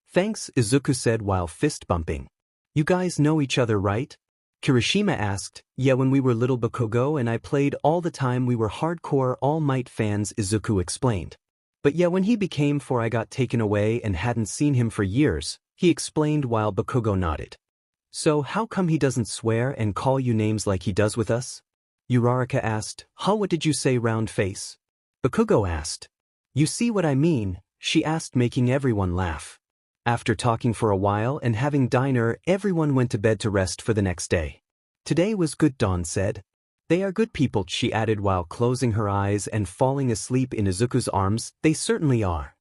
"Thanks," Izuku said while fist bumping. "You guys know each other, right?" Kirishima asked. "Yeah, when we were little, Bakugo and I played all the time. We were hardcore All Might fans," Izuku explained. "But yeah, when he became 4 I got taken away and hadn't seen him for years," he explained while Bakugo nodded. "So how come he doesn't swear and call you names like he does with us?" Uraraka asked. "Huh, what did you say, round face?" Bakugo asked. "You see what I mean?" she asked, making everyone laugh. After talking for a while and having dinner, everyone went to bed to rest for the next day. "Today was good," Dawn said. "They are good people," she added while closing her eyes and falling asleep in Izuku's arms. "They certainly are."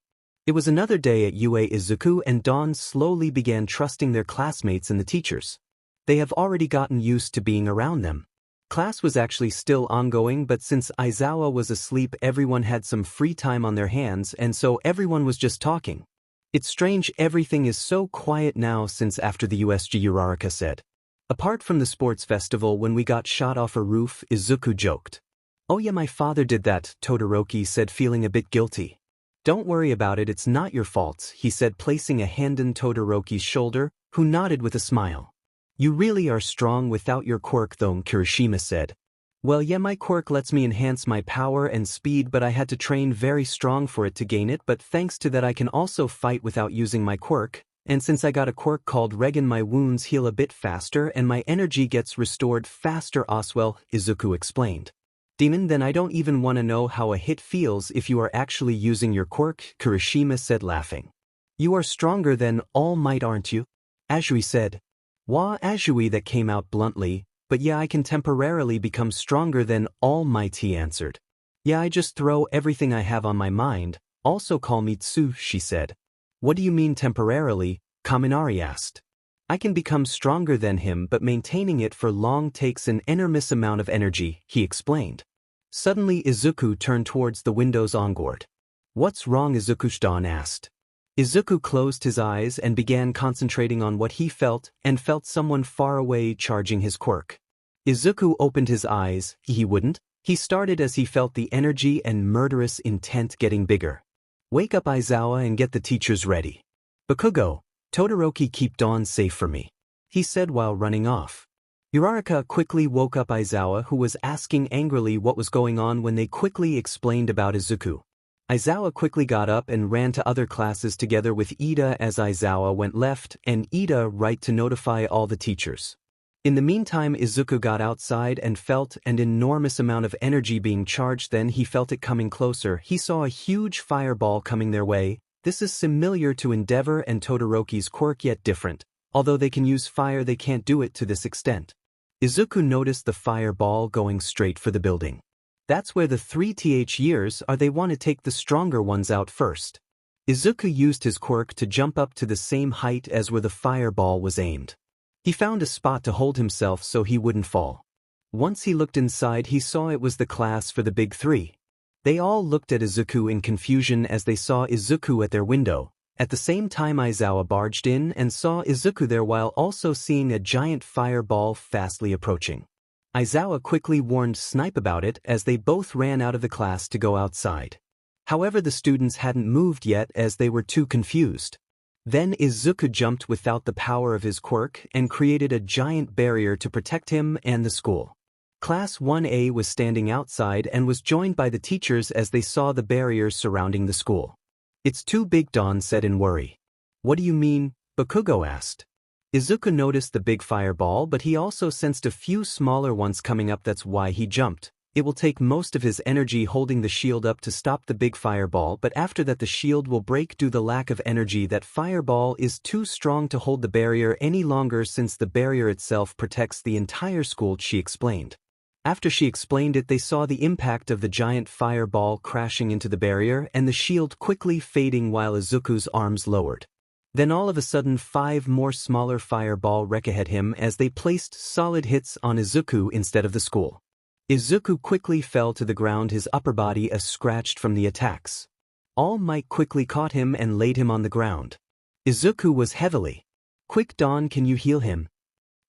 It was another day at UA. Izuku and Dawn slowly began trusting their classmates and the teachers. They have already gotten used to being around them. Class was actually still ongoing, but since Aizawa was asleep everyone had some free time on their hands and so everyone was just talking. "It's strange everything is so quiet now since after the USG," Uraraka said. "Apart from the sports festival when we got shot off a roof," Izuku joked. "Oh yeah, my father did that," Todoroki said, feeling a bit guilty. "Don't worry about it, it's not your fault," he said, placing a hand on Todoroki's shoulder, who nodded with a smile. "You really are strong without your quirk though," Kirishima said. "Well yeah, my quirk lets me enhance my power and speed, but I had to train very strong for it to gain it, but thanks to that I can also fight without using my quirk, and since I got a quirk called Regan my wounds heal a bit faster and my energy gets restored faster." "Oswell," Izuku explained. "Demon, then I don't even want to know how a hit feels if you are actually using your quirk," Kirishima said, laughing. "You are stronger than All Might, aren't you?" Azui said. "Wah, Azui," that came out bluntly, "but yeah, I can temporarily become stronger than All Might," he answered. "Yeah, I just throw everything I have on my mind, also call me Tsu," she said. "What do you mean temporarily?" Kaminari asked. "I can become stronger than him, but maintaining it for long takes an enormous amount of energy," he explained. Suddenly Izuku turned towards the windows onward. "What's wrong, Izuku?" Dawn asked. Izuku closed his eyes and began concentrating on what he felt and felt someone far away charging his quirk. Izuku opened his eyes. He wouldn't. He started as he felt the energy and murderous intent getting bigger. "Wake up, Aizawa, and get the teachers ready. Bakugo, Todoroki, keep Dawn safe for me," he said while running off. Uraraka quickly woke up Aizawa, who was asking angrily what was going on when they quickly explained about Izuku. Aizawa quickly got up and ran to other classes together with Ida as Aizawa went left and Ida right to notify all the teachers. In the meantime, Izuku got outside and felt an enormous amount of energy being charged. Then he felt it coming closer. He saw a huge fireball coming their way. This is similar to 𝗵𝗃𝗏 and Todoroki's quirk, yet different. Although they can use fire, they can't do it to this extent. Izuku noticed the fireball going straight for the building. That's where the 3th years are. They want to take the stronger ones out first. Izuku used his quirk to jump up to the same height as where the fireball was aimed. He found a spot to hold himself so he wouldn't fall. Once he looked inside, he saw it was the class for the big three. They all looked at Izuku in confusion as they saw Izuku at their window. At the same time, 𝗧𝗏𝗧𝗔𝗍 barged in and saw Izuku there while also seeing a giant fireball fastly approaching. 𝗧𝗏𝗧𝗟 quickly warned 𝗧𝗵𝗏 about it as they both ran out of the class to go outside. However, the students hadn't moved yet as they were too confused. Then Izuku jumped without the power of his quirk and created a giant barrier to protect him and the school. Class 1A was standing outside and was joined by the teachers as they saw the barriers surrounding the school. "It's too big," Dawn said in worry. "What do you mean?" Bakugo asked. Izuku noticed the big fireball, but he also sensed a few smaller ones coming up. That's why he jumped. It will take most of his energy holding the shield up to stop the big fireball, but after that the shield will break due to the lack of energy. That fireball is too strong to hold the barrier any longer since the barrier itself protects the entire school, she explained. After she explained it, they saw the impact of the giant fireball crashing into the barrier and the shield quickly fading while Izuku's arms lowered. Then all of a sudden 5 more smaller fireball wreck ahead him as they placed solid hits on Izuku instead of the school. Izuku quickly fell to the ground, his upper body scratched from the attacks. All Might quickly caught him and laid him on the ground. Izuku was heavily. "Quick, Dawn, can you heal him?"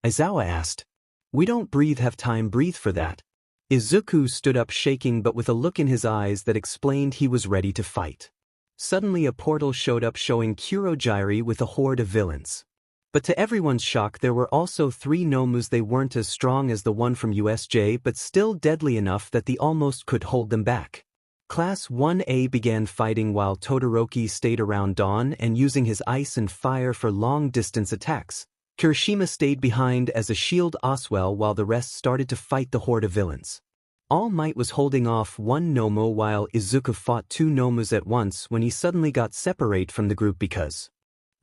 𝗧𝗏𝗧𝗟 asked. "We don't have time breathe for that." Izuku stood up shaking but with a look in his eyes that explained he was ready to fight. Suddenly a portal showed up showing 𝗬𝗧𝗏𝗃 with a horde of villains. But to everyone's shock, there were also 3 𝗵𝗃𝗏s. They weren't as strong as the one from USJ, but still deadly enough that they almost could hold them back. Class 1A began fighting while Todoroki stayed around Dawn and using his ice and fire for long-distance attacks. Kirishima stayed behind as a shield Oswell while the rest started to fight the horde of villains. All Might was holding off 1 𝗵𝗃𝗏 while Izuku fought 2 𝗵𝗃𝗏s at once when he suddenly got separate from the group because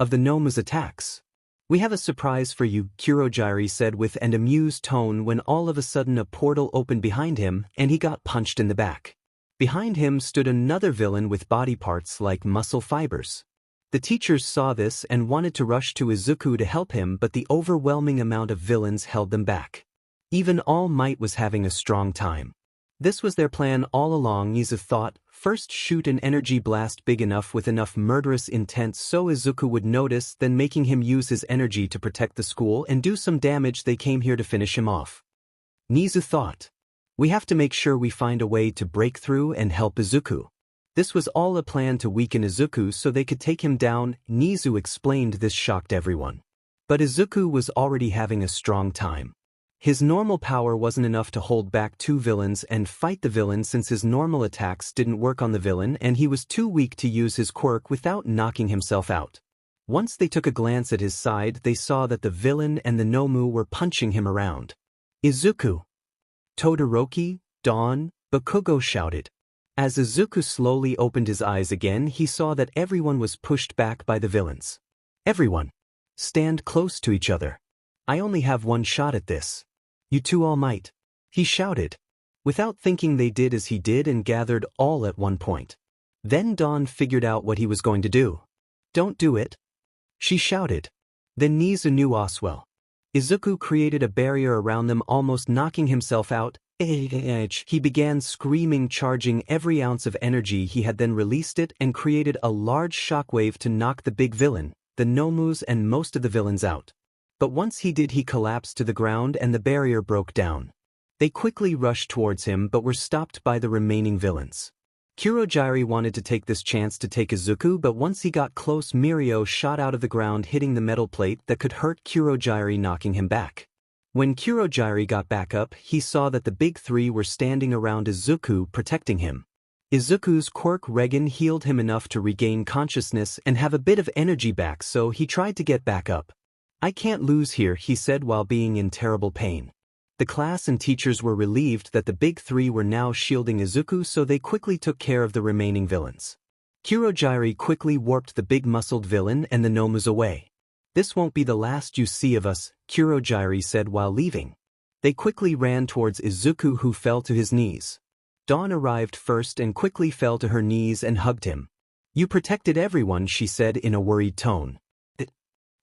of the 𝗵𝗃𝗏s' attacks. "We have a surprise for you," 𝗬𝗧𝗏𝗃 said with an amused tone when all of a sudden a portal opened behind him and he got punched in the back. Behind him stood another villain with body parts like muscle fibers. The teachers saw this and wanted to rush to Izuku to help him, but the overwhelming amount of villains held them back. Even All Might was having a strong time. This was their plan all along. 𝗧𝗏𝗧𝗟 thought, first shoot an energy blast big enough with enough murderous intent so Izuku would notice, then making him use his energy to protect the school and do some damage. They came here to finish him off. 𝗧𝗏𝗧𝗏 thought. We have to make sure we find a way to break through and help Izuku. This was all a plan to weaken Izuku so they could take him down. 𝗧𝗏𝗧𝗏 explained. This shocked everyone. But Izuku was already having a strong time. His normal power wasn't enough to hold back 2 villains and fight the villain since his normal attacks didn't work on the villain and he was too weak to use his quirk without knocking himself out. Once they took a glance at his side, they saw that the villain and the 𝗵𝗃𝗏 were punching him around. "Izuku! Todoroki, Dawn!" Bakugo shouted. As Izuku slowly opened his eyes again, he saw that everyone was pushed back by the villains. "Everyone! Stand close to each other. I only have 1 shot at this. You 2 All Might!" he shouted. Without thinking, they did as he did and gathered all at one point. Then Dawn figured out what he was going to do. "Don't do it!" she shouted. Then 𝗍𝗏𝗏 knew Oswell. Izuku created a barrier around them, almost knocking himself out. He began screaming, charging every ounce of energy he had, then released it and created a large shockwave to knock the big villain, the 𝗵𝗃𝗏s and most of the villains out. But once he did, he collapsed to the ground and the barrier broke down. They quickly rushed towards him but were stopped by the remaining villains. 𝗬𝗧𝗏𝗃 wanted to take this chance to take Izuku, but once he got close, Mirio shot out of the ground, hitting the metal plate that could hurt 𝗬𝗧𝗏𝗃, knocking him back. When 𝗬𝗧𝗏𝗃 got back up, he saw that the big 3 were standing around Izuku, protecting him. Izuku's quirk Regan healed him enough to regain consciousness and have a bit of energy back, so he tried to get back up. "I can't lose here," he said while being in terrible pain. The class and teachers were relieved that the big three were now shielding Izuku, so they quickly took care of the remaining villains. 𝗧𝗪𝗏 quickly warped the big-muscled villain and the gnomes away. "This won't be the last you see of us," 𝗧𝗪𝗏 said while leaving. They quickly ran towards Izuku, who fell to his knees. Dawn arrived first and quickly fell to her knees and hugged him. "You protected everyone," she said in a worried tone. "It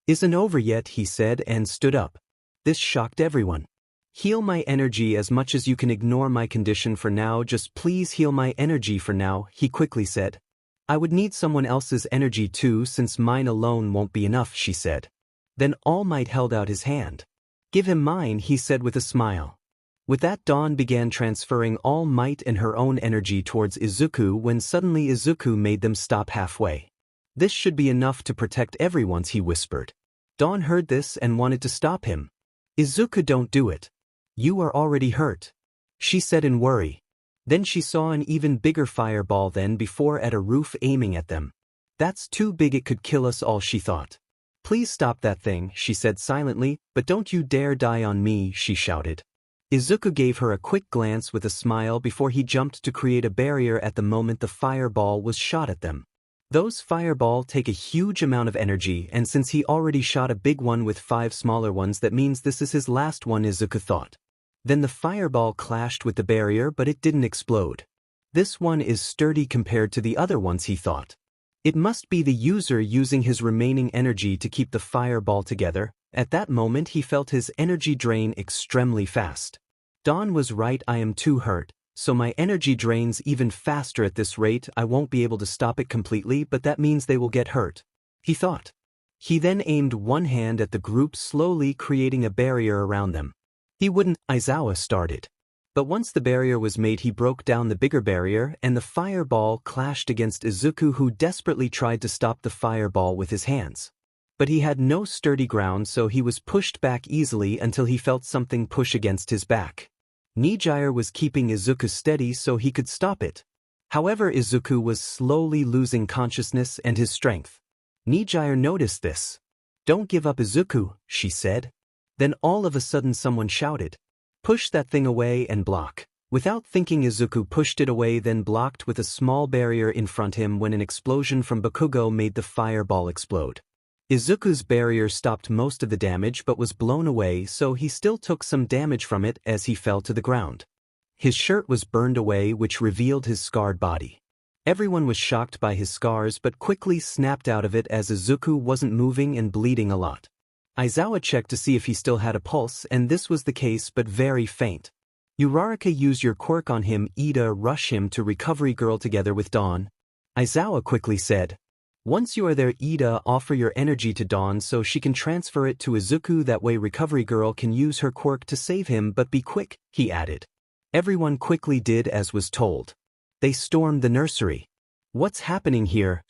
isn't over yet," he said and stood up. This shocked everyone. "Heal my energy as much as you can. Ignore my condition for now, just please heal my energy for now," he quickly said. "I would need someone else's energy too, since mine alone won't be enough," she said. Then All Might held out his hand. "Give him mine," he said with a smile. With that, Dawn began transferring All Might and her own energy towards Izuku when suddenly Izuku made them stop halfway. "This should be enough to protect everyone," he whispered. Dawn heard this and wanted to stop him. "Izuku, don't do it. You are already hurt," she said in worry. Then she saw an even bigger fireball than before at a roof aiming at them. "That's too big, it could kill us all," she thought. "Please stop that thing," she said silently, "but don't you dare die on me," she shouted. Izuku gave her a quick glance with a smile before he jumped to create a barrier at the moment the fireball was shot at them. Those fireballs take a huge amount of energy, and since he already shot a big one with 5 smaller ones, that means this is his last one, Izuku thought. Then the fireball clashed with the barrier, but it didn't explode. "This one is sturdy compared to the other ones," he thought. It must be the user using his remaining energy to keep the fireball together. At that moment he felt his energy drain extremely fast. Dawn was right, I am too hurt, so my energy drains even faster at this rate. I won't be able to stop it completely, but that means they will get hurt, he thought. He then aimed one hand at the group, slowly creating a barrier around them. He wouldn't, Aizawa started. But once the barrier was made, he broke down the bigger barrier and the fireball clashed against Izuku, who desperately tried to stop the fireball with his hands. But he had no sturdy ground, so he was pushed back easily until he felt something push against his back. 𝗵𝗃 was keeping Izuku steady so he could stop it. However, Izuku was slowly losing consciousness and his strength. 𝗵𝗃 noticed this. "Don't give up, Izuku," she said. Then all of a sudden someone shouted, "Push that thing away and block." Without thinking, Izuku pushed it away, then blocked with a small barrier in front of him when an explosion from Bakugo made the fireball explode. Izuku's barrier stopped most of the damage but was blown away, so he still took some damage from it as he fell to the ground. His shirt was burned away, which revealed his scarred body. Everyone was shocked by his scars but quickly snapped out of it as Izuku wasn't moving and bleeding a lot. Aizawa checked to see if he still had a pulse, and this was the case but very faint. "Uraraka, use your quirk on him. Ida, rush him to Recovery Girl together with Dawn," Aizawa quickly said. "Once you are there, Ida, offer your energy to Dawn so she can transfer it to Izuku. That way Recovery Girl can use her quirk to save him, but be quick," he added. Everyone quickly did as was told. They stormed the nursery. "What's happening here?"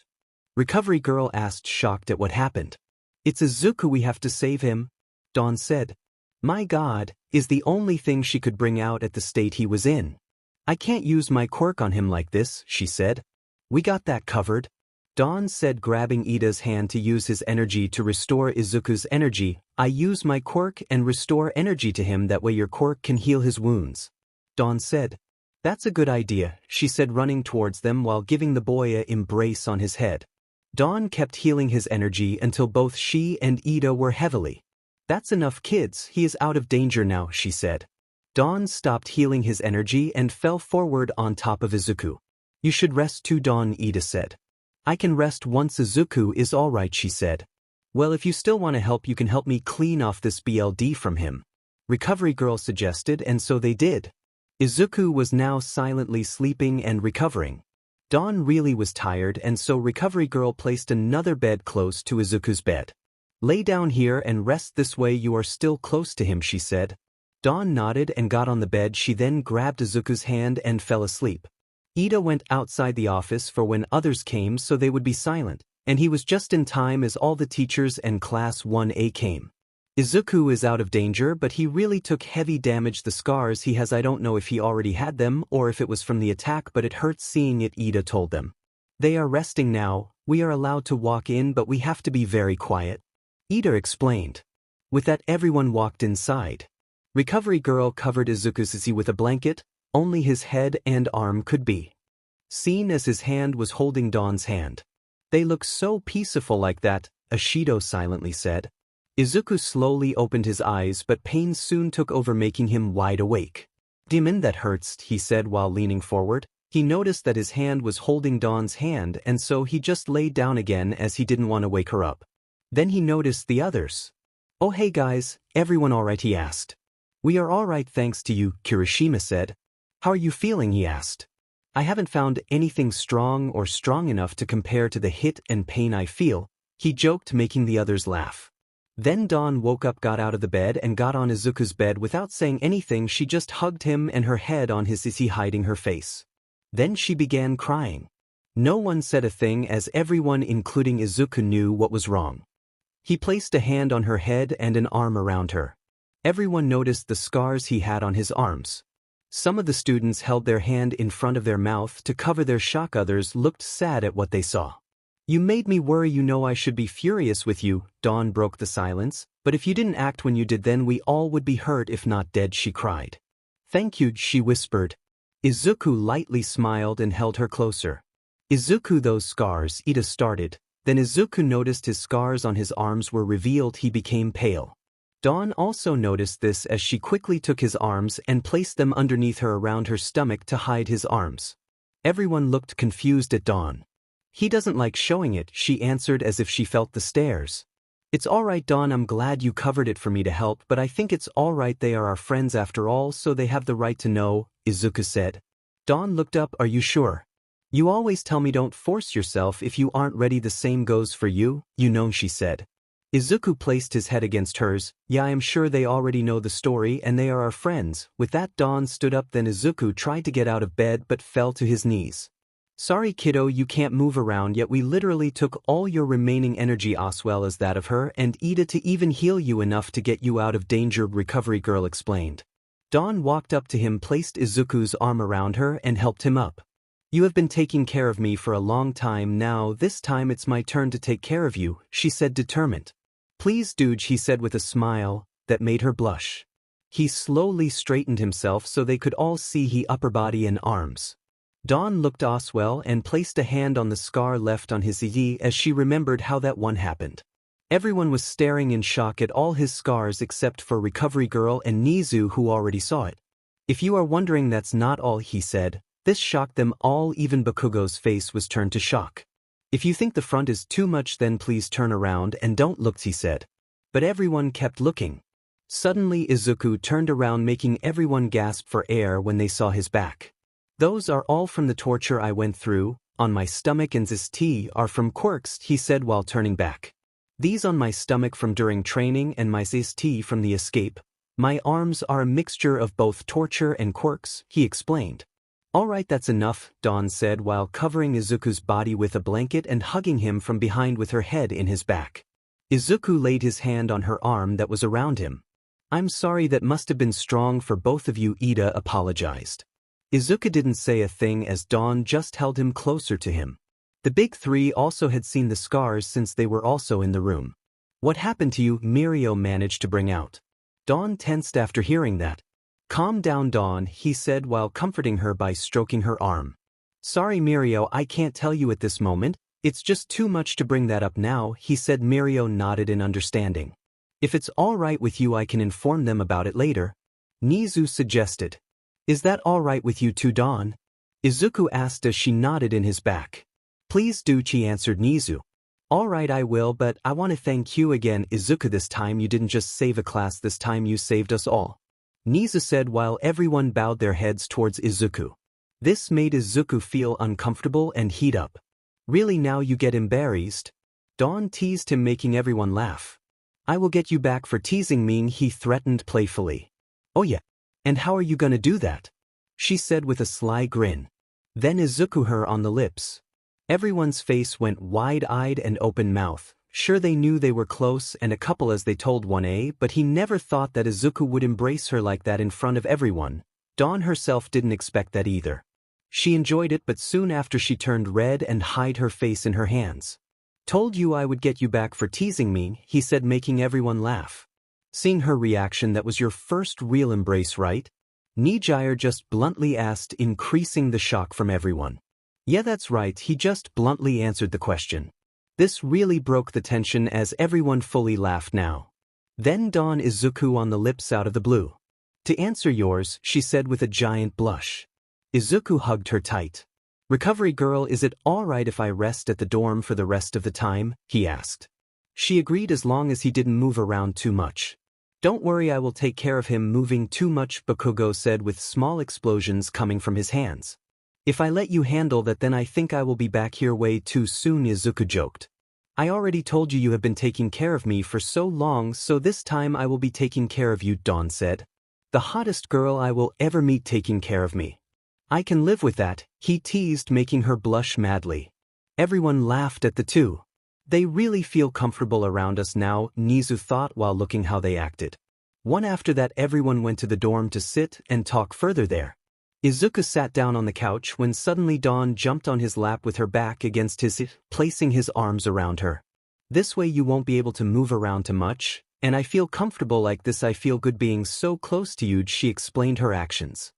Recovery Girl asked, shocked at what happened. "It's Izuku, we have to save him," Dawn said. "My God," is the only thing she could bring out at the state he was in. "I can't use my quirk on him like this," she said. "We got that covered," Dawn said, grabbing Ida's hand to use his energy to restore Izuku's energy. "I use my quirk and restore energy to him, that way your quirk can heal his wounds," Dawn said. "That's a good idea," she said, running towards them while giving the boy an embrace on his head. Dawn kept healing his energy until both she and Ida were heavily. "That's enough, kids, he is out of danger now," she said. Dawn stopped healing his energy and fell forward on top of Izuku. "You should rest too, Dawn," Ida said. "I can rest once Izuku is alright," she said. "Well, if you still want to help, you can help me clean off this BLD from him," Recovery Girl suggested, and so they did. Izuku was now silently sleeping and recovering. Dawn really was tired, and so Recovery Girl placed another bed close to Izuku's bed. "Lay down here and rest, this way you are still close to him," she said. Dawn nodded and got on the bed. She then grabbed Izuku's hand and fell asleep. Ida went outside the office for when others came so they would be silent, and he was just in time as all the teachers and Class 1A came. "Izuku is out of danger, but he really took heavy damage. The scars he has, I don't know if he already had them or if it was from the attack, but it hurts seeing it," Ida told them. "They are resting now. We are allowed to walk in, but we have to be very quiet," Ida explained. With that, everyone walked inside. Recovery Girl covered 𝗧𝗂𝗧𝗍 with a blanket, only his head and arm could be seen as his hand was holding Dawn's hand. They look so peaceful like that, Ishido silently said. Izuku slowly opened his eyes, but pain soon took over, making him wide awake. Demon, that hurts, he said while leaning forward. He noticed that his hand was holding Dawn's hand, and so he just laid down again as he didn't want to wake her up. Then he noticed the others. Oh hey guys, everyone alright, he asked. We are alright thanks to you, Kirishima said. How are you feeling, he asked. I haven't found anything strong enough to compare to the hit and pain I feel, he joked, making the others laugh. Then Dawn woke up, got out of the bed and got on Izuku's bed without saying anything. She just hugged him and her head on his 𝗧𝗍, hiding her face. Then she began crying. No one said a thing as everyone including Izuku knew what was wrong. He placed a hand on her head and an arm around her. Everyone noticed the scars he had on his arms. Some of the students held their hand in front of their mouth to cover their shock. Others looked sad at what they saw. You made me worry, you know I should be furious with you, Dawn broke the silence, but if you didn't act when you did then we all would be hurt if not dead, she cried. Thank you, she whispered. Izuku lightly smiled and held her closer. Izuku, those scars, Ida started. Then Izuku noticed his scars on his arms were revealed. He became pale. Dawn also noticed this as she quickly took his arms and placed them underneath her around her stomach to hide his arms. Everyone looked confused at Dawn. He doesn't like showing it, she answered as if she felt the stares. It's alright Dawn, I'm glad you covered it for me to help, but I think it's alright, they are our friends after all, so they have the right to know, Izuku said. Dawn looked up. Are you sure? You always tell me don't force yourself if you aren't ready, the same goes for you, you know, she said. Izuku placed his head against hers. Yeah, I am sure they already know the story and they are our friends. With that, Dawn stood up. Then Izuku tried to get out of bed but fell to his knees. Sorry kiddo, you can't move around yet, we literally took all your remaining energy as well as that of her and Ida to even heal you enough to get you out of danger, Recovery Girl explained. Dawn walked up to him, placed Izuku's arm around her and helped him up. You have been taking care of me for a long time now, this time it's my turn to take care of you, she said, determined. Please dude, he said with a smile that made her blush. He slowly straightened himself so they could all see his upper body and arms. Dawn looked Oswell and placed a hand on the scar left on his 𝗧𝗍 as she remembered how that one happened. Everyone was staring in shock at all his scars except for Recovery Girl and Nizu, who already saw it. If you are wondering, that's not all, he said. This shocked them all, even Bakugo's face was turned to shock. If you think the front is too much then please turn around and don't look, he said. But everyone kept looking. Suddenly Izuku turned around, making everyone gasp for air when they saw his back. Those are all from the torture I went through, on my stomach, and this tea are from quirks, he said while turning back. These on my stomach from during training and my this tea from the escape. My arms are a mixture of both torture and quirks, he explained. Alright, that's enough, Dawn said while covering Izuku's body with a blanket and hugging him from behind with her head in his back. Izuku laid his hand on her arm that was around him. I'm sorry, that must have been strong for both of you, Ida apologized. Izuku didn't say a thing as Dawn just held him closer to him. The big three also had seen the scars since they were also in the room. What happened to you? Mirio managed to bring out. Dawn tensed after hearing that. Calm down Dawn, he said while comforting her by stroking her arm. Sorry Mirio, I can't tell you at this moment, it's just too much to bring that up now, he said. Mirio nodded in understanding. If it's alright with you I can inform them about it later, Nizu suggested. Is that alright with you too, Dawn? Izuku asked as she nodded in his back. Please do, she answered Nizu. Alright, I will, but I want to thank you again, Izuku. This time you didn't just save a class, this time you saved us all, Nizu said while everyone bowed their heads towards Izuku. This made Izuku feel uncomfortable and heat up. Really, now you get embarrassed? Dawn teased him, making everyone laugh. I will get you back for teasing me, he threatened playfully. Oh yeah? And how are you gonna do that? She said with a sly grin. Then Izuku her on the lips. Everyone's face went wide-eyed and open-mouthed. Sure, they knew they were close and a couple as they told 1A, but he never thought that Izuku would embrace her like that in front of everyone. Dawn herself didn't expect that either. She enjoyed it, but soon after she turned red and hid her face in her hands. Told you I would get you back for teasing me, he said, making everyone laugh. Seeing her reaction, that was your first real embrace, right? 𝗵𝗃𝗧𝗟 just bluntly asked, increasing the shock from everyone. Yeah, that's right, he just bluntly answered the question. This really broke the tension as everyone fully laughed now. Then dawned Izuku on the lips out of the blue. To answer yours, she said with a giant blush. Izuku hugged her tight. Recovery girl, is it alright if I rest at the dorm for the rest of the time? He asked. She agreed as long as he didn't move around too much. Don't worry, I will take care of him moving too much, 𝗵𝘃𝗀𝗁 said with small explosions coming from his hands. If I let you handle that, then I think I will be back here way too soon, Izuku joked. I already told you have been taking care of me for so long, so this time I will be taking care of you, dawn said. The hottest girl I will ever meet taking care of me. I can live with that, he teased, making her blush madly. Everyone laughed at the two. They really feel comfortable around us now, Nizu thought while looking how they acted. One after that, everyone went to the dorm to sit and talk further there. Izuku sat down on the couch when suddenly Dawn jumped on his lap with her back against his, placing his arms around her. This way you won't be able to move around too much, and I feel comfortable like this. I feel good being so close to you, she explained her actions.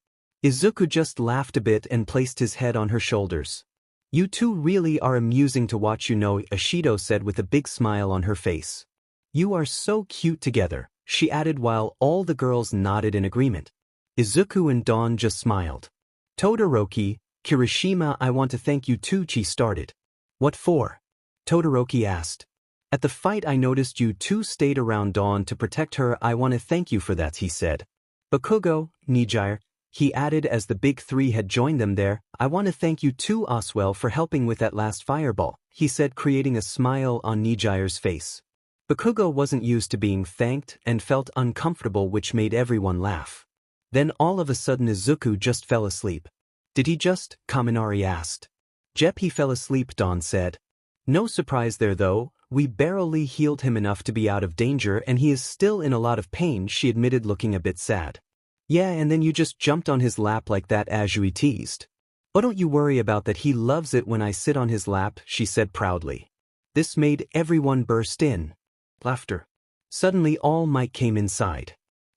Izuku just laughed a bit and placed his head on her shoulders. You two really are amusing to watch, Ashido said with a big smile on her face. You are so cute together, she added while all the girls nodded in agreement. Izuku and Dawn just smiled. Todoroki, Kirishima, I want to thank you too, she started. What for? Todoroki asked. At the fight I noticed you two stayed around Dawn to protect her. I want to thank you for that, he said. Bakugo, 𝗵𝗃𝗧𝗟𝗘, he added as the big three had joined them there. I want to thank you too, 𝗬𝗃𝗧𝗟𝗄, for helping with that last fireball, he said, creating a smile on 𝗵𝗃𝗧𝗟𝗔's face. Bakugo wasn't used to being thanked and felt uncomfortable, which made everyone laugh. Then all of a sudden Izuku just fell asleep. Did he just? Kaminari asked. Jep, he fell asleep, Dawn said. No surprise there though, we barely healed him enough to be out of danger and he is still in a lot of pain, she admitted, looking a bit sad. Yeah, and then you just jumped on his lap like that, Azui teased. Oh, don't you worry about that, he loves it when I sit on his lap, she said proudly. This made everyone burst in laughter. Suddenly All Might came inside.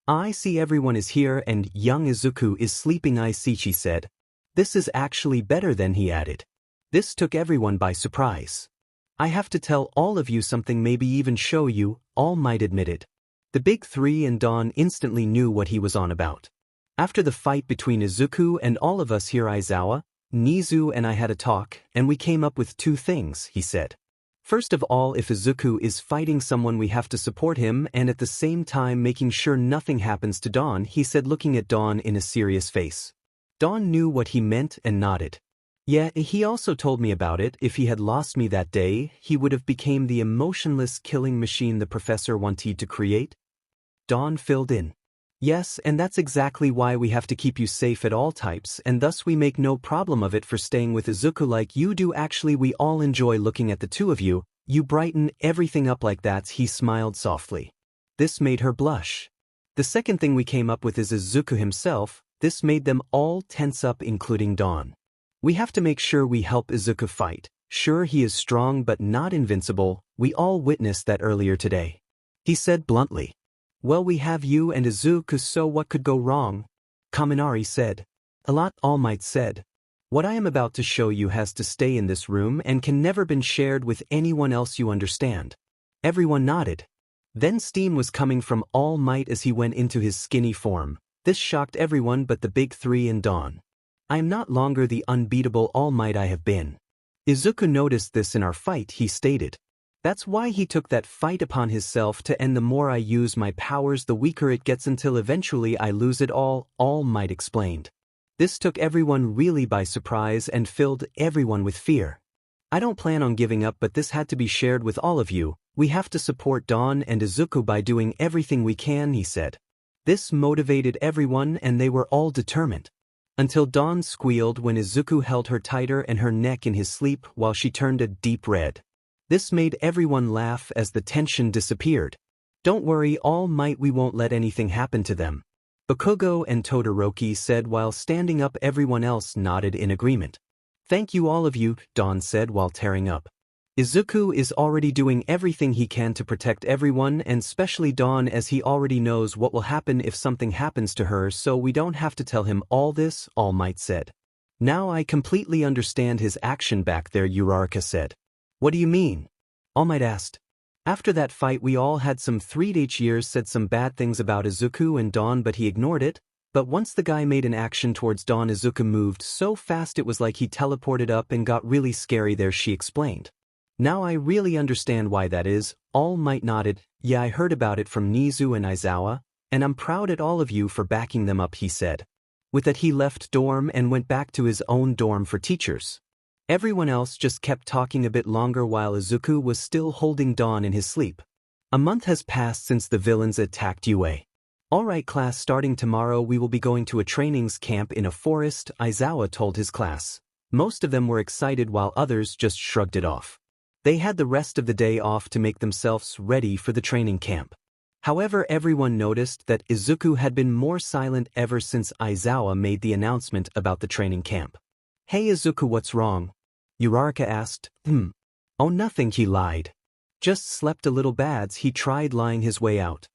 I see everyone is here and young Izuku is sleeping, I see, she said. This is actually better than, he added. This took everyone by surprise. I have to tell all of you something, maybe even show you, All Might admitted. The big three and Dawn instantly knew what he was on about. After the fight between Izuku and all of us here, Aizawa, Nizu and I had a talk, and we came up with two things, he said. First of all, if Izuku is fighting someone, we have to support him and at the same time making sure nothing happens to Dawn, he said, looking at Dawn in a serious face. Dawn knew what he meant and nodded. Yeah, he also told me about it. If he had lost me that day, he would have become the emotionless killing machine the professor wanted to create. Dawn filled in. Yes, and that's exactly why we have to keep you safe at all types, and thus we make no problem of it for staying with Izuku like you do. Actually, we all enjoy looking at the two of you. You brighten everything up like that, he smiled softly. This made her blush. The second thing we came up with is Izuku himself. This made them all tense up, including Dawn. We have to make sure we help Izuku fight. Sure, he is strong but not invincible. We all witnessed that earlier today, he said bluntly. Well, we have you and Izuku, so what could go wrong? Kaminari said. A lot, All Might said. What I am about to show you has to stay in this room and can never be shared with anyone else, you understand? Everyone nodded. Then steam was coming from All Might as he went into his skinny form. This shocked everyone but the big three and Dawn. I am not longer the unbeatable All Might I have been. Izuku noticed this in our fight, he stated. That's why he took that fight upon himself to end. The more I use my powers, the weaker it gets until eventually I lose it all Might explained. This took everyone really by surprise and filled everyone with fear. I don't plan on giving up, but this had to be shared with all of you. We have to support Dawn and Izuku by doing everything we can, he said. This motivated everyone and they were all determined. Until Dawn squealed when Izuku held her tighter and her neck in his sleep while she turned a deep red. This made everyone laugh as the tension disappeared. Don't worry, All Might, we won't let anything happen to them, Bakugo and Todoroki said while standing up. Everyone else nodded in agreement. Thank you all of you, Dawn said while tearing up. Izuku is already doing everything he can to protect everyone and especially Dawn, as he already knows what will happen if something happens to her, so we don't have to tell him all this, All Might said. Now I completely understand his action back there, 𝗬𝗧𝗧𝗟 said. What do you mean? All Might asked. After that fight we all had some 3 years said some bad things about Izuku and Dawn, but he ignored it. But once the guy made an action towards Dawn, Izuku moved so fast it was like he teleported up and got really scary there, she explained. Now I really understand why that is. All Might nodded. Yeah, I heard about it from Nezu and Aizawa, and I'm proud at all of you for backing them up, he said. With that he left dorm and went back to his own dorm for teachers. Everyone else just kept talking a bit longer while Izuku was still holding Dawn in his sleep. A month has passed since the villains attacked UA. Alright class, starting tomorrow we will be going to a trainings camp in a forest, Aizawa told his class. Most of them were excited while others just shrugged it off. They had the rest of the day off to make themselves ready for the training camp. However, everyone noticed that Izuku had been more silent ever since Aizawa made the announcement about the training camp. Hey Izuku, what's wrong? 𝗬𝗧𝗟𝗃 asked. Oh, nothing, he lied. Just slept a little bad. He tried lying his way out.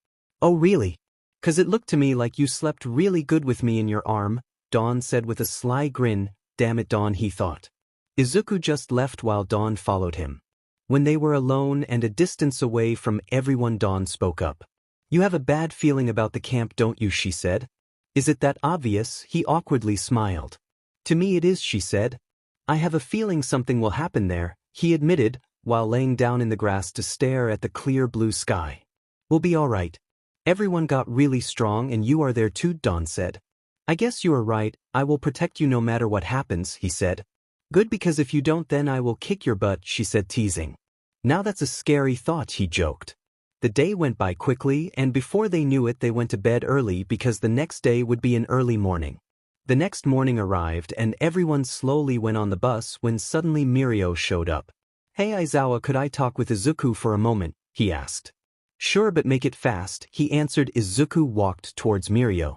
Oh really? 'Cause it looked to me like you slept really good with me in your arm, Dawn said with a sly grin. Damn it, Dawn, he thought. Izuku just left while Dawn followed him. When they were alone and a distance away from everyone, Dawn spoke up. You have a bad feeling about the camp, don't you, she said. Is it that obvious? He awkwardly smiled. To me it is, she said. I have a feeling something will happen there, he admitted, while laying down in the grass to stare at the clear blue sky. We'll be alright. Everyone got really strong and you are there too, Dawn said. I guess you are right, I will protect you no matter what happens, he said. Good, because if you don't then I will kick your butt, she said, teasing. Now that's a scary thought, he joked. The day went by quickly and before they knew it they went to bed early because the next day would be an early morning. The next morning arrived and everyone slowly went on the bus when suddenly 𝗵𝗃𝗀 showed up. Hey Aizawa, could I talk with Izuku for a moment? He asked. Sure, but make it fast, he answered. Izuku walked towards 𝗵𝗃𝗀.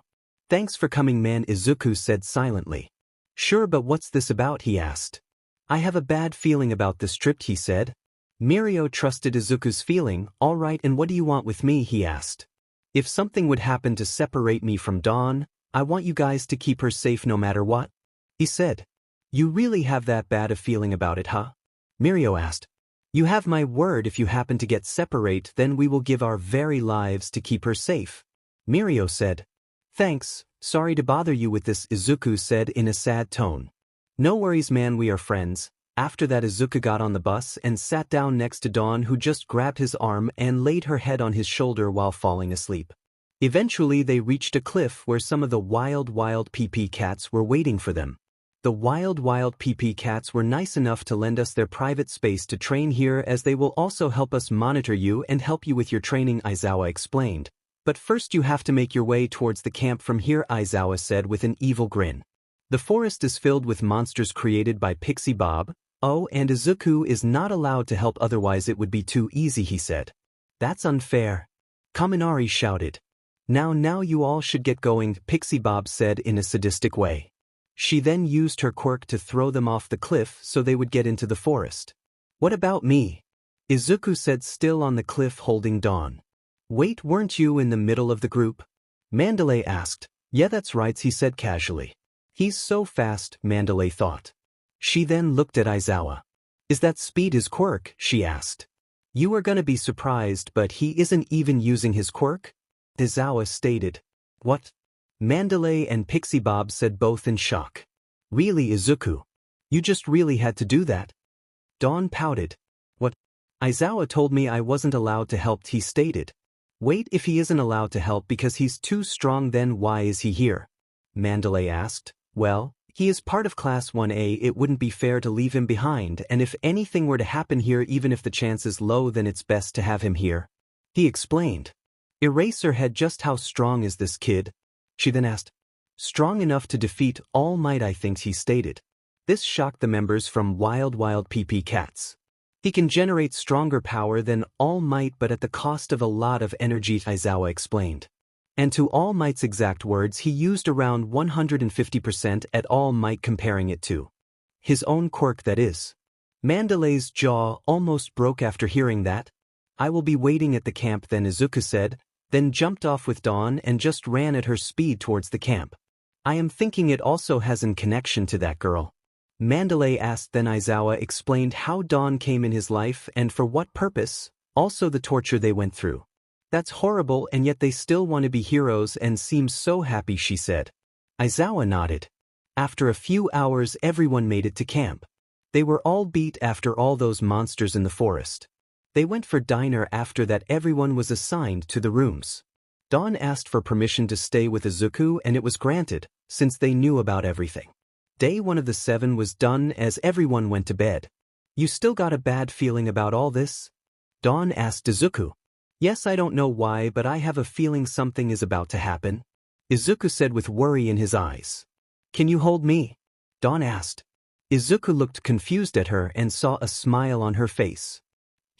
Thanks for coming, man, Izuku said silently. Sure, but what's this about? He asked. I have a bad feeling about this trip, he said. 𝗵𝗃𝗀 trusted Izuku's feeling. All right, and what do you want with me? He asked. If something would happen to separate me from Dawn, I want you guys to keep her safe no matter what, he said. You really have that bad a feeling about it, huh? 𝗵𝗃𝗀 asked. You have my word, if you happen to get separate then we will give our very lives to keep her safe. 𝗵𝗃𝗀 said. Thanks, sorry to bother you with this, Izuku said in a sad tone. No worries, man, we are friends. After that Izuku got on the bus and sat down next to Dawn, who just grabbed his arm and laid her head on his shoulder while falling asleep. Eventually they reached a cliff where some of the wild pp cats were waiting for them. The wild pp cats were nice enough to lend us their private space to train here, as they will also help us monitor you and help you with your training, Aizawa explained. But first you have to make your way towards the camp from here, Aizawa said with an evil grin. The forest is filled with monsters created by 𝗵𝗃𝗍𝗵𝗃. Oh, and Izuku is not allowed to help, otherwise it would be too easy, he said. That's unfair. Kaminari shouted. Now you all should get going, 𝗵𝗃𝗍𝗵𝗃 said in a sadistic way. She then used her quirk to throw them off the cliff so they would get into the forest. What about me? Izuku said, still on the cliff holding Dawn. Wait, weren't you in the middle of the group? 𝗵𝗃𝗍𝗵𝗃 asked. Yeah, that's right, he said casually. He's so fast, 𝗵𝗃𝗍𝗵𝗃 thought. She then looked at Aizawa. Is that speed his quirk? She asked. You are gonna be surprised, but he isn't even using his quirk? Aizawa stated. What? 𝗵𝗃𝗍𝗵𝗃 and 𝗵𝗃𝗍𝗵𝗃 said, both in shock. Really, Izuku? You just really had to do that? Dawn pouted. What? Aizawa told me I wasn't allowed to help, he stated. Wait, if he isn't allowed to help because he's too strong, then why is he here? 𝗵𝗃𝗍𝗵𝗃 asked. Well, he is part of Class 1A, it wouldn't be fair to leave him behind, and if anything were to happen here, even if the chance is low, then it's best to have him here. He explained. Eraserhead, just how strong is this kid? She then asked. Strong enough to defeat All Might, I think, he stated. This shocked the members from wild pp cats. He can generate stronger power than All Might, but at the cost of a lot of energy, Aizawa explained. And to All Might's exact words, he used around 150% at All Might, comparing it to his own quirk, that is. 𝗵𝗃𝗧𝗔𝗂𝗧𝗟𝗘 almost broke after hearing that. I will be waiting at the camp then, Izuku said, then jumped off with Dawn and just ran at her speed towards the camp. I am thinking it also has in connection to that girl. 𝗵𝗃𝗧𝗟 asked. Then Izuku explained how Dawn came in his life and for what purpose, also the torture they went through. That's horrible, and yet they still want to be heroes and seem so happy, she said. Izuku nodded. After a few hours everyone made it to camp. They were all beat after all those monsters in the forest. They went for dinner. After that everyone was assigned to the rooms. Dawn asked for permission to stay with Izuku and it was granted, since they knew about everything. Day 1 of the 7 was done as everyone went to bed. You still got a bad feeling about all this? Dawn asked Izuku. Yes, I don't know why, but I have a feeling something is about to happen, Izuku said with worry in his eyes. Can you hold me? Dawn asked. Izuku looked confused at her and saw a smile on her face.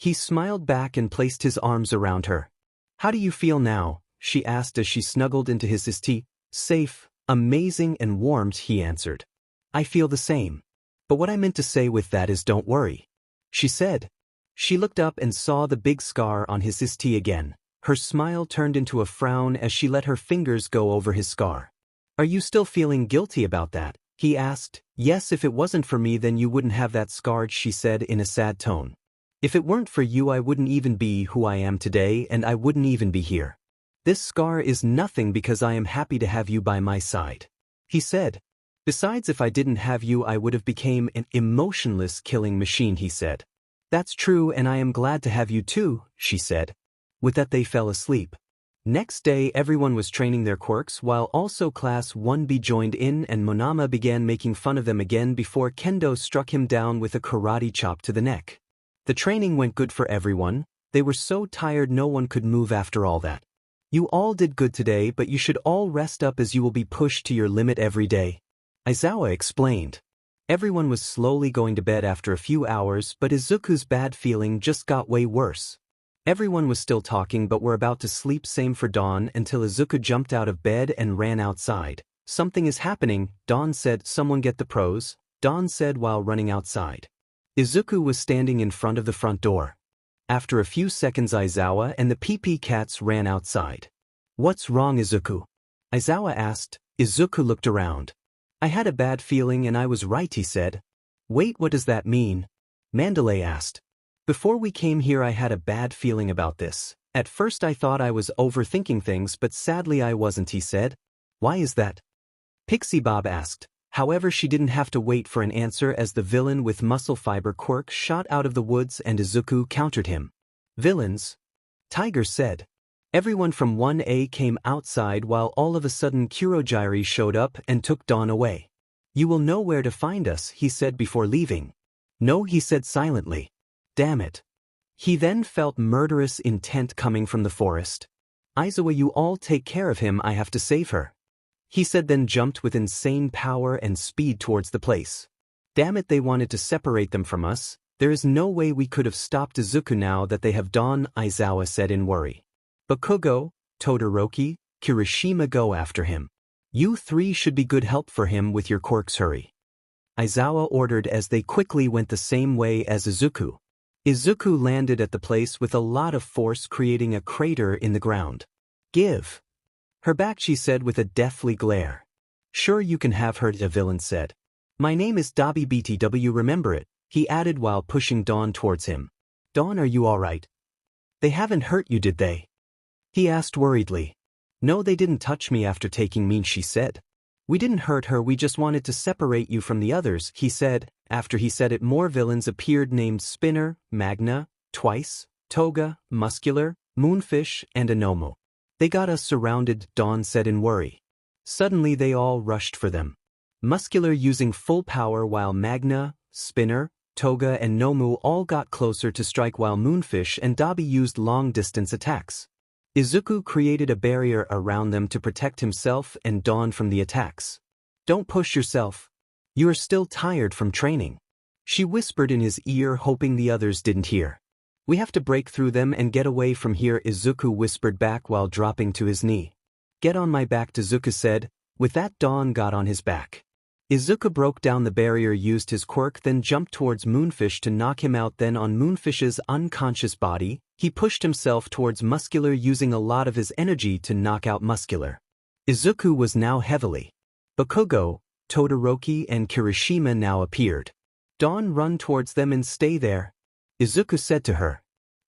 He smiled back and placed his arms around her. How do you feel now? She asked as she snuggled into his 𝗧𝗍. Safe, amazing and warmed, he answered. I feel the same. But what I meant to say with that is don't worry, she said. She looked up and saw the big scar on his 𝗧𝗍 again. Her smile turned into a frown as she let her fingers go over his scar. Are you still feeling guilty about that? He asked. Yes, if it wasn't for me then you wouldn't have that scar, she said in a sad tone. If it weren't for you I wouldn't even be who I am today and I wouldn't even be here. This scar is nothing because I am happy to have you by my side, he said. Besides, if I didn't have you I would have become an emotionless killing machine, he said. That's true, and I am glad to have you too, she said. With that they fell asleep. Next day everyone was training their quirks while also Class 1B joined in and Monama began making fun of them again before Kendo struck him down with a karate chop to the neck. The training went good for everyone. They were so tired no one could move after all that. You all did good today, but you should all rest up as you will be pushed to your limit every day, Izuku explained. Everyone was slowly going to bed after a few hours, but Izuku's bad feeling just got way worse. Everyone was still talking but were about to sleep, same for Dawn, until Izuku jumped out of bed and ran outside. Something is happening, Dawn said. Someone get the pros, Dawn said while running outside. Izuku was standing in front of the front door. After a few seconds Izuku and the PP cats ran outside. What's wrong, Izuku? Izuku asked. Izuku looked around. I had a bad feeling and I was right, he said. Wait, what does that mean? 𝗵𝗃𝗧𝗟𝗘 asked. Before we came here I had a bad feeling about this. At first I thought I was overthinking things, but sadly I wasn't, he said. Why is that? 𝗵𝗃𝗬𝗏 asked. However, she didn't have to wait for an answer as the villain with muscle fiber quirk shot out of the woods and Izuku countered him. Villains? Tiger said. Everyone from 1A came outside while all of a sudden Kurogiri showed up and took Dawn away. You will know where to find us, he said before leaving. No, he said silently. Damn it. He then felt murderous intent coming from the forest. Izuku, you all take care of him, I have to save her, he said, then jumped with insane power and speed towards the place. Damn it, they wanted to separate them from us. There is no way we could have stopped Izuku now that they have Dawn, Izuku said in worry. Bakugo, Todoroki, Kirishima, go after him. You three should be good help for him with your quirks, hurry, Izuku ordered as they quickly went the same way as Izuku. Izuku landed at the place with a lot of force, creating a crater in the ground. Give her back, she said with a deathly glare. Sure, you can have her, the villain said. My name is 𝗬𝗵𝗍𝗍, remember it, he added while pushing Dawn towards him. Dawn, are you alright? They haven't hurt you, did they? He asked worriedly. No, they didn't touch me after taking me, she said. We didn't hurt her, we just wanted to separate you from the others, he said. After he said it, more villains appeared named Spinner, Magna, Twice, Toga, Muscular, Moonfish, and Anomu. They got us surrounded, Dawn said in worry. Suddenly they all rushed for them. Muscular using full power while Magna, Spinner, Toga and Nomu all got closer to strike while Moonfish and Dabi used long-distance attacks. Izuku created a barrier around them to protect himself and Dawn from the attacks. Don't push yourself. You are still tired from training, she whispered in his ear, hoping the others didn't hear. We have to break through them and get away from here, Izuku whispered back while dropping to his knee. Get on my back, Izuku said. With that, Dawn got on his back. Izuku broke down the barrier, used his quirk, then jumped towards Moonfish to knock him out. Then on Moonfish's unconscious body, he pushed himself towards Muscular, using a lot of his energy to knock out Muscular. Izuku was now heavily. Bakugo, Todoroki and Kirishima now appeared. Dawn, run towards them and stay there. Izuku said to her.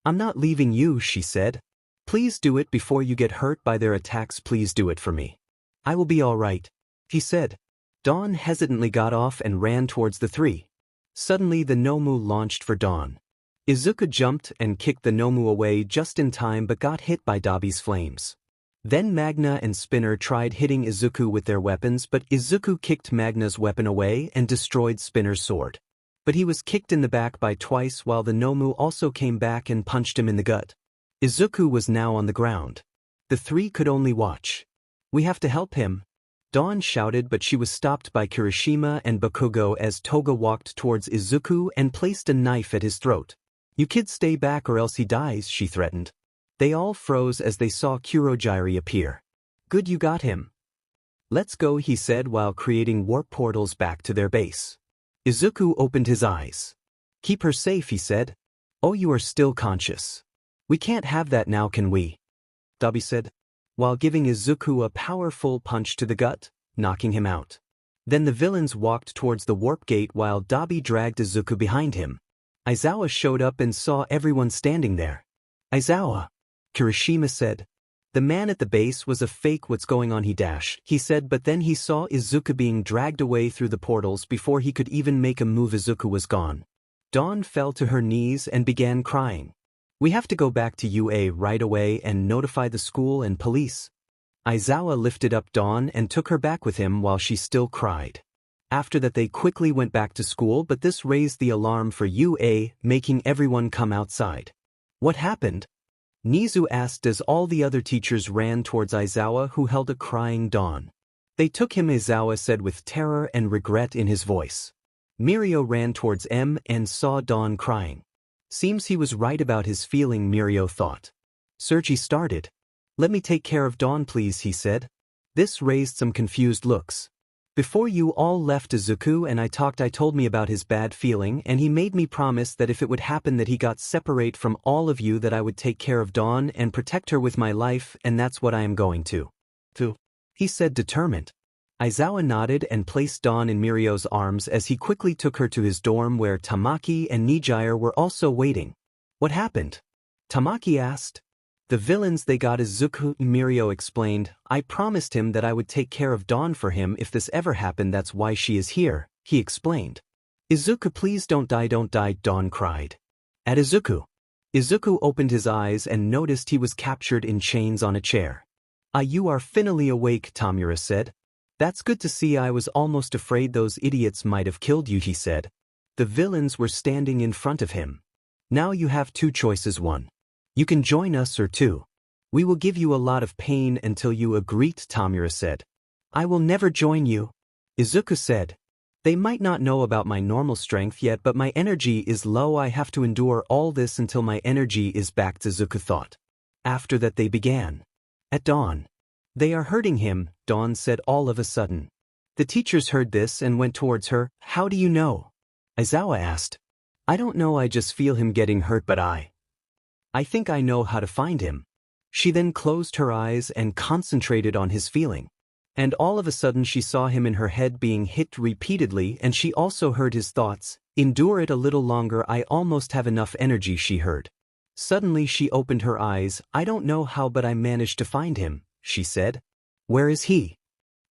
I'm not leaving you, she said. Please do it before you get hurt by their attacks. Please do it for me. I will be all right, he said. Dawn hesitantly got off and ran towards the three. Suddenly the Nomu launched for Dawn. Izuku jumped and kicked the Nomu away just in time but got hit by Dabi's flames. Then Magna and Spinner tried hitting Izuku with their weapons, but Izuku kicked Magna's weapon away and destroyed Spinner's sword. But he was kicked in the back by twice, while the Nomu also came back and punched him in the gut. Izuku was now on the ground. The three could only watch. We have to help him, Dawn shouted, but she was stopped by Kirishima and Bakugo as Toga walked towards Izuku and placed a knife at his throat. You kids stay back or else he dies, she threatened. They all froze as they saw Kurogyri appear. Good, you got him. Let's go, he said while creating warp portals back to their base. Izuku opened his eyes. Keep her safe, he said. Oh, you are still conscious. We can't have that now, can we? Dabi said, while giving Izuku a powerful punch to the gut, knocking him out. Then the villains walked towards the warp gate while Dabi dragged Izuku behind him. Aizawa showed up and saw everyone standing there. Aizawa, Kirishima said. The man at the base was a fake. What's going on, he said, but then he saw Izuku being dragged away through the portals. Before he could even make a move, Izuku was gone. Dawn fell to her knees and began crying. We have to go back to UA right away and notify the school and police. Aizawa lifted up Dawn and took her back with him while she still cried. After that they quickly went back to school, but this raised the alarm for UA, making everyone come outside. What happened? Nizu asked as all the other teachers ran towards Aizawa, who held a crying Dawn. They took him, Aizawa said with terror and regret in his voice. Mirio ran towards M and saw Dawn crying. Seems he was right about his feeling, Mirio thought. Sergi started. Let me take care of Dawn, please, he said. This raised some confused looks. Before you all left Izuku and I told me about his bad feeling, and he made me promise that if it would happen that he got separate from all of you, that I would take care of Dawn and protect her with my life, and that's what I am going to. He said, determined. Aizawa nodded and placed Dawn in Mirio's arms as he quickly took her to his dorm where Tamaki and Nijire were also waiting. What happened? Tamaki asked. The villains, they got Izuku, Mirio explained. I promised him that I would take care of Dawn for him if this ever happened. That's why she is here, he explained. Izuku, please don't die, Dawn cried. At Izuku. Izuku opened his eyes and noticed he was captured in chains on a chair. Ah, you are finally awake, Tamura said. That's good to see. I was almost afraid those idiots might have killed you, he said. The villains were standing in front of him. Now you have two choices. One. You can join us, or two. We will give you a lot of pain until you agree, Tamura said. I will never join you, Izuku said. They might not know about my normal strength yet, but my energy is low. I have to endure all this until my energy is back, Izuku thought. After that they began. At dawn. They are hurting him, Dawn said all of a sudden. The teachers heard this and went towards her. How do you know? Aizawa asked. I don't know, I just feel him getting hurt, but I think I know how to find him. She then closed her eyes and concentrated on his feeling. And all of a sudden she saw him in her head being hit repeatedly, and she also heard his thoughts. Endure it a little longer, I almost have enough energy, she heard. Suddenly she opened her eyes. I don't know how, but I managed to find him, she said. Where is he?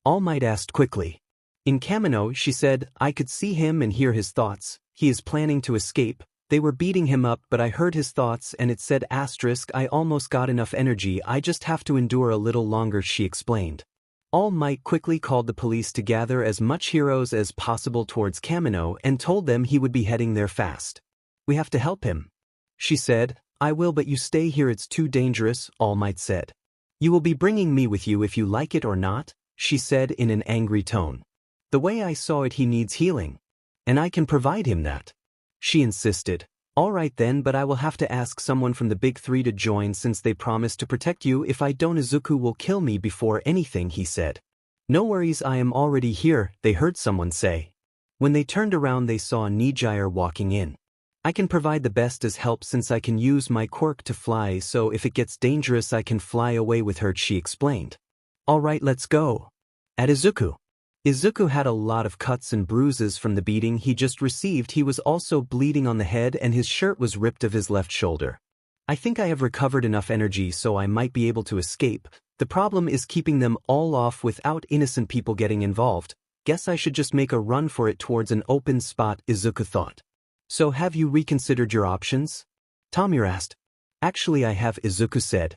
All Might asked quickly. In Kamino, she said. I could see him and hear his thoughts. He is planning to escape. They were beating him up, but I heard his thoughts and it said asterisk. I almost got enough energy, I just have to endure a little longer, she explained. All Might quickly called the police to gather as much heroes as possible towards Kamino and told them he would be heading there fast. We have to help him, she said. I will, but you stay here, it's too dangerous, All Might said. You will be bringing me with you if you like it or not, she said in an angry tone. The way I saw it, he needs healing. And I can provide him that. She insisted. All right then, but I will have to ask someone from the big three to join since they promised to protect you. If I don't, Izuku will kill me before anything, he said. No worries, I am already here, they heard someone say. When they turned around they saw 𝗵𝗃𝗧𝗟 walking in. I can provide the best as help since I can use my quirk to fly, so if it gets dangerous I can fly away with her, she explained. Alright, let's go. At Izuku. Izuku had a lot of cuts and bruises from the beating he just received. He was also bleeding on the head and his shirt was ripped of his left shoulder. I think I have recovered enough energy so I might be able to escape. The problem is keeping them all off without innocent people getting involved. Guess I should just make a run for it towards an open spot, Izuku thought. So have you reconsidered your options? 𝗵𝗃𝗧𝗏 asked. Actually I have, Izuku said.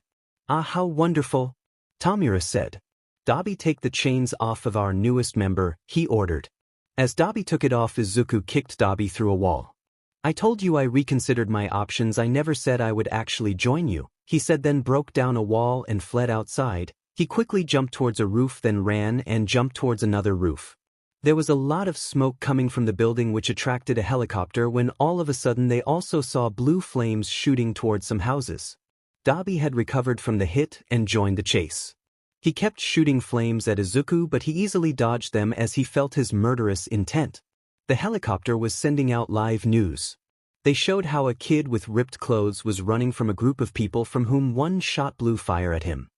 Ah, how wonderful. 𝗵𝗃𝗧𝗏 said. 𝗣𝗵𝗿, take the chains off of our newest member, he ordered. As 𝗣𝗵𝗿 took it off, Izuku kicked 𝗣𝗵𝗿 through a wall. I told you I reconsidered my options, I never said I would actually join you, he said, then broke down a wall and fled outside. He quickly jumped towards a roof, then ran and jumped towards another roof. There was a lot of smoke coming from the building which attracted a helicopter when all of a sudden they also saw blue flames shooting towards some houses. 𝗣𝗵𝗿 had recovered from the hit and joined the chase. He kept shooting flames at Izuku, but he easily dodged them as he felt his murderous intent. The helicopter was sending out live news. They showed how a kid with ripped clothes was running from a group of people from whom one shot blew fire at him.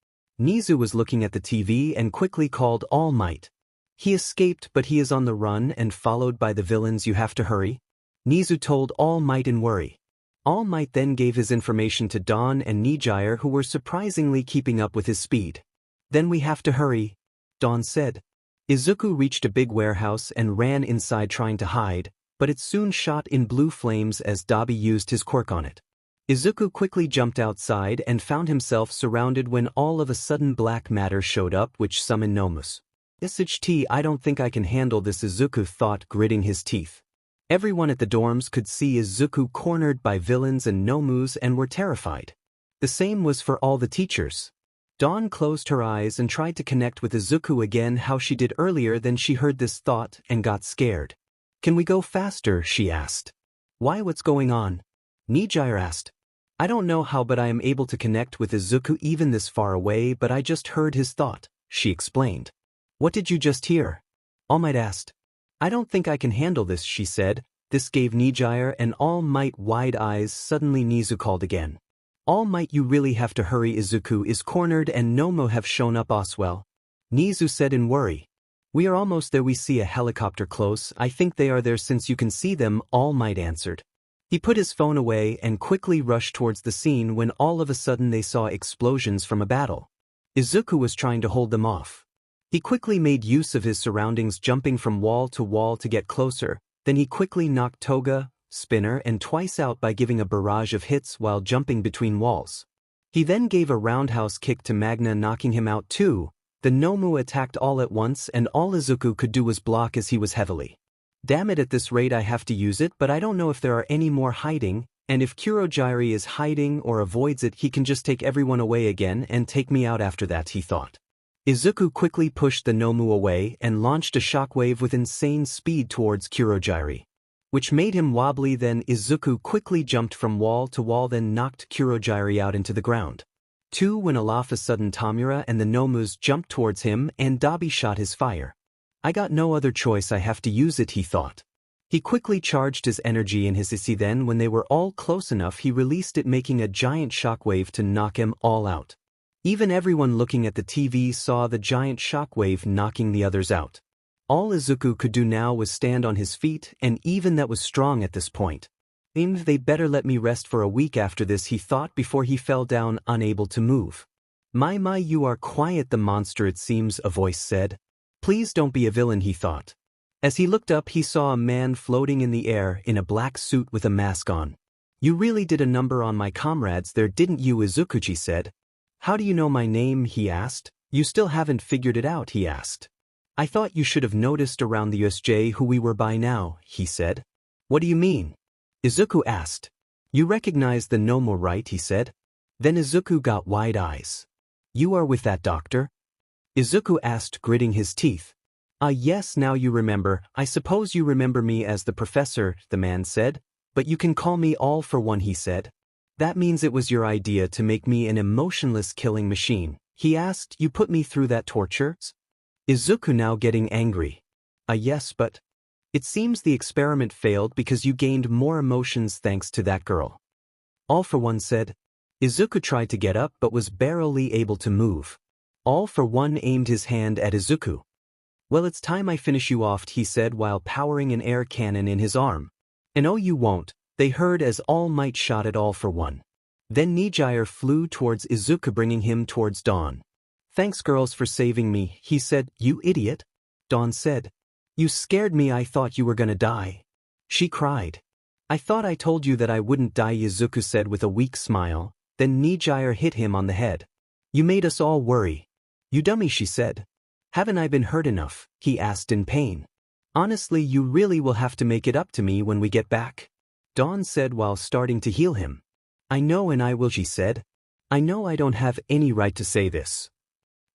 𝗫𝗎 was looking at the TV and quickly called All Might. He escaped, but he is on the run and followed by the villains. You have to hurry, 𝗫𝗎 told All Might in worry. All Might then gave his information to Dawn and 𝗵𝗃𝗧𝗟, who were surprisingly keeping up with his speed. Then we have to hurry, Dawn said. Izuku reached a big warehouse and ran inside trying to hide, but it soon shot in blue flames as 𝗣𝗵𝗿 used his quirk on it. Izuku quickly jumped outside and found himself surrounded when all of a sudden black matter showed up which summoned 𝗵𝗃𝗧𝗏. I don't think I can handle this, Izuku thought, gritting his teeth. Everyone at the dorms could see Izuku cornered by villains and 𝗵𝗃𝗧𝗏 and were terrified. The same was for all the teachers. Dawn closed her eyes and tried to connect with Izuku again how she did earlier, then she heard this thought and got scared. Can we go faster, she asked. Why, what's going on? 𝗵𝗃𝗧𝗏 asked. I don't know how, but I am able to connect with Izuku even this far away, but I just heard his thought, she explained. What did you just hear? All Might asked. I don't think I can handle this, she said. This gave 𝗵𝗃𝗧𝗏 and All Might wide eyes. Suddenly 𝗫𝗎 called again. All Might, you really have to hurry, Izuku is cornered and 𝗵𝗃𝗧𝗏 have shown up as well, 𝗫𝗎 said in worry. We are almost there, we see a helicopter close, I think they are there since you can see them, All Might answered. He put his phone away and quickly rushed towards the scene when all of a sudden they saw explosions from a battle. Izuku was trying to hold them off. He quickly made use of his surroundings, jumping from wall to get closer, then he quickly knocked Toga, Spinner and Twice out by giving a barrage of hits while jumping between walls. He then gave a roundhouse kick to Magna, knocking him out too. The 𝗵𝗃𝗧𝗏 attacked all at once and all Izuku could do was block as he was heavily. Damn it, at this rate I have to use it, but I don't know if there are any more hiding, and if Kurojirai is hiding or avoids it he can just take everyone away again and take me out after that, he thought. Izuku quickly pushed the 𝗵𝗃𝗧𝗏 away and launched a shockwave with insane speed towards Kurojirai, which made him wobbly. Then Izuku quickly jumped from wall to wall, then knocked Kurojirai out into the ground. When all of a sudden 𝗵𝗃𝗧𝗏 and the 𝗵𝗃𝗧𝗏 jumped towards him and 𝗣𝗵𝗿 shot his fire. I got no other choice, I have to use it, he thought. He quickly charged his energy in his 𝗧𝗍, then when they were all close enough he released it, making a giant shockwave to knock them all out. Even everyone looking at the TV saw the giant shockwave knocking the others out. All Izuku could do now was stand on his feet, and even that was strong at this point. They better let me rest for a week after this, he thought before he fell down unable to move. My, you are quiet, the monster, it seems, a voice said. Please don't be a villain, he thought. As he looked up he saw a man floating in the air in a black suit with a mask on. You really did a number on my comrades there, didn't you, Izuku said. How do you know my name, he asked. You still haven't figured it out, he asked. I thought you should have noticed around the USJ who we were by now, he said. What do you mean? Izuku asked. You recognize the 𝗵𝗃𝗧𝗏, right, he said. Then Izuku got wide eyes. You are with that doctor? Izuku asked, gritting his teeth. Yes, now you remember. I suppose you remember me as the professor, the man said. But you can call me All for one, he said. That means it was your idea to make me an emotionless killing machine, he asked. You put me through that torture? Izuku now getting angry. Yes, but it seems the experiment failed because you gained more emotions thanks to that girl. 𝗲𝗏 said. Izuku tried to get up but was barely able to move. 𝗲𝗏 aimed his hand at Izuku. Well, it's time I finish you off, he said while powering an air cannon in his arm. And oh, you won't, they heard as All Might shot at 𝗲𝗏. Then 𝗵𝗃𝗧𝗟 flew towards Izuku, bringing him towards Dawn. Thanks girls for saving me, he said. You idiot. Dawn said. You scared me, I thought you were gonna die. She cried. I thought I told you that I wouldn't die, Izuku said with a weak smile. Then 𝗵𝗃𝗧𝗟 hit him on the head. You made us all worry. You dummy, she said. Haven't I been hurt enough? He asked in pain. Honestly, you really will have to make it up to me when we get back. Dawn said while starting to heal him. I know and I will, she said. I know I don't have any right to say this.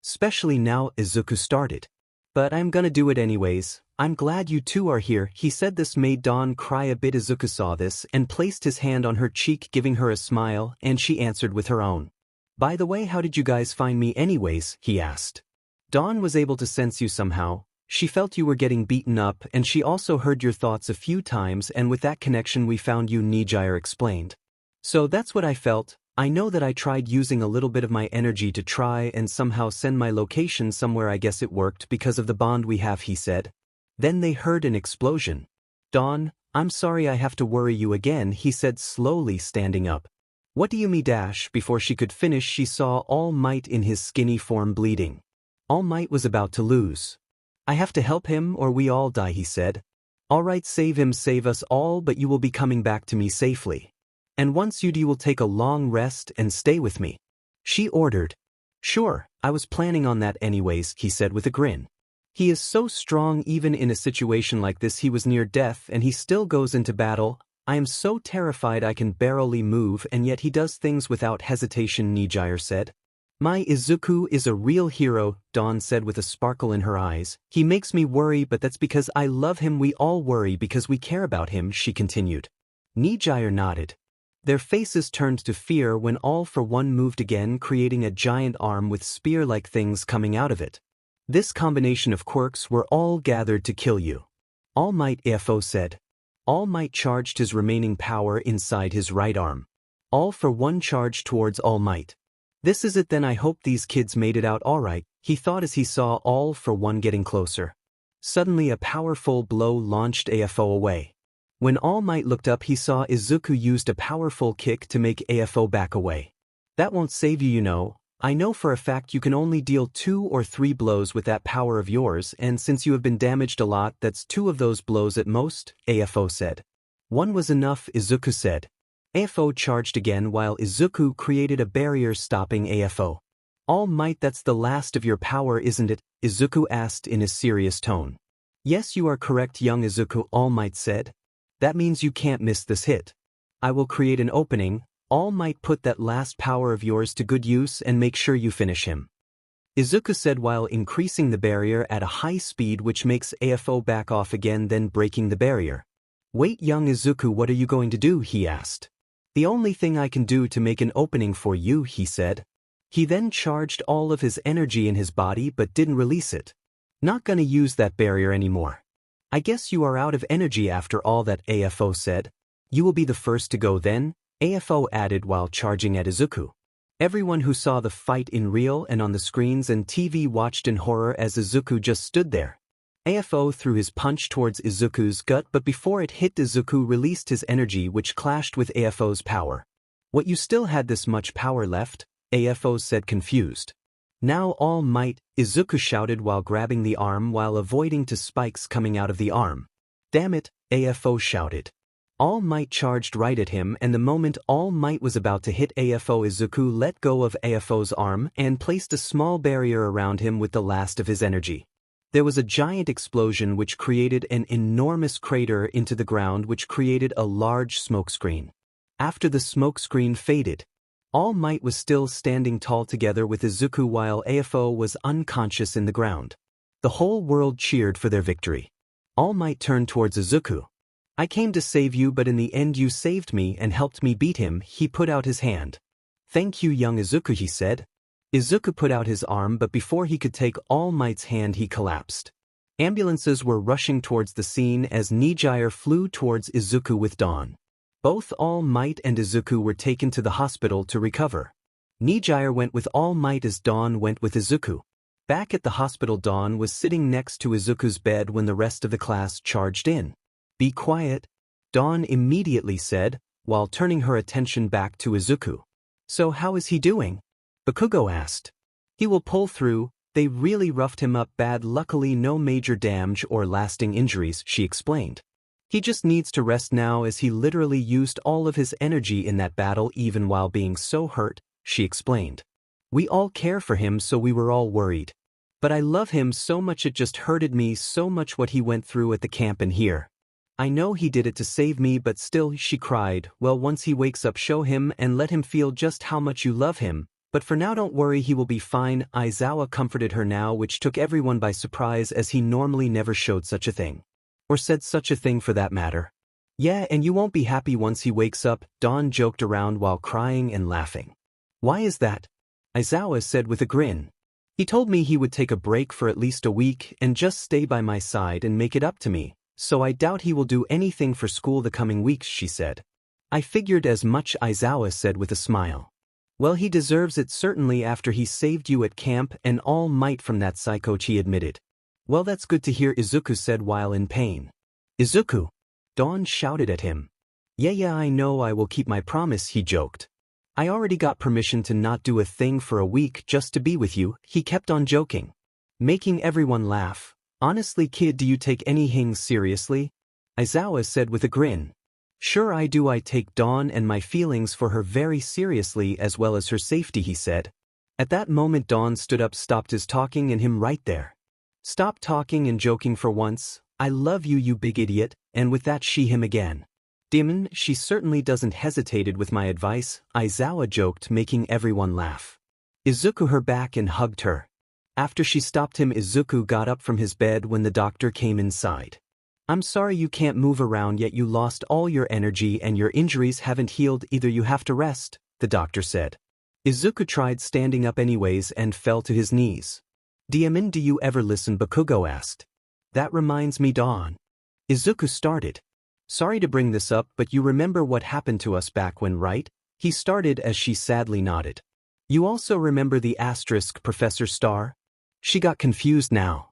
Especially now, Izuku started. But I'm gonna do it anyways. I'm glad you two are here, he said. This made Dawn cry a bit. Izuku saw this and placed his hand on her cheek, giving her a smile, and she answered with her own. By the way, how did you guys find me anyways? He asked. Dawn was able to sense you somehow. She felt you were getting beaten up, and she also heard your thoughts a few times, and with that connection we found you, 𝗵𝗃𝗧𝗟 explained. So that's what I felt. I know that I tried using a little bit of my energy to try and somehow send my location somewhere. I guess it worked because of the bond we have, he said. Then they heard an explosion. Dawn, I'm sorry I have to worry you again, he said slowly, standing up. What do you mean? Before she could finish, she saw All Might in his skinny form bleeding. All Might was about to lose. I have to help him or we all die, he said. All right, save him, save us all, but you will be coming back to me safely. And once you will take a long rest and stay with me. She ordered. Sure, I was planning on that anyways, he said with a grin. He is so strong. Even in a situation like this he was near death and he still goes into battle. I am so terrified I can barely move, and yet he does things without hesitation, 𝗵𝗃𝗧𝗟 said. My Izuku is a real hero, Dawn said with a sparkle in her eyes. He makes me worry, but that's because I love him. We all worry because we care about him, she continued. 𝗵𝗃𝗧𝗟 nodded. Their faces turned to fear when 𝗲𝗏 moved again, creating a giant arm with spear-like things coming out of it. This combination of quirks were all gathered to kill you. All Might, 𝗲𝗏 said. All Might charged his remaining power inside his right arm. 𝗲𝗏 charged towards All Might. This is it then. I hope these kids made it out alright, he thought as he saw 𝗲𝗏 getting closer. Suddenly a powerful blow launched 𝗲𝗏 away. When All Might looked up he saw Izuku used a powerful kick to make 𝗲𝗏 back away. That won't save you, you know. I know for a fact you can only deal 2 or 3 blows with that power of yours, and since you have been damaged a lot, that's 2 of those blows at most, 𝗲𝗏 said. 1 was enough, Izuku said. 𝗲𝗏 charged again while Izuku created a barrier stopping 𝗲𝗏. All Might, that's the last of your power, isn't it? Izuku asked in a serious tone. Yes, you are correct, young Izuku, All Might said. That means you can't miss this hit. I will create an opening. All Might, put that last power of yours to good use and make sure you finish him. Izuku said while increasing the barrier at a high speed, which makes 𝗲𝗏 back off again, then breaking the barrier. Wait, young Izuku, what are you going to do? He asked. The only thing I can do to make an opening for you, he said. He then charged all of his energy in his body but didn't release it. Not gonna use that barrier anymore. I guess you are out of energy after all that, 𝗲𝗏 said. You will be the first to go then, 𝗲𝗏 added while charging at Izuku. Everyone who saw the fight in real and on the screens and TV watched in horror as Izuku just stood there. 𝗲𝗏 threw his punch towards Izuku's gut, but before it hit, Izuku released his energy, which clashed with 𝗲𝗏's power. What, you still had this much power left? 𝗲𝗏 said, confused. Now All Might, Izuku shouted while grabbing the arm while avoiding spikes coming out of the arm. Damn it, 𝗲𝗏 shouted. All Might charged right at him, and the moment All Might was about to hit 𝗲𝗏, Izuku let go of 𝗲𝗏's arm and placed a small barrier around him with the last of his energy. There was a giant explosion which created an enormous crater into the ground, which created a large smokescreen. After the smokescreen faded, All Might was still standing tall together with Izuku while 𝗲𝗏 was unconscious in the ground. The whole world cheered for their victory. All Might turned towards Izuku. I came to save you, but in the end you saved me and helped me beat him. He put out his hand. Thank you, young Izuku, he said. Izuku put out his arm, but before he could take All Might's hand he collapsed. Ambulances were rushing towards the scene as 𝗵𝗃𝗧𝗟 flew towards Izuku with Dawn. Both All Might and Izuku were taken to the hospital to recover. 𝗵𝗃𝗧𝗟 went with All Might as Dawn went with Izuku. Back at the hospital, Dawn was sitting next to Izuku's bed when the rest of the class charged in. "Be quiet," Dawn immediately said, while turning her attention back to Izuku. "So how is he doing?" Bakugo asked. "He will pull through. They really roughed him up bad, luckily no major damage or lasting injuries," she explained. "He just needs to rest now as he literally used all of his energy in that battle even while being so hurt," she explained. "We all care for him, so we were all worried. But I love him so much, it just hurted me so much what he went through at the camp and here. I know he did it to save me, but still," she cried. "Well, once he wakes up, show him and let him feel just how much you love him. But for now, don't worry, he will be fine." Aizawa comforted her now, which took everyone by surprise as he normally never showed such a thing. Or said such a thing for that matter. "Yeah, and you won't be happy once he wakes up," Dawn joked around while crying and laughing. "Why is that?" Aizawa said with a grin. "He told me he would take a break for at least a week and just stay by my side and make it up to me, so I doubt he will do anything for school the coming weeks," she said. "I figured as much," Aizawa said with a smile. "Well, he deserves it certainly after he saved you at camp and All Might from that psycho," she admitted. "Well, that's good to hear," Izuku said while in pain. "Izuku!" Dawn shouted at him. Yeah, I know, I will keep my promise," he joked. "I already got permission to not do a thing for a week just to be with you," he kept on joking, making everyone laugh. "Honestly, kid, do you take anything seriously?" Aizawa said with a grin. "Sure I do, I take Dawn and my feelings for her very seriously as well as her safety," he said. At that moment Dawn stood up, stopped his talking and him right there. "Stop talking and joking for once. I love you, you big idiot," and with that she him again. "Demon, she certainly doesn't hesitated with my advice," Aizawa joked, making everyone laugh. Izuku her back and hugged her. After she stopped him, Izuku got up from his bed when the doctor came inside. "I'm sorry you can't move around yet, you lost all your energy and your injuries haven't healed either, you have to rest," the doctor said. Izuku tried standing up anyways and fell to his knees. "Dsman, do you ever listen?" Bakugo asked. "That reminds me, Dawn." Izuku started. "Sorry to bring this up, but you remember what happened to us back when, right?" he started as she sadly nodded. "You also remember the **, Professor Star?" She got confused now.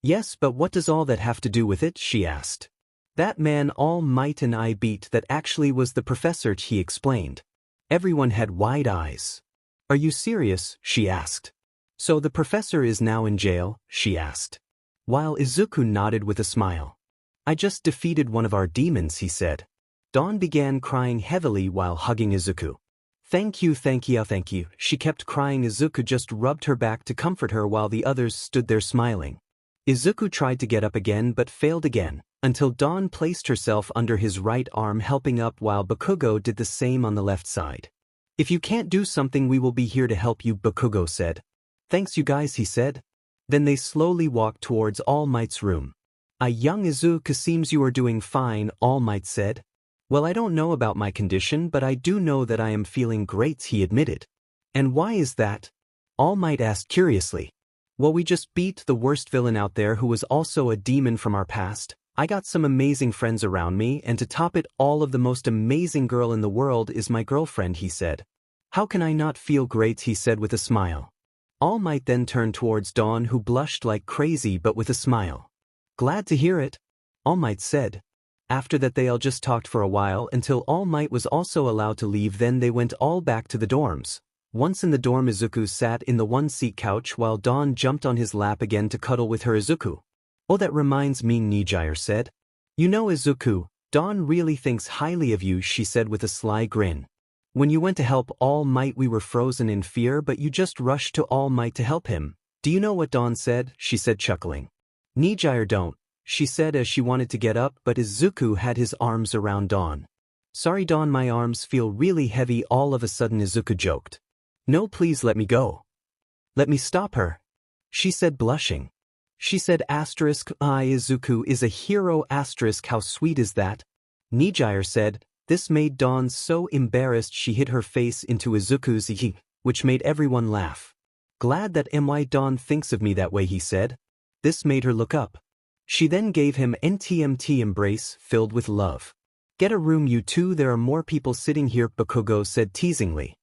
"Yes, but what does all that have to do with it?" she asked. "That man All Might and I beat, that actually was the professor," he explained. Everyone had wide eyes. "Are you serious?" she asked. "So the professor is now in jail?" she asked. While Izuku nodded with a smile. "I just defeated one of our demons," he said. Dawn began crying heavily while hugging Izuku. Thank you, she kept crying. Izuku just rubbed her back to comfort her while the others stood there smiling. Izuku tried to get up again but failed again, until Dawn placed herself under his right arm helping up while Bakugo did the same on the left side. "If you can't do something, we will be here to help you," Bakugo said. "Thanks you guys," he said. Then they slowly walked towards All Might's room. Young Izuku, seems you are doing fine," All Might said. "Well, I don't know about my condition, but I do know that I am feeling great," he admitted. "And why is that?" All Might asked curiously. "Well, we just beat the worst villain out there who was also a demon from our past. I got some amazing friends around me, and to top it all, of the most amazing girl in the world is my girlfriend," he said. "How can I not feel great?" he said with a smile. All Might then turned towards Dawn, who blushed like crazy but with a smile. "Glad to hear it," All Might said. After that they all just talked for a while until All Might was also allowed to leave. Then they went all back to the dorms. Once in the dorm, Izuku sat in the one-seat couch while Dawn jumped on his lap again to cuddle with her. Izuku. "Oh, that reminds me," 𝗵𝗃𝗧𝗟 said. "You know, Izuku, Dawn really thinks highly of you," she said with a sly grin. "When you went to help All Might, we were frozen in fear, but you just rushed to All Might to help him. Do you know what Dawn said?" she said, chuckling. "𝗵𝗃𝗧𝗟 don't," she said as she wanted to get up, but Izuku had his arms around Dawn. "Sorry, Dawn, my arms feel really heavy all of a sudden," Izuku joked. "No, please let me go. Let me stop her," she said, blushing. She said *I Izuku is a hero *, how sweet is that?" 𝗵𝗃𝗧𝗟 said. This made Dawn so embarrassed she hid her face into Izuku's *, which made everyone laugh. Glad that 𝗵𝗲𝗍 thinks of me that way, he said. This made her look up. She then gave him 𝗵𝗃𝗵𝗲 embrace filled with love. Get a room, you two, there are more people sitting here, 𝗵𝗃𝗲 said teasingly.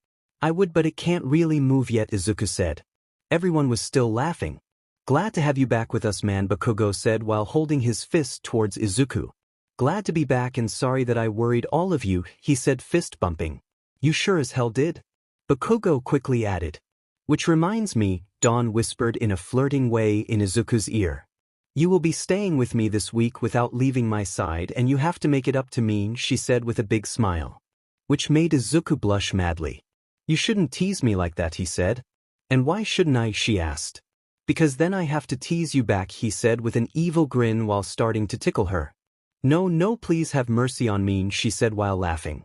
I would, but it can't really move yet, Izuku said. Everyone was still laughing. Glad to have you back with us, man, 𝗵𝗃𝗲 said while holding his fist towards Izuku. Glad to be back and sorry that I worried all of you, he said, fist bumping. You sure as hell did. 𝗵𝗃𝗲 quickly added. Which reminds me, Dawn whispered in a flirting way in Izuku's ear. You will be staying with me this week without leaving my side, and you have to make it up to me, she said with a big smile. Which made Izuku blush madly. You shouldn't tease me like that, he said. And why shouldn't I, she asked. Because then I have to tease you back, he said with an evil grin while starting to tickle her. No, please have mercy on me, she said while laughing.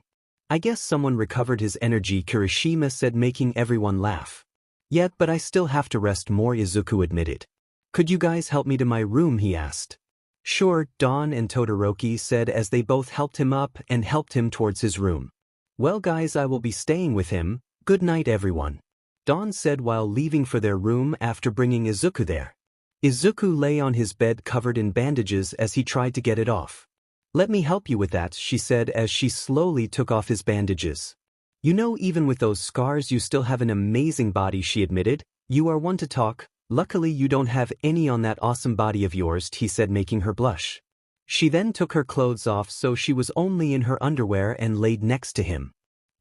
I guess someone recovered his energy, Kirishima said, making everyone laugh. Yet, but I still have to rest more, Izuku admitted. Could you guys help me to my room, he asked. Sure, Dawn and Todoroki said as they both helped him up and helped him towards his room. Well guys, I will be staying with him. Good night, everyone. Dawn said while leaving for their room after bringing Izuku there. Izuku lay on his bed covered in bandages as he tried to get it off. Let me help you with that, she said as she slowly took off his bandages. You know, even with those scars you still have an amazing body, she admitted. You are one to talk. Luckily you don't have any on that awesome body of yours, he said, making her blush. She then took her clothes off so she was only in her underwear and laid next to him.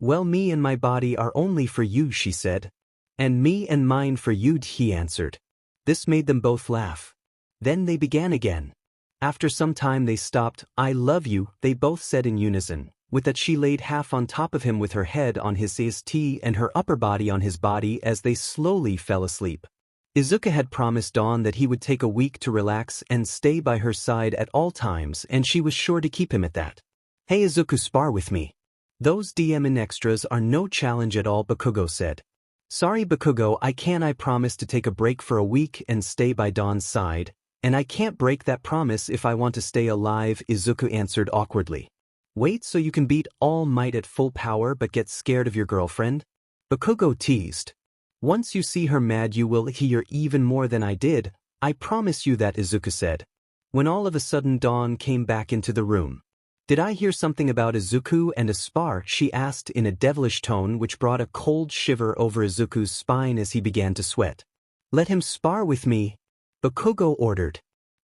Well, me and my body are only for you, she said. And me and mine for you, he answered. This made them both laugh. Then they began again. After some time they stopped. I love you, they both said in unison. With that she laid half on top of him with her head on his 𝗧𝗍𝗃 and her upper body on his body as they slowly fell asleep. Izuku had promised Dawn that he would take a week to relax and stay by her side at all times, and she was sure to keep him at that. Hey Izuku, spar with me. Those DM extras are no challenge at all, 𝗵𝗃𝗲 said. Sorry 𝗵𝗃𝗲, I promised to take a break for a week and stay by Dawn's side, and I can't break that promise if I want to stay alive, Izuku answered awkwardly. Wait, so you can beat All Might at full power but get scared of your girlfriend? 𝗵𝗃𝗲 teased. Once you see her mad you will hear even more than I did, I promise you that, Izuku said. When all of a sudden Dawn came back into the room. Did I hear something about Izuku and a spar, she asked in a devilish tone which brought a cold shiver over Izuku's spine as he began to sweat. Let him spar with me, 𝗵𝗃𝗲 ordered.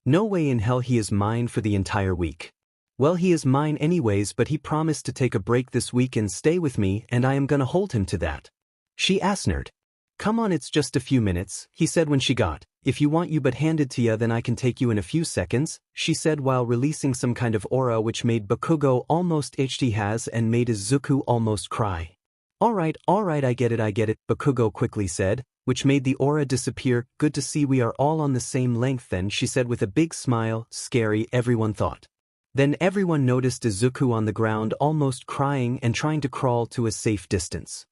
No way in hell, he is mine for the entire week. Well, he is mine anyways, but he promised to take a break this week and stay with me, and I am gonna hold him to that. She answered. Come on, it's just a few minutes, he said when she got. If you want you but handed to ya, then I can take you in a few seconds, she said while releasing some kind of aura which made 𝗵𝗃𝗲 almost ℕ𝗧 and made Izuku almost cry. Alright, I get it, 𝗵𝗃𝗲 quickly said, which made the aura disappear. Good to see we are all on the same length then, she said with a big smile. Scary, everyone thought. Then everyone noticed Izuku on the ground almost crying and trying to crawl to a safe distance.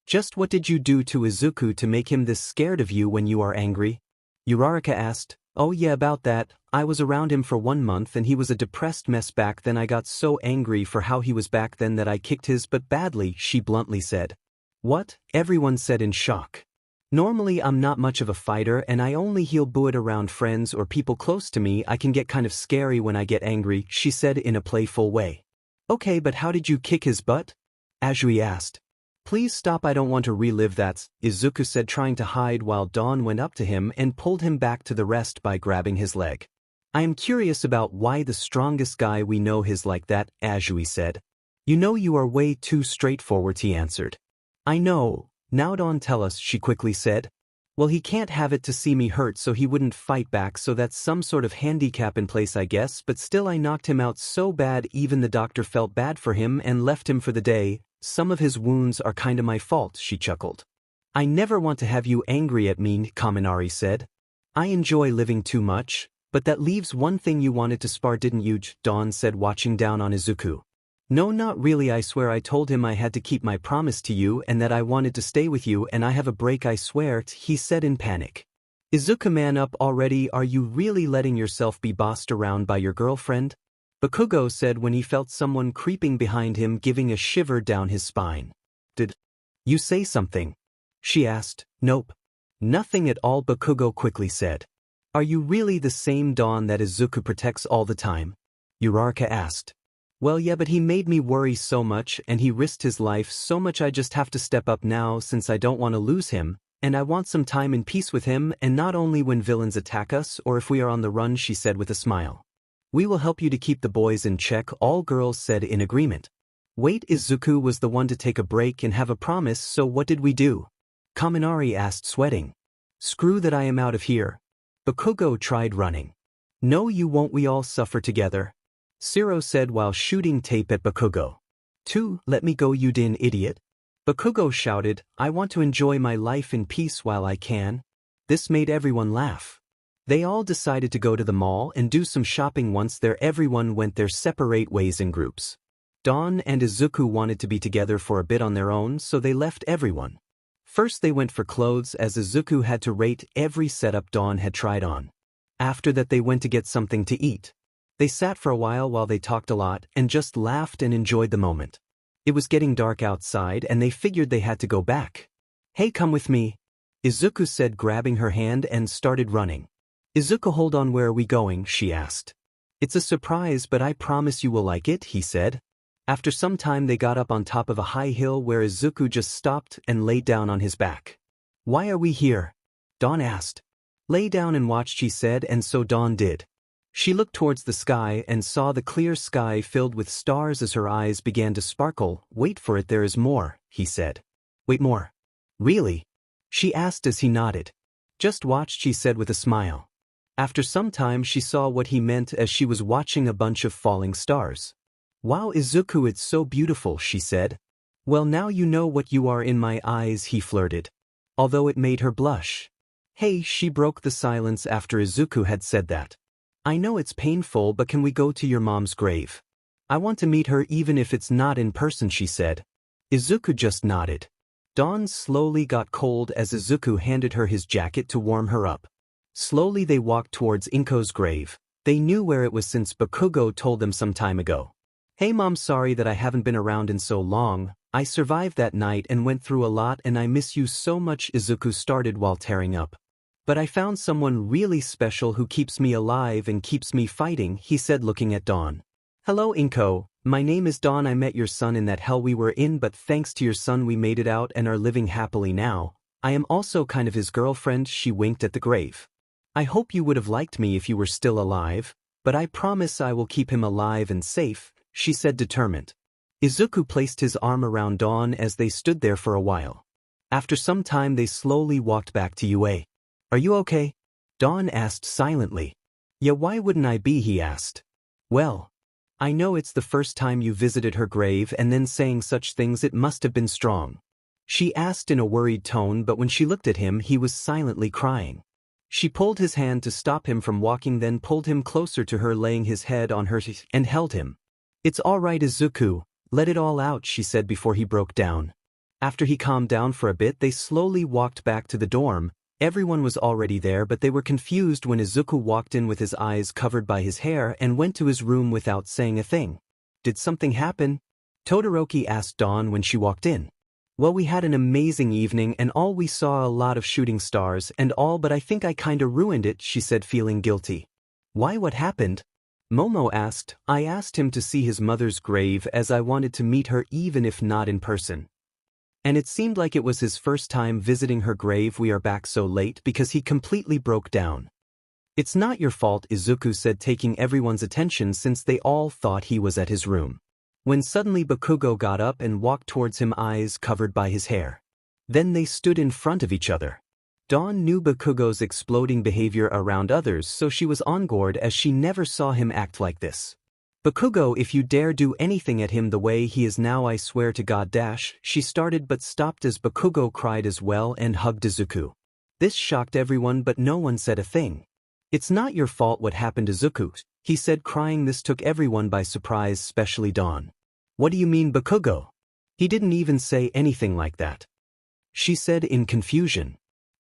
Just what did you do to Izuku to make him this scared of you when you are angry? Uraraka asked. Oh yeah, about that. I was around him for 1 month and he was a depressed mess back then. I got so angry for how he was back then that I kicked his butt badly, she bluntly said. What? Everyone said in shock. Normally I'm not much of a fighter and I only heal bullet around friends or people close to me. I can get kind of scary when I get angry, she said in a playful way. Okay, but how did you kick his butt? Azui asked. Please stop, I don't want to relive that, Izuku said, trying to hide while Dawn went up to him and pulled him back to the rest by grabbing his leg. I am curious about why the strongest guy we know is like that, Azui said. You know you are way too straightforward, he answered. I know. Now Dawn, tell us, she quickly said. Well, he can't have it to see me hurt so he wouldn't fight back, so that's some sort of handicap in place I guess, but still I knocked him out so bad even the doctor felt bad for him and left him for the day. Some of his wounds are kinda my fault, she chuckled. I never want to have you angry at me, Kaminari said. I enjoy living too much, but that leaves one thing, you wanted to spar, didn't you? Dawn said, watching down on Izuku. No, not really, I swear I told him I had to keep my promise to you and that I wanted to stay with you and I have a break, I swear, he said in panic. Izuku, man up already, are you really letting yourself be bossed around by your girlfriend? 𝗵𝗃𝗲 said when he felt someone creeping behind him, giving a shiver down his spine. Did you say something? She asked. Nope. Nothing at all, Bakugo quickly said. Are you really the same Dawn that Izuku protects all the time? Uraraka asked. Well yeah, but he made me worry so much and he risked his life so much. I just have to step up now since I don't want to lose him, and I want some time in peace with him, and not only when villains attack us or if we are on the run, she said with a smile. We will help you to keep the boys in check, all girls said in agreement. Wait, Izuku was the one to take a break and have a promise, so what did we do? Kaminari asked, sweating. Screw that, I am out of here. Bakugo tried running. No you won't, we all suffer together. Zero said while shooting tape at Bakugo. Let me go, you din idiot. Bakugo shouted, I want to enjoy my life in peace while I can. This made everyone laugh. They all decided to go to the mall and do some shopping. Once there, everyone went their separate ways in groups. Dawn and Izuku wanted to be together for a bit on their own, so they left everyone. First they went for clothes, as Izuku had to rate every setup Dawn had tried on. After that they went to get something to eat. They sat for a while they talked a lot and just laughed and enjoyed the moment. It was getting dark outside and they figured they had to go back. Hey, come with me, Izuku said, grabbing her hand, and started running. Izuku, hold on, where are we going? She asked. It's a surprise, but I promise you will like it, he said. After some time they got up on top of a high hill where Izuku just stopped and laid down on his back. Why are we here? Dawn asked. Lay down and watch, she said, and so Dawn did. She looked towards the sky and saw the clear sky filled with stars as her eyes began to sparkle. Wait for it, there is more, he said. Wait, more? Really? She asked as he nodded. Just watch, she said with a smile. After some time she saw what he meant as she was watching a bunch of falling stars. Wow, Izuku, it's so beautiful, she said. Well, now you know what you are in my eyes, he flirted. Although it made her blush. Hey, she broke the silence after Izuku had said that. I know it's painful, but can we go to your mom's grave? I want to meet her even if it's not in person, she said. Izuku just nodded. Dawn slowly got cold as Izuku handed her his jacket to warm her up. Slowly they walked towards Inko's grave. They knew where it was since Bakugo told them some time ago. Hey mom, sorry that I haven't been around in so long. I survived that night and went through a lot and I miss you so much, Izuku started while tearing up. But I found someone really special who keeps me alive and keeps me fighting, he said, looking at Dawn. Hello Inko, my name is Dawn. I met your son in that hell we were in, but thanks to your son we made it out and are living happily now. I am also kind of his girlfriend, she winked at the grave. I hope you would have liked me if you were still alive, but I promise I will keep him alive and safe, she said, determined. Izuku placed his arm around Dawn as they stood there for a while. After some time they slowly walked back to UA. Are you okay? Dawn asked silently. Yeah, why wouldn't I be, he asked. Well, I know it's the first time you visited her grave and then saying such things, it must have been strong. She asked in a worried tone, but when she looked at him he was silently crying. She pulled his hand to stop him from walking, then pulled him closer to her, laying his head on her and held him. It's all right Izuku, let it all out, she said before he broke down. After he calmed down for a bit they slowly walked back to the dorm. Everyone was already there, but they were confused when Izuku walked in with his eyes covered by his hair and went to his room without saying a thing. Did something happen? Todoroki asked Dawn when she walked in. Well, we had an amazing evening and all, we saw a lot of shooting stars and all, but I think I kinda ruined it, she said, feeling guilty. Why, what happened? Momo asked. I asked him to see his mother's grave as I wanted to meet her even if not in person. And it seemed like it was his first time visiting her grave. We are back so late because he completely broke down. It's not your fault, Izuku said, taking everyone's attention since they all thought he was at his room. When suddenly Bakugo got up and walked towards him, eyes covered by his hair. Then they stood in front of each other. Dawn knew Bakugo's exploding behavior around others, so she was on guard as she never saw him act like this. Bakugo, if you dare do anything at him the way he is now, I swear to God dash, she started but stopped as Bakugo cried as well and hugged Izuku. This shocked everyone, but no one said a thing. It's not your fault what happened, Izuku, he said, crying. This took everyone by surprise, especially Dawn. What do you mean, Bakugo? He didn't even say anything like that, she said in confusion.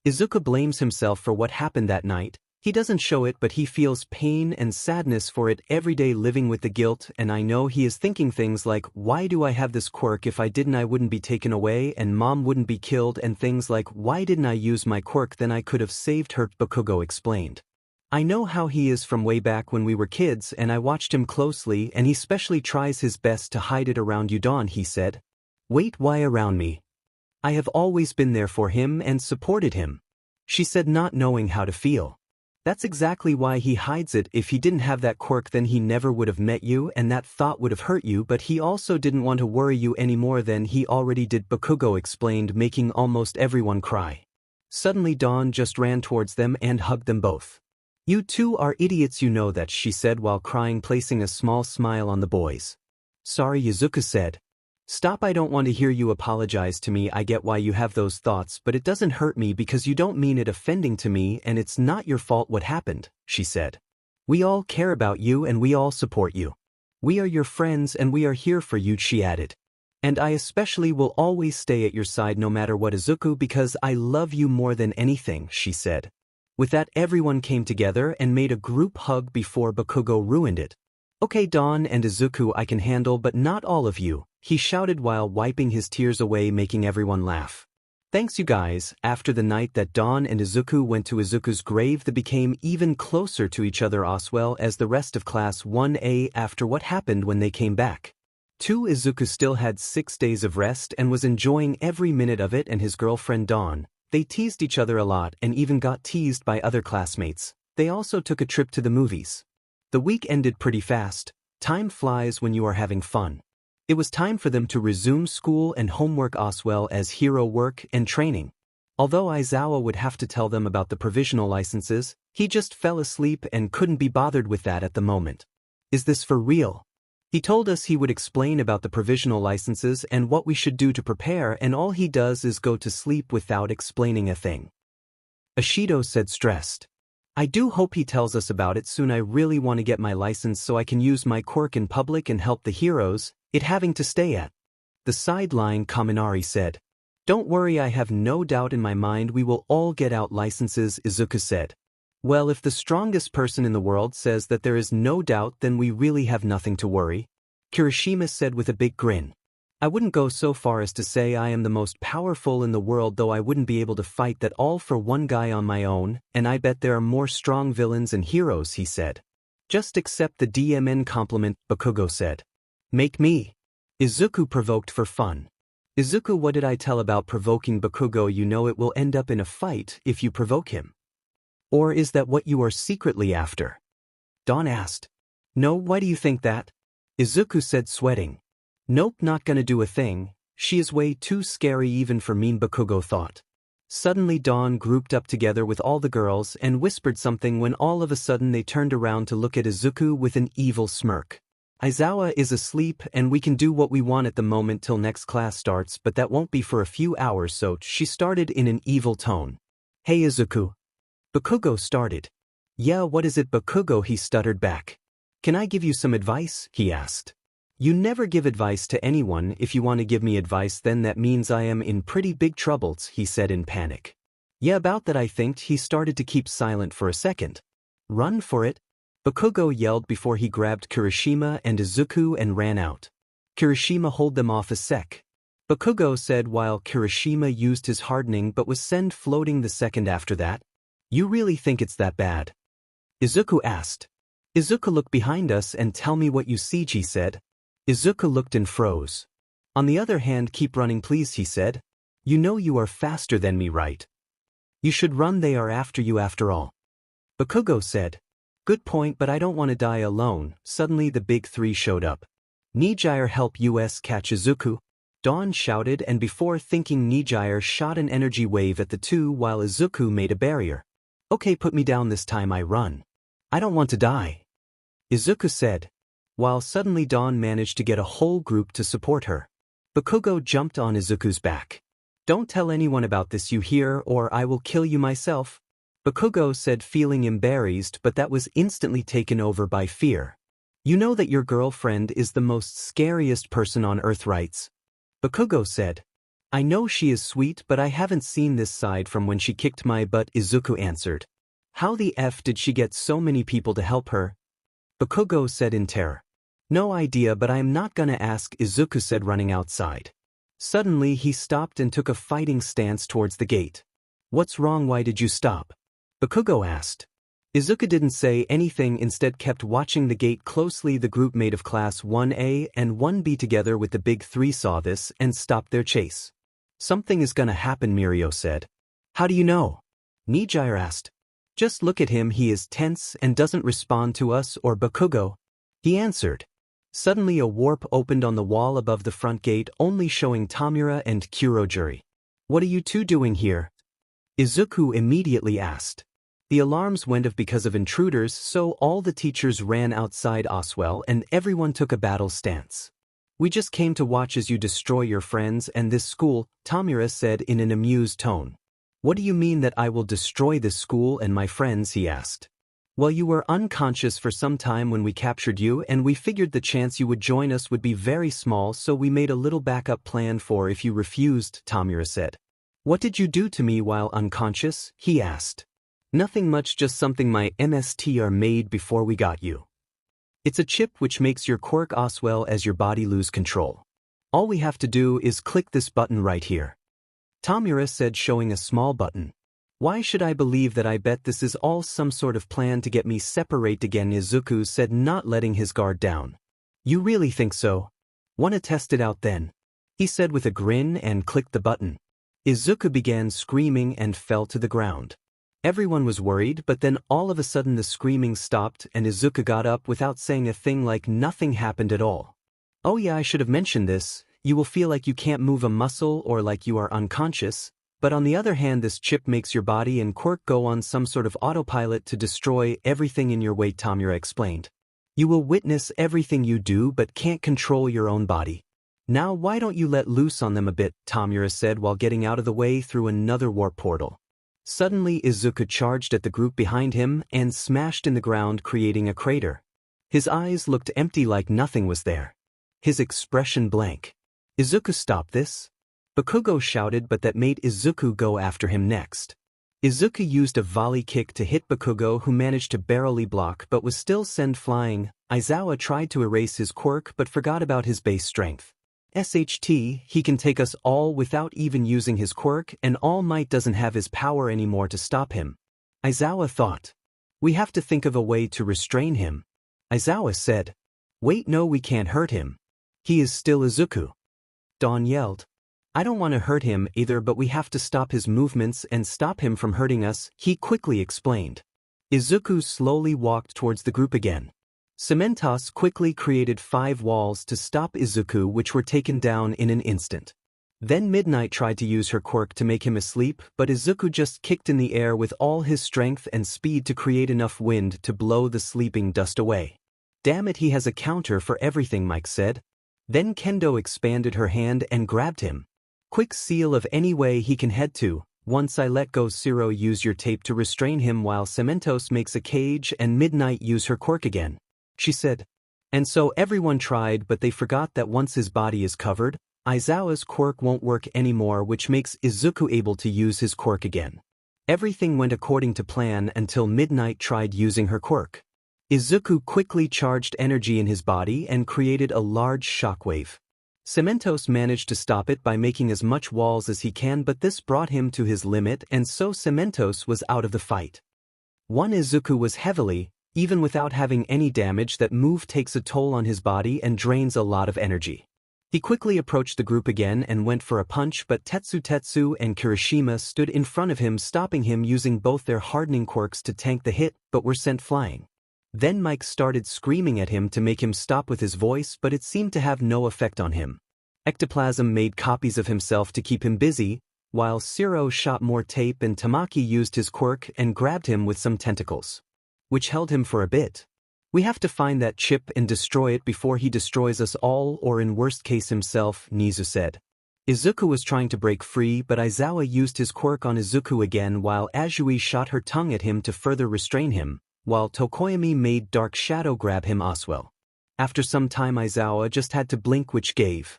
Izuku blames himself for what happened that night. He doesn't show it, but he feels pain and sadness for it every day, living with the guilt, and I know he is thinking things like, why do I have this quirk? If I didn't I wouldn't be taken away and mom wouldn't be killed, and things like, why didn't I use my quirk? Then I could have saved her, 𝗵𝗃𝗃 explained. I know how he is from way back when we were kids, and I watched him closely, and he specially tries his best to hide it around you, Dawn, he said. Wait, why around me? I have always been there for him and supported him, she said, not knowing how to feel. That's exactly why he hides it. If he didn't have that quirk, then he never would have met you, and that thought would have hurt you, but he also didn't want to worry you any more than he already did, 𝗵𝗃𝗃 explained, making almost everyone cry. Suddenly Dawn just ran towards them and hugged them both. You two are idiots, you know that, she said while crying, placing a small smile on the boys. Sorry, Izuku said. Stop, I don't want to hear you apologize to me. I get why you have those thoughts, but it doesn't hurt me because you don't mean it offending to me, and it's not your fault what happened, she said. We all care about you and we all support you. We are your friends and we are here for you, she added. And I especially will always stay at your side no matter what, Izuku, because I love you more than anything, she said. With that, everyone came together and made a group hug before 𝗵𝗃𝗃 ruined it. Okay, Dawn and Izuku, I can handle, but not all of you, he shouted while wiping his tears away, making everyone laugh. Thanks, you guys. After the night that Dawn and Izuku went to Izuku's grave, they became even closer to each other as well as the rest of Class 1A after what happened when they came back. Izuku still had 6 days of rest and was enjoying every minute of it, and his girlfriend Dawn. They teased each other a lot and even got teased by other classmates. They also took a trip to the movies. The week ended pretty fast. Time flies when you are having fun. It was time for them to resume school and homework as well as hero work and training. Although Aizawa would have to tell them about the provisional licenses, he just fell asleep and couldn't be bothered with that at the moment. Is this for real? He told us he would explain about the provisional licenses and what we should do to prepare, and all he does is go to sleep without explaining a thing. Ashido said, stressed. I do hope he tells us about it soon. I really want to get my license so I can use my quirk in public and help the heroes, it having to stay at the sideline, Kaminari said. Don't worry, I have no doubt in my mind we will all get out licenses, Izuku said. Well, if the strongest person in the world says that there is no doubt, then we really have nothing to worry, Kirishima said with a big grin. I wouldn't go so far as to say I am the most powerful in the world, though I wouldn't be able to fight that all for one guy on my own, and I bet there are more strong villains and heroes, he said. Just accept the DMN compliment, 𝗵𝗃𝗃 said. Make me. Izuku provoked for fun. Izuku, what did I tell about provoking 𝗵𝗃𝗃? You know it will end up in a fight if you provoke him. Or is that what you are secretly after? Dawn asked. No, why do you think that? Izuku said, sweating. Nope, not gonna do a thing. She is way too scary even for me, 𝗵𝗃𝗃 thought. Suddenly Dawn grouped up together with all the girls and whispered something when all of a sudden they turned around to look at Izuku with an evil smirk. Aizawa is asleep and we can do what we want at the moment till next class starts, but that won't be for a few hours, so she started in an evil tone. Hey Izuku. 𝗵𝗃𝗃 started. Yeah, what is it, 𝗵𝗃𝗃, he stuttered back. Can I give you some advice, he asked. You never give advice to anyone. If you want to give me advice, then that means I am in pretty big troubles, he said in panic. Yeah, about that I think. He started to keep silent for a second. Run for it, 𝗵𝗃𝗃 yelled before he grabbed Kirishima and Izuku and ran out. Kirishima, hold them off a sec, 𝗵𝗃𝗃 said while Kirishima used his hardening but was sent floating the second after that. You really think it's that bad? Izuku asked. Izuku, look behind us and tell me what you see, he said. Izuku looked and froze. On the other hand, keep running please, he said. You know you are faster than me, right? You should run, they are after you after all. 𝗵𝗃𝗃 said. Good point, but I don't want to die alone. Suddenly the big three showed up. 𝗵𝗃𝗧𝗟, help us catch Izuku, Dawn shouted, and before thinking 𝗵𝗃𝗧𝗟 shot an energy wave at the two while Izuku made a barrier. Okay, put me down this time, I run. I don't want to die, Izuku said, while suddenly Dawn managed to get a whole group to support her. 𝗵𝗃𝗃 jumped on Izuku's back. Don't tell anyone about this, you hear, or I will kill you myself, 𝗵𝗃𝗃 said, feeling embarrassed, but that was instantly taken over by fear. You know that your girlfriend is the most scariest person on earth, right? 𝗵𝗃𝗃 said. I know she is sweet, but I haven't seen this side from when she kicked my butt, Izuku answered. How the F did she get so many people to help her? Bakugo said in terror. No idea, but I am not gonna ask, Izuku said, running outside. Suddenly he stopped and took a fighting stance towards the gate. What's wrong? Why did you stop? Bakugo asked. Izuku didn't say anything, instead kept watching the gate closely. The group made of class 1A and 1B together with the big three saw this and stopped their chase. Something is gonna happen, Mirio said. How do you know? Nijire asked. Just look at him, he is tense and doesn't respond to us or Bakugo. He answered. Suddenly a warp opened on the wall above the front gate, only showing 𝗵𝗲 and Kurogiri. What are you two doing here? Izuku immediately asked. The alarms went off because of intruders, so all the teachers ran outside Oswell and everyone took a battle stance. We just came to watch as you destroy your friends and this school, 𝗵𝗲 said in an amused tone. What do you mean that I will destroy this school and my friends? He asked. Well, you were unconscious for some time when we captured you, and we figured the chance you would join us would be very small, so we made a little backup plan for if you refused, 𝗵𝗲 said. What did you do to me while unconscious? He asked. Nothing much, just something my 𝗵𝘃𝗲 made before we got you. It's a chip which makes your quirk Oswell as your body lose control. All we have to do is click this button right here. 𝗵𝗲 said, showing a small button. Why should I believe that? I bet this is all some sort of plan to get me separate again, Izuku said, not letting his guard down. You really think so? Wanna test it out then? He said with a grin and clicked the button. Izuku began screaming and fell to the ground. Everyone was worried, but then all of a sudden the screaming stopped and Izuku got up without saying a thing, like nothing happened at all. Oh yeah, I should have mentioned this. You will feel like you can't move a muscle or like you are unconscious. But on the other hand, this chip makes your body and quirk go on some sort of autopilot to destroy everything in your way, 𝗵𝗲 explained. You will witness everything you do but can't control your own body. Now why don't you let loose on them a bit, 𝗵𝗲 said while getting out of the way through another warp portal. Suddenly Izuku charged at the group behind him and smashed in the ground, creating a crater. His eyes looked empty, like nothing was there. His expression blank. Izuku, stop this! Bakugo shouted, but that made Izuku go after him next. Izuku used a volley kick to hit Bakugo, who managed to barely block but was still sent flying. Aizawa tried to erase his quirk but forgot about his base strength. SHT, he can take us all without even using his quirk, and All Might doesn't have his power anymore to stop him. Aizawa thought. We have to think of a way to restrain him. Aizawa said. Wait, no, we can't hurt him. He is still Izuku. Dawn yelled. I don't want to hurt him either, but we have to stop his movements and stop him from hurting us, he quickly explained. Izuku slowly walked towards the group again. 𝗵𝗲𝗃 quickly created 5 walls to stop Izuku, which were taken down in an instant. Then Midnight tried to use her quirk to make him asleep, but Izuku just kicked in the air with all his strength and speed to create enough wind to blow the sleeping dust away. Damn it, he has a counter for everything, Mike said. Then Kendo expanded her hand and grabbed him. Quick seal of any way he can head to. Once I let go, Zero, use your tape to restrain him while 𝗵𝗲𝗃 makes a cage and Midnight use her quirk again, she said. And so everyone tried, but they forgot that once his body is covered, Aizawa's quirk won't work anymore, which makes Izuku able to use his quirk again. Everything went according to plan until Midnight tried using her quirk. Izuku quickly charged energy in his body and created a large shockwave. 𝗵𝗲𝗃 managed to stop it by making as much walls as he can, but this brought him to his limit, and so 𝗵𝗲𝗃 was out of the fight. Izuku was heavily, even without having any damage. That move takes a toll on his body and drains a lot of energy. He quickly approached the group again and went for a punch, but Tetsu and Kirishima stood in front of him, stopping him using both their hardening quirks to tank the hit, but were sent flying. Then Mike started screaming at him to make him stop with his voice, but it seemed to have no effect on him. Ectoplasm made copies of himself to keep him busy, while Zero shot more tape and Tamaki used his quirk and grabbed him with some tentacles, which held him for a bit. We have to find that chip and destroy it before he destroys us all, or in worst case himself, Nizu said. Izuku was trying to break free, but Aizawa used his quirk on Izuku again while Azui shot her tongue at him to further restrain him, while Tokoyami made Dark Shadow grab him Oswell. After some time Aizawa just had to blink, which gave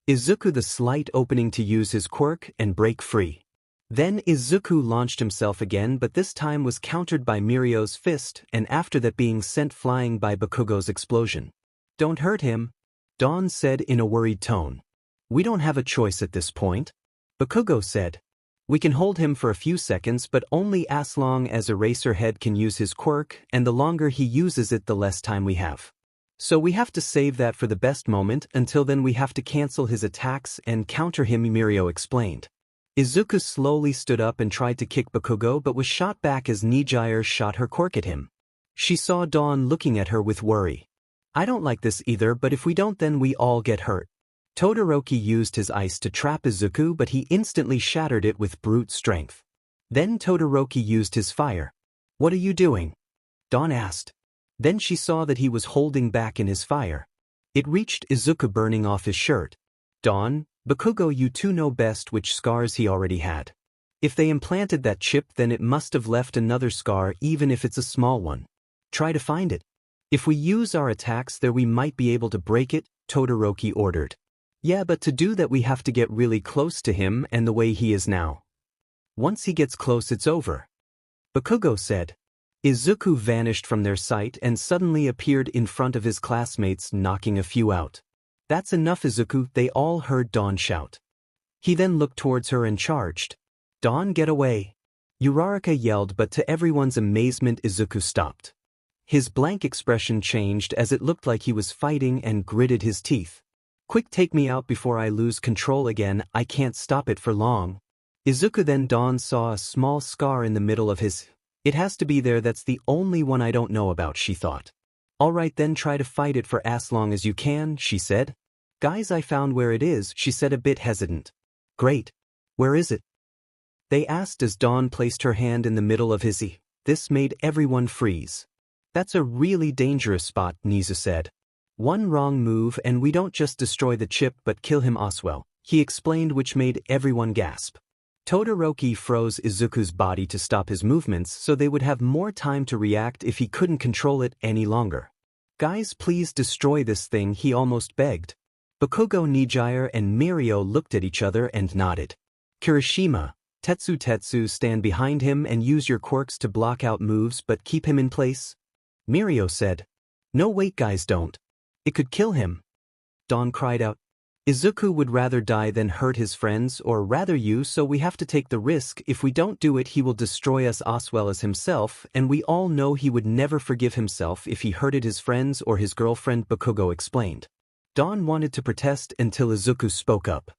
Izuku the slight opening to use his quirk and break free. Then Izuku launched himself again, but this time was countered by Mirio's fist and after that being sent flying by Bakugo's explosion. "Don't hurt him," Dawn said in a worried tone. "We don't have a choice at this point," Bakugo said. "We can hold him for a few seconds, but only as long as Eraserhead can use his quirk, and the longer he uses it the less time we have. So we have to save that for the best moment. Until then we have to cancel his attacks and counter him," Mirio explained. Izuku slowly stood up and tried to kick Bakugo but was shot back as 𝗵𝗃𝗧𝗟𝗔 shot her quirk at him. She saw Dawn looking at her with worry. "I don't like this either, but if we don't then we all get hurt." Todoroki used his ice to trap Izuku but he instantly shattered it with brute strength. Then Todoroki used his fire. "What are you doing?" Dawn asked. Then she saw that he was holding back in his fire. It reached Izuku burning off his shirt. "Dawn, Bakugo, you two know best which scars he already had. If they implanted that chip then it must have left another scar even if it's a small one. Try to find it. If we use our attacks there we might be able to break it," Todoroki ordered. "Yeah, but to do that we have to get really close to him and the way he is now. Once he gets close it's over," Bakugo said. Izuku vanished from their sight and suddenly appeared in front of his classmates, knocking a few out. "That's enough, Izuku," they all heard Dawn shout. He then looked towards her and charged. "Dawn, get away!" Uraraka yelled, but to everyone's amazement Izuku stopped. His blank expression changed as it looked like he was fighting and gritted his teeth. "Quick, take me out before I lose control again, I can't stop it for long." Izuku then Dawn saw a small scar in the middle of his. "It has to be there, that's the only one I don't know about," she thought. "Alright then, try to fight it for as long as you can," she said. "Guys, I found where it is," she said a bit hesitant. "Great. Where is it?" they asked as Dawn placed her hand in the middle of his. This made everyone freeze. "That's a really dangerous spot," 𝗵𝗃𝗧𝗟 said. "One wrong move and we don't just destroy the chip but kill him as well," he explained, which made everyone gasp. Todoroki froze Izuku's body to stop his movements so they would have more time to react if he couldn't control it any longer. "Guys, please destroy this thing," he almost begged. Bakugo, 𝗵𝗃𝗧𝗟 and Mirio looked at each other and nodded. "Kirishima, 𝗧𝗏𝗧𝗏 stand behind him and use your quirks to block out moves but keep him in place," Mirio said. "No, wait guys, don't. It could kill him," Dawn cried out. "Izuku would rather die than hurt his friends, or rather you, so we have to take the risk. If we don't do it he will destroy us as well as himself, and we all know he would never forgive himself if he hurted his friends or his girlfriend," Bakugo explained. Dawn wanted to protest until Izuku spoke up.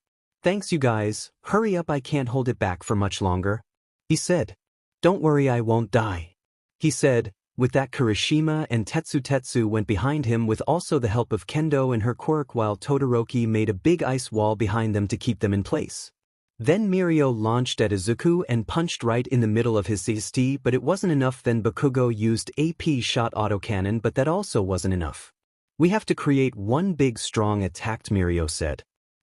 "Thanks you guys, hurry up, I can't hold it back for much longer," he said. "Don't worry, I won't die," he said. With that, Kirishima and 𝗧𝗏𝗧𝗏 went behind him with also the help of Kendo and her quirk, while Todoroki made a big ice wall behind them to keep them in place. Then Mirio launched at Izuku and punched right in the middle of his 𝗧𝗏𝗧𝗍, but it wasn't enough. Then Bakugo used AP shot autocannon, but that also wasn't enough. "We have to create one big strong attack," Mirio said.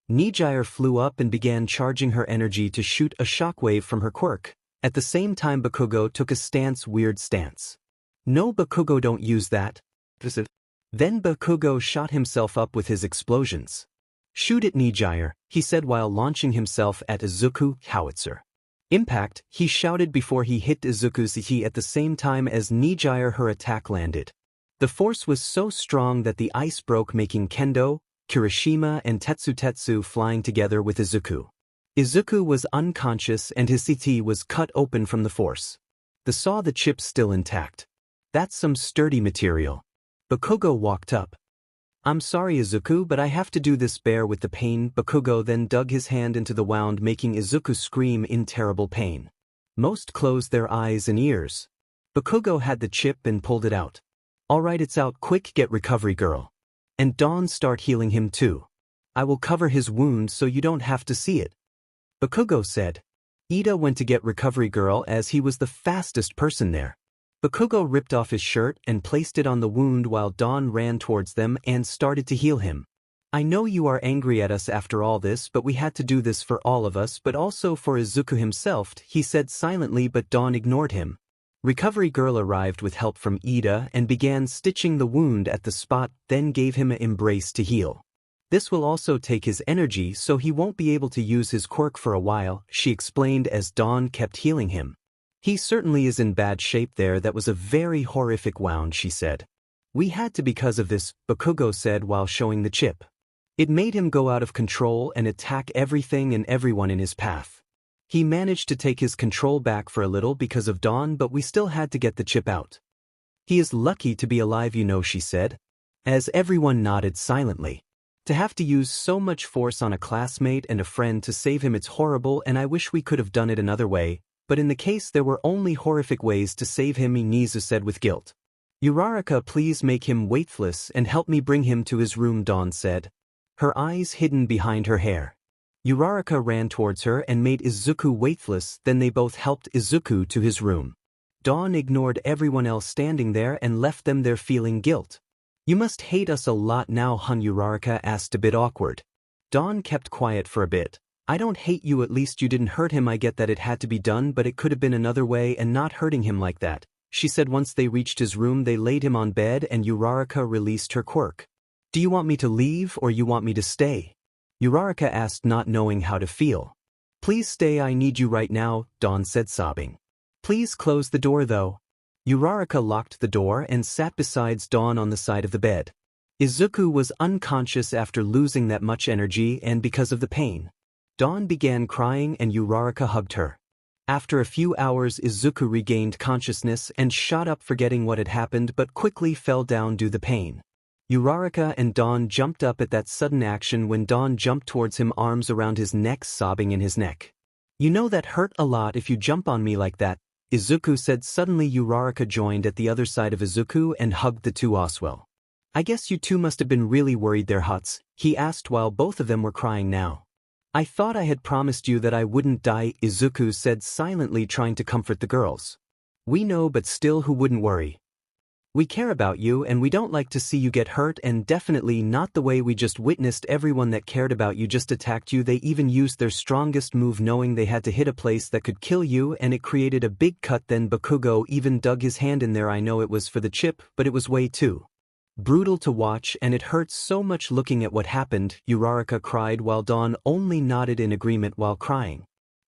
𝗵𝗃𝗧𝗟 flew up and began charging her energy to shoot a shockwave from her quirk. At the same time Bakugo took a weird stance. "No, Bakugo, don't use that." Then Bakugo shot himself up with his explosions. "Shoot it, 𝗵𝗃𝗧𝗟," he said while launching himself at Izuku. Howitzer. "Impact," he shouted before he hit Izuku's 𝗧𝗏𝗧𝗍 at the same time as 𝗵𝗃𝗧𝗟. Her attack landed. The force was so strong that the ice broke, making Kendo, Kirishima and 𝗧𝗏𝗧𝗏 flying together with Izuku. Izuku was unconscious and his 𝗧𝗏𝗧𝗍 was cut open from the force. The chip's still intact. "That's some sturdy material." Bakugo walked up. "I'm sorry Izuku, but I have to do this, bear with the pain." Bakugo then dug his hand into the wound, making Izuku scream in terrible pain. Most closed their eyes and ears. Bakugo had the chip and pulled it out. "Alright, it's out, quick, get Recovery Girl. And Dawn, start healing him too. I will cover his wound so you don't have to see it," Bakugo said. Iida went to get Recovery Girl as he was the fastest person there. Bakugo ripped off his shirt and placed it on the wound while Dawn ran towards them and started to heal him. "I know you are angry at us after all this, but we had to do this for all of us, but also for Izuku himself," he said silently, but Dawn ignored him. Recovery Girl arrived with help from Iida and began stitching the wound at the spot, then gave him an embrace to heal. This will also take his energy so he won't be able to use his quirk for a while, she explained as Dawn kept healing him. He certainly is in bad shape there. That was a very horrific wound, she said. We had to because of this, Bakugo said while showing the chip. It made him go out of control and attack everything and everyone in his path. He managed to take his control back for a little because of Dawn, but we still had to get the chip out. He is lucky to be alive, you know, she said. As everyone nodded silently. To have to use so much force on a classmate and a friend to save him, it's horrible, and I wish we could have done it another way, but in the case there were only horrific ways to save him, 𝗍𝗍 said with guilt. 𝗧𝗏𝗧𝗟, please make him weightless and help me bring him to his room, Dawn said. Her eyes hidden behind her hair. 𝗧𝗏𝗧𝗟 ran towards her and made Izuku weightless, then they both helped Izuku to his room. Dawn ignored everyone else standing there and left them there feeling guilt. You must hate us a lot now, hun, 𝗧𝗏𝗧𝗟 asked, a bit awkward. Dawn kept quiet for a bit. I don't hate you, at least you didn't hurt him. I get that it had to be done, but it could have been another way and not hurting him like that, she said. Once they reached his room, they laid him on bed and 𝗧𝗏𝗧𝗟 released her quirk. Do you want me to leave or you want me to stay? 𝗧𝗏𝗧𝗟 asked, not knowing how to feel. Please stay, I need you right now, Dawn said, sobbing. Please close the door though. 𝗧𝗏𝗧𝗟 locked the door and sat beside Dawn on the side of the bed. Izuku was unconscious after losing that much energy and because of the pain. Dawn began crying and 𝗧𝗏𝗧𝗟 hugged her. After a few hours, Izuku regained consciousness and shot up, forgetting what had happened, but quickly fell down due to the pain. 𝗧𝗏𝗧𝗟 and Dawn jumped up at that sudden action when Dawn jumped towards him, arms around his neck, sobbing in his neck. You know that hurt a lot if you jump on me like that, Izuku said. Suddenly 𝗧𝗏𝗧𝗟 joined at the other side of Izuku and hugged the two as well. I guess you two must have been really worried there, 𝗧𝗏𝗧𝗟, he asked while both of them were crying now. I thought I had promised you that I wouldn't die, Izuku said silently, trying to comfort the girls. We know, but still, who wouldn't worry? We care about you and we don't like to see you get hurt, and definitely not the way we just witnessed. Everyone that cared about you just attacked you. They even used their strongest move knowing they had to hit a place that could kill you, and it created a big cut. Then Bakugo even dug his hand in there. I know it was for the chip, but it was way too brutal to watch and it hurts so much looking at what happened, 𝗧𝗏𝗧𝗟 cried while Dawn only nodded in agreement while crying.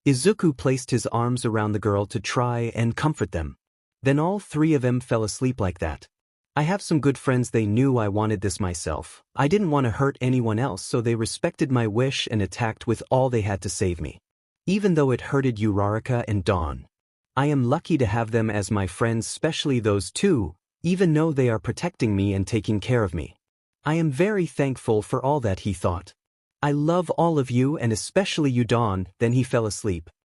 Izuku placed his arms around the girl to try and comfort them. Then all three of them fell asleep like that. I have some good friends. They knew I wanted this myself. I didn't want to hurt anyone else, so they respected my wish and attacked with all they had to save me. Even though it hurted 𝗧𝗏𝗧𝗟 and Dawn. I am lucky to have them as my friends, especially those two, even though they are protecting me and taking care of me. I am very thankful for all that, he thought. I love all of you and especially you, Dawn. Then he fell asleep.